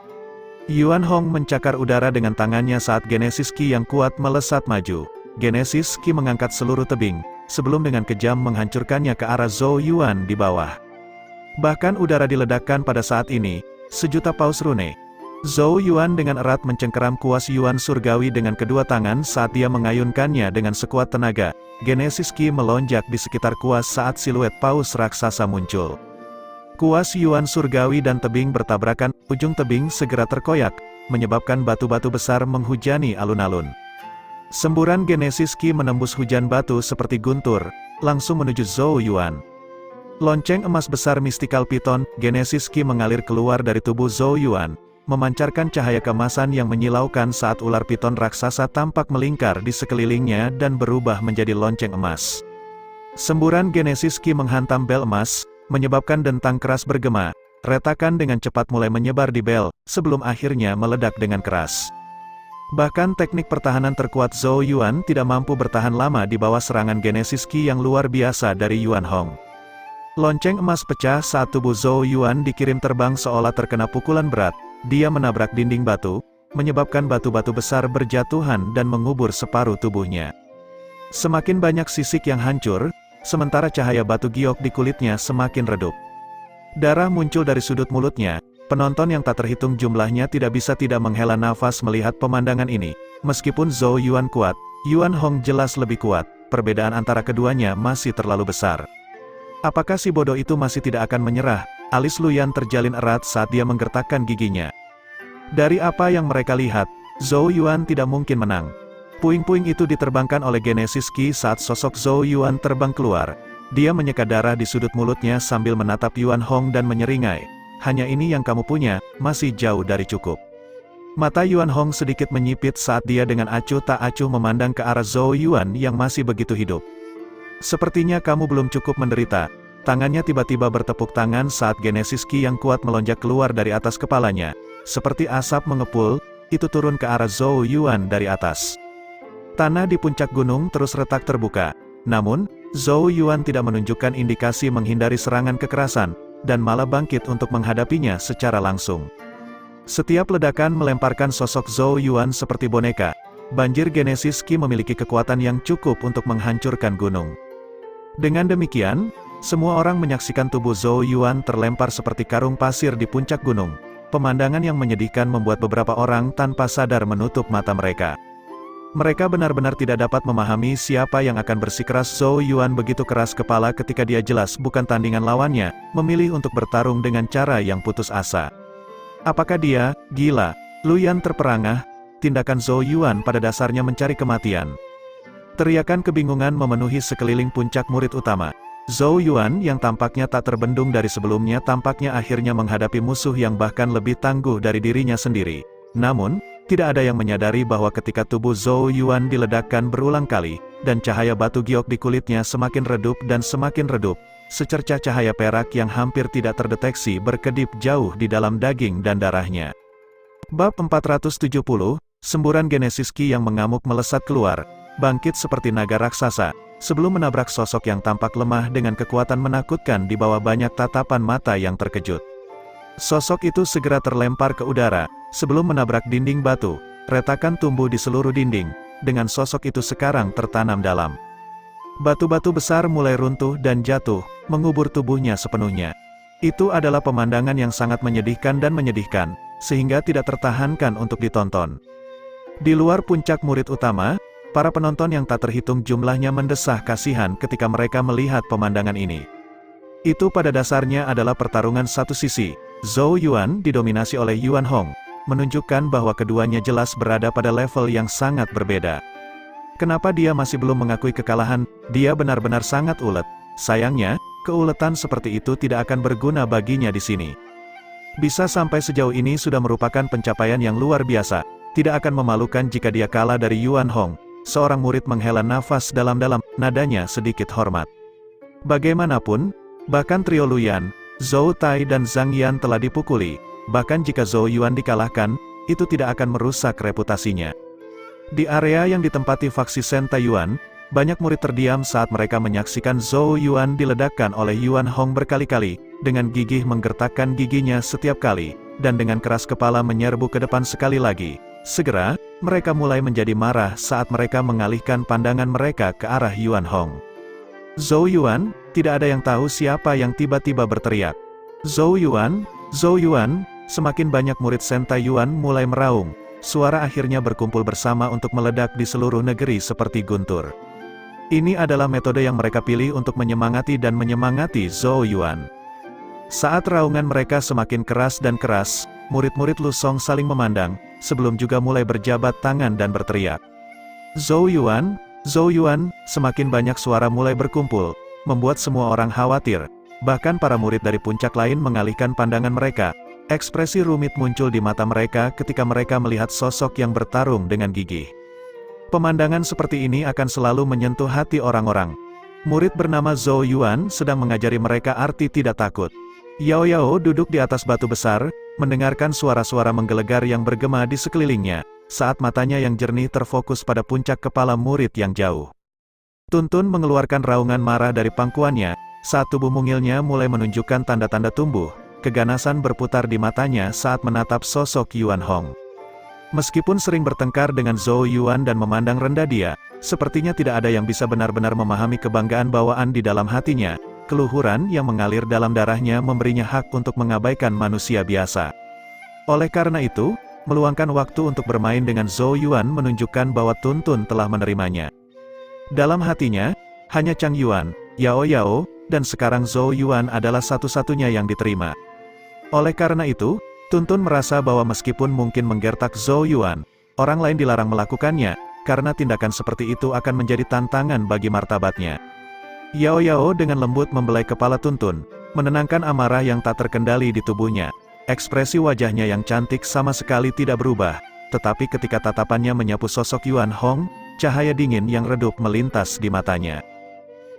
Yuan Hong mencakar udara dengan tangannya saat Genesis Ki yang kuat melesat maju. Genesis Ki mengangkat seluruh tebing, sebelum dengan kejam menghancurkannya ke arah Zhou Yuan di bawah. Bahkan udara diledakkan pada saat ini, sejuta paus rune. Zhou Yuan dengan erat mencengkeram kuas Yuan surgawi dengan kedua tangan saat dia mengayunkannya dengan sekuat tenaga. Genesis Ki melonjak di sekitar kuas saat siluet paus raksasa muncul. Kuas Yuan surgawi dan tebing bertabrakan, ujung tebing segera terkoyak, menyebabkan batu-batu besar menghujani alun-alun. Semburan Genesis Ki menembus hujan batu seperti guntur, langsung menuju Zhou Yuan. Lonceng emas besar Mystical Python, Genesis Ki mengalir keluar dari tubuh Zhou Yuan, memancarkan cahaya keemasan yang menyilaukan saat ular piton raksasa tampak melingkar di sekelilingnya dan berubah menjadi lonceng emas. Semburan Genesis Ki menghantam bel emas, menyebabkan dentang keras bergema. Retakan dengan cepat mulai menyebar di bel, sebelum akhirnya meledak dengan keras. Bahkan teknik pertahanan terkuat Zhou Yuan tidak mampu bertahan lama di bawah serangan Genesis Ki yang luar biasa dari Yuan Hong. Lonceng emas pecah saat tubuh Zhou Yuan dikirim terbang seolah terkena pukulan berat. Dia menabrak dinding batu, menyebabkan batu-batu besar berjatuhan dan mengubur separuh tubuhnya. Semakin banyak sisik yang hancur, sementara cahaya batu giok di kulitnya semakin redup. Darah muncul dari sudut mulutnya. Penonton yang tak terhitung jumlahnya tidak bisa tidak menghela nafas melihat pemandangan ini. Meskipun Zhou Yuan kuat, Yuan Hong jelas lebih kuat. Perbedaan antara keduanya masih terlalu besar. Apakah si bodoh itu masih tidak akan menyerah? Alis Luyan terjalin erat saat dia menggertakkan giginya. Dari apa yang mereka lihat, Zhou Yuan tidak mungkin menang. Puing-puing itu diterbangkan oleh Genesis Ki saat sosok Zhou Yuan terbang keluar. Dia menyeka darah di sudut mulutnya sambil menatap Yuan Hong dan menyeringai. Hanya ini yang kamu punya, masih jauh dari cukup. Mata Yuan Hong sedikit menyipit saat dia dengan acuh tak acuh memandang ke arah Zhou Yuan yang masih begitu hidup. Sepertinya kamu belum cukup menderita. Tangannya tiba-tiba bertepuk tangan saat Genesis Ki yang kuat melonjak keluar dari atas kepalanya. Seperti asap mengepul, itu turun ke arah Zhou Yuan dari atas. Tanah di puncak gunung terus retak terbuka. Namun, Zhou Yuan tidak menunjukkan indikasi menghindari serangan kekerasan, dan malah bangkit untuk menghadapinya secara langsung. Setiap ledakan melemparkan sosok Zhou Yuan seperti boneka. Banjir Genesis Ki memiliki kekuatan yang cukup untuk menghancurkan gunung. Dengan demikian, semua orang menyaksikan tubuh Zhou Yuan terlempar seperti karung pasir di puncak gunung. Pemandangan yang menyedihkan membuat beberapa orang tanpa sadar menutup mata mereka. Mereka benar-benar tidak dapat memahami siapa yang akan bersikeras. Zhou Yuan begitu keras kepala ketika dia jelas bukan tandingan lawannya, memilih untuk bertarung dengan cara yang putus asa. Apakah dia gila? Luyan terperangah. Tindakan Zhou Yuan pada dasarnya mencari kematian. Teriakan kebingungan memenuhi sekeliling puncak murid utama. Zhou Yuan yang tampaknya tak terbendung dari sebelumnya tampaknya akhirnya menghadapi musuh yang bahkan lebih tangguh dari dirinya sendiri. Namun, tidak ada yang menyadari bahwa ketika tubuh Zhou Yuan diledakkan berulang kali, dan cahaya batu giok di kulitnya semakin redup dan semakin redup, secercah cahaya perak yang hampir tidak terdeteksi berkedip jauh di dalam daging dan darahnya. Bab 470, Semburan Genesis Ki yang mengamuk melesat keluar, bangkit seperti naga raksasa, sebelum menabrak sosok yang tampak lemah dengan kekuatan menakutkan di bawah banyak tatapan mata yang terkejut. Sosok itu segera terlempar ke udara, sebelum menabrak dinding batu. Retakan tumbuh di seluruh dinding, dengan sosok itu sekarang tertanam dalam. Batu-batu besar mulai runtuh dan jatuh, mengubur tubuhnya sepenuhnya. Itu adalah pemandangan yang sangat menyedihkan dan menyedihkan, sehingga tidak tertahankan untuk ditonton. Di luar puncak murid utama, para penonton yang tak terhitung jumlahnya mendesah kasihan ketika mereka melihat pemandangan ini. Itu pada dasarnya adalah pertarungan satu sisi. Zhou Yuan didominasi oleh Yuan Hong, menunjukkan bahwa keduanya jelas berada pada level yang sangat berbeda. Kenapa dia masih belum mengakui kekalahan? Dia benar-benar sangat ulet. Sayangnya, keuletan seperti itu tidak akan berguna baginya di sini. Bisa sampai sejauh ini sudah merupakan pencapaian yang luar biasa. Tidak akan memalukan jika dia kalah dari Yuan Hong. Seorang murid menghela nafas dalam-dalam, nadanya sedikit hormat. Bagaimanapun, bahkan trio Luyan, Zhou Tai dan Zhang Yan telah dipukuli. Bahkan jika Zhou Yuan dikalahkan, itu tidak akan merusak reputasinya. Di area yang ditempati faksi Shen Taiyuan, banyak murid terdiam saat mereka menyaksikan Zhou Yuan diledakkan oleh Yuan Hong berkali-kali, dengan gigih menggertakkan giginya setiap kali, dan dengan keras kepala menyerbu ke depan sekali lagi. Segera, mereka mulai menjadi marah saat mereka mengalihkan pandangan mereka ke arah Yuan Hong. Zhou Yuan, tidak ada yang tahu siapa yang tiba-tiba berteriak. Zhou Yuan, Zhou Yuan, semakin banyak murid Shen Taiyuan mulai meraung. Suara akhirnya berkumpul bersama untuk meledak di seluruh negeri seperti guntur. Ini adalah metode yang mereka pilih untuk menyemangati dan menyemangati Zhou Yuan. Saat raungan mereka semakin keras dan keras, murid-murid Lu Song saling memandang, sebelum juga mulai berjabat tangan dan berteriak. Zhou Yuan, Zhou Yuan, semakin banyak suara mulai berkumpul, membuat semua orang khawatir. Bahkan para murid dari puncak lain mengalihkan pandangan mereka. Ekspresi rumit muncul di mata mereka ketika mereka melihat sosok yang bertarung dengan gigih. Pemandangan seperti ini akan selalu menyentuh hati orang-orang. Murid bernama Zhou Yuan sedang mengajari mereka arti tidak takut. Yao Yao duduk di atas batu besar, mendengarkan suara-suara menggelegar yang bergema di sekelilingnya, saat matanya yang jernih terfokus pada puncak kepala murid yang jauh. Tuntun mengeluarkan raungan marah dari pangkuannya, saat tubuh mungilnya mulai menunjukkan tanda-tanda tumbuh. Keganasan berputar di matanya saat menatap sosok Yuan Hong. Meskipun sering bertengkar dengan Zhou Yuan dan memandang rendah dia, sepertinya tidak ada yang bisa benar-benar memahami kebanggaan bawaan di dalam hatinya. Keluhuran yang mengalir dalam darahnya memberinya hak untuk mengabaikan manusia biasa. Oleh karena itu, meluangkan waktu untuk bermain dengan Zhou Yuan menunjukkan bahwa Tuntun telah menerimanya. Dalam hatinya, hanya Chang Yuan, Yao Yao, dan sekarang Zhou Yuan adalah satu-satunya yang diterima. Oleh karena itu, Tuntun merasa bahwa meskipun mungkin menggertak Zhou Yuan, orang lain dilarang melakukannya, karena tindakan seperti itu akan menjadi tantangan bagi martabatnya. Yao Yao dengan lembut membelai kepala Tuntun, menenangkan amarah yang tak terkendali di tubuhnya. Ekspresi wajahnya yang cantik sama sekali tidak berubah, tetapi ketika tatapannya menyapu sosok Yuan Hong, cahaya dingin yang redup melintas di matanya.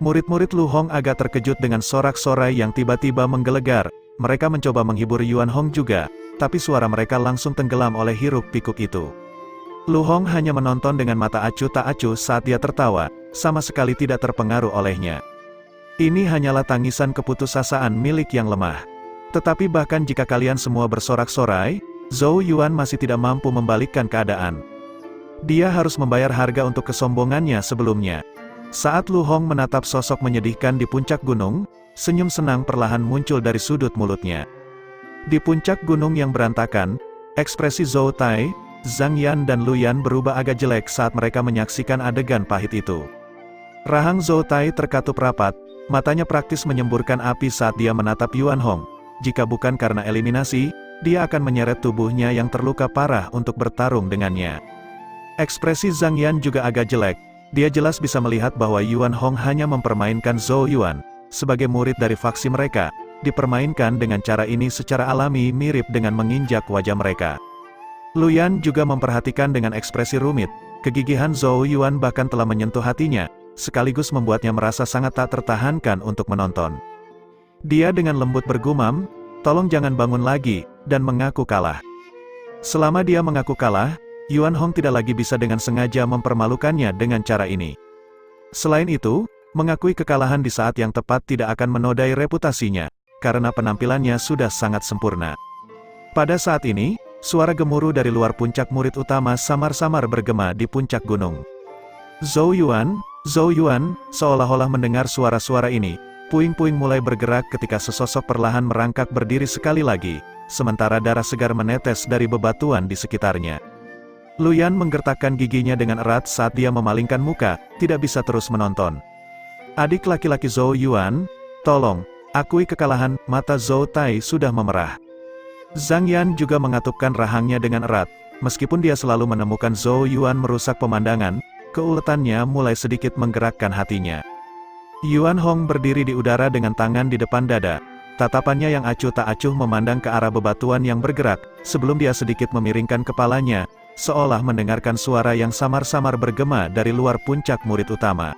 Murid-murid Lu Hong agak terkejut dengan sorak-sorai yang tiba-tiba menggelegar. Mereka mencoba menghibur Yuan Hong juga, tapi suara mereka langsung tenggelam oleh hiruk-pikuk itu. Lu Hong hanya menonton dengan mata acuh tak acuh saat dia tertawa, sama sekali tidak terpengaruh olehnya. Ini hanyalah tangisan keputusasaan milik yang lemah. Tetapi bahkan jika kalian semua bersorak-sorai, Zhou Yuan masih tidak mampu membalikkan keadaan. Dia harus membayar harga untuk kesombongannya sebelumnya. Saat Lu Hong menatap sosok menyedihkan di puncak gunung, senyum senang perlahan muncul dari sudut mulutnya. Di puncak gunung yang berantakan, ekspresi Zhou Tai, Zhang Yan dan Luyan berubah agak jelek saat mereka menyaksikan adegan pahit itu. Rahang Zhou Tai terkatup rapat, matanya praktis menyemburkan api saat dia menatap Yuan Hong. Jika bukan karena eliminasi, dia akan menyeret tubuhnya yang terluka parah untuk bertarung dengannya. Ekspresi Zhang Yan juga agak jelek. Dia jelas bisa melihat bahwa Yuan Hong hanya mempermainkan Zhou Yuan. Sebagai murid dari faksi mereka, dipermainkan dengan cara ini secara alami mirip dengan menginjak wajah mereka. Luyan juga memperhatikan dengan ekspresi rumit, kegigihan Zhou Yuan bahkan telah menyentuh hatinya, sekaligus membuatnya merasa sangat tak tertahankan untuk menonton. Dia dengan lembut bergumam, "Tolong jangan bangun lagi," dan mengaku kalah. Selama dia mengaku kalah, Yuan Hong tidak lagi bisa dengan sengaja mempermalukannya dengan cara ini. Selain itu, mengakui kekalahan di saat yang tepat tidak akan menodai reputasinya, karena penampilannya sudah sangat sempurna. Pada saat ini, suara gemuruh dari luar puncak murid utama samar-samar bergema di puncak gunung. Zhou Yuan, seolah-olah mendengar suara-suara ini, puing-puing mulai bergerak ketika sesosok perlahan merangkak berdiri sekali lagi, sementara darah segar menetes dari bebatuan di sekitarnya. Luyan menggertakkan giginya dengan erat saat dia memalingkan muka, tidak bisa terus menonton. Adik laki-laki Zhou Yuan, tolong, akui kekalahan, mata Zhou Tai sudah memerah. Zhang Yan juga mengatupkan rahangnya dengan erat, meskipun dia selalu menemukan Zhou Yuan merusak pemandangan, keuletannya mulai sedikit menggerakkan hatinya. Yuan Hong berdiri di udara dengan tangan di depan dada, tatapannya yang acuh tak acuh memandang ke arah bebatuan yang bergerak, sebelum dia sedikit memiringkan kepalanya, seolah mendengarkan suara yang samar-samar bergema dari luar puncak murid utama.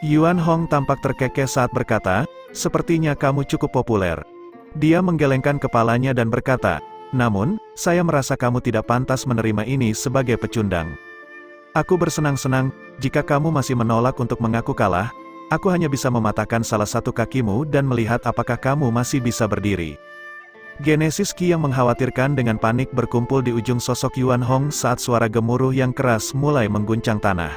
Yuan Hong tampak terkekeh saat berkata, "Sepertinya kamu cukup populer." Dia menggelengkan kepalanya dan berkata, "Namun, saya merasa kamu tidak pantas menerima ini sebagai pecundang. Aku bersenang-senang, jika kamu masih menolak untuk mengaku kalah, aku hanya bisa mematahkan salah satu kakimu dan melihat apakah kamu masih bisa berdiri." Genesis Qi yang mengkhawatirkan dengan panik berkumpul di ujung sosok Yuan Hong saat suara gemuruh yang keras mulai mengguncang tanah.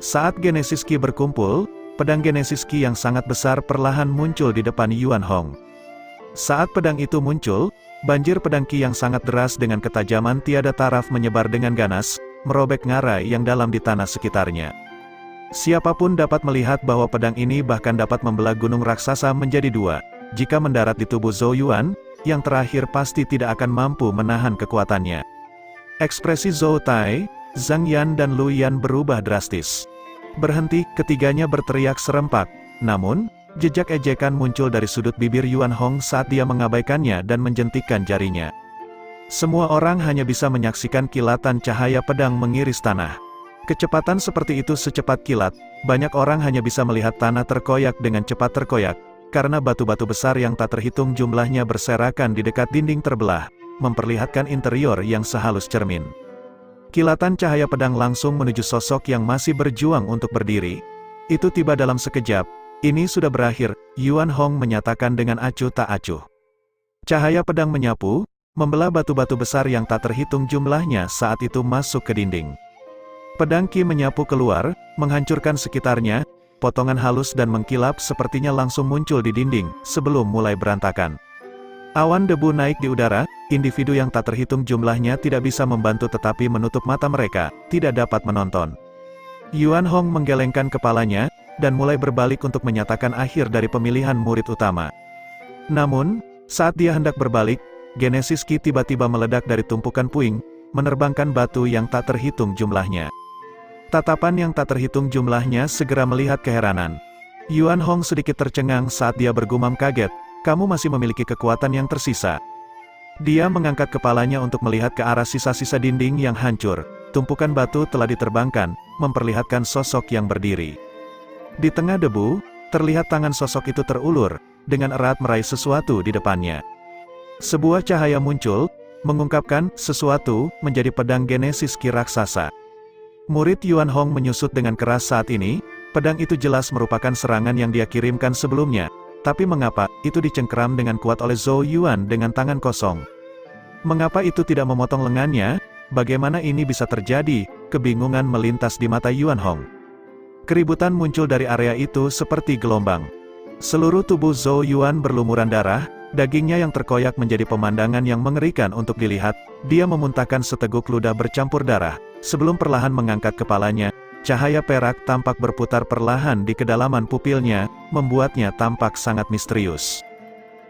Saat Genesis Qi berkumpul, pedang Genesis Qi yang sangat besar perlahan muncul di depan Yuan Hong. Saat pedang itu muncul, banjir pedang Qi yang sangat deras dengan ketajaman tiada taraf menyebar dengan ganas, merobek ngarai yang dalam di tanah sekitarnya. Siapapun dapat melihat bahwa pedang ini bahkan dapat membelah gunung raksasa menjadi dua. Jika mendarat di tubuh Zhou Yuan, yang terakhir pasti tidak akan mampu menahan kekuatannya. Ekspresi Zhou Tai, Zhang Yan dan Lu Yan berubah drastis. Berhenti, ketiganya berteriak serempak. Namun, jejak ejekan muncul dari sudut bibir Yuan Hong saat dia mengabaikannya dan menjentikkan jarinya. Semua orang hanya bisa menyaksikan kilatan cahaya pedang mengiris tanah. Kecepatan seperti itu secepat kilat, banyak orang hanya bisa melihat tanah terkoyak dengan cepat terkoyak, karena batu-batu besar yang tak terhitung jumlahnya berserakan di dekat dinding terbelah, memperlihatkan interior yang sehalus cermin. Kilatan cahaya pedang langsung menuju sosok yang masih berjuang untuk berdiri. Itu tiba dalam sekejap. Ini sudah berakhir, Yuan Hong menyatakan dengan acuh tak acuh. Cahaya pedang menyapu, membelah batu-batu besar yang tak terhitung jumlahnya saat itu masuk ke dinding. Pedang Qi menyapu keluar, menghancurkan sekitarnya, potongan halus dan mengkilap sepertinya langsung muncul di dinding, sebelum mulai berantakan. Awan debu naik di udara, individu yang tak terhitung jumlahnya tidak bisa membantu tetapi menutup mata mereka, tidak dapat menonton. Yuan Hong menggelengkan kepalanya, dan mulai berbalik untuk menyatakan akhir dari pemilihan murid utama. Namun, saat dia hendak berbalik, Genesis Qi tiba-tiba meledak dari tumpukan puing, menerbangkan batu yang tak terhitung jumlahnya. Tatapan yang tak terhitung jumlahnya segera melihat keheranan. Yuan Hong sedikit tercengang saat dia bergumam kaget, "Kamu masih memiliki kekuatan yang tersisa." Dia mengangkat kepalanya untuk melihat ke arah sisa-sisa dinding yang hancur. Tumpukan batu telah diterbangkan, memperlihatkan sosok yang berdiri. Di tengah debu, terlihat tangan sosok itu terulur, dengan erat meraih sesuatu di depannya. Sebuah cahaya muncul, mengungkapkan sesuatu menjadi pedang Genesis Qi raksasa. Murid Yuan Hong menyusut dengan keras saat ini, pedang itu jelas merupakan serangan yang dia kirimkan sebelumnya, tapi mengapa itu dicengkeram dengan kuat oleh Zhou Yuan dengan tangan kosong? Mengapa itu tidak memotong lengannya? Bagaimana ini bisa terjadi? Kebingungan melintas di mata Yuan Hong. Keributan muncul dari area itu seperti gelombang. Seluruh tubuh Zhou Yuan berlumuran darah, dagingnya yang terkoyak menjadi pemandangan yang mengerikan untuk dilihat. Dia memuntahkan seteguk ludah bercampur darah, sebelum perlahan mengangkat kepalanya. Cahaya perak tampak berputar perlahan di kedalaman pupilnya, membuatnya tampak sangat misterius.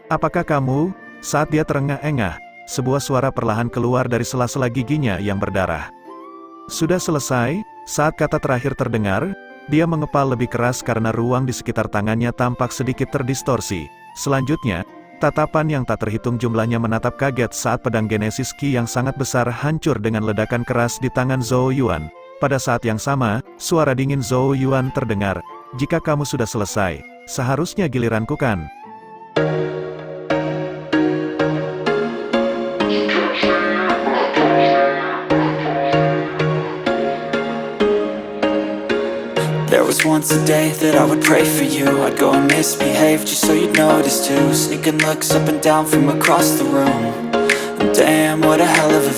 "Apakah kamu?" Saat dia terengah-engah, sebuah suara perlahan keluar dari sela-sela giginya yang berdarah. Sudah selesai, saat kata terakhir terdengar, dia mengepal lebih keras karena ruang di sekitar tangannya tampak sedikit terdistorsi. Selanjutnya, tatapan yang tak terhitung jumlahnya menatap kaget saat pedang Genesis Qi yang sangat besar hancur dengan ledakan keras di tangan Zhou Yuan. Pada saat yang sama, suara dingin Zhou Yuan terdengar, "Jika kamu sudah selesai, seharusnya giliranku kan?"
There was once a day that I would pray for you. I'd go and misbehave just so you'd notice too. Sneaking looks up and down from across the room. And damn, what a hell of a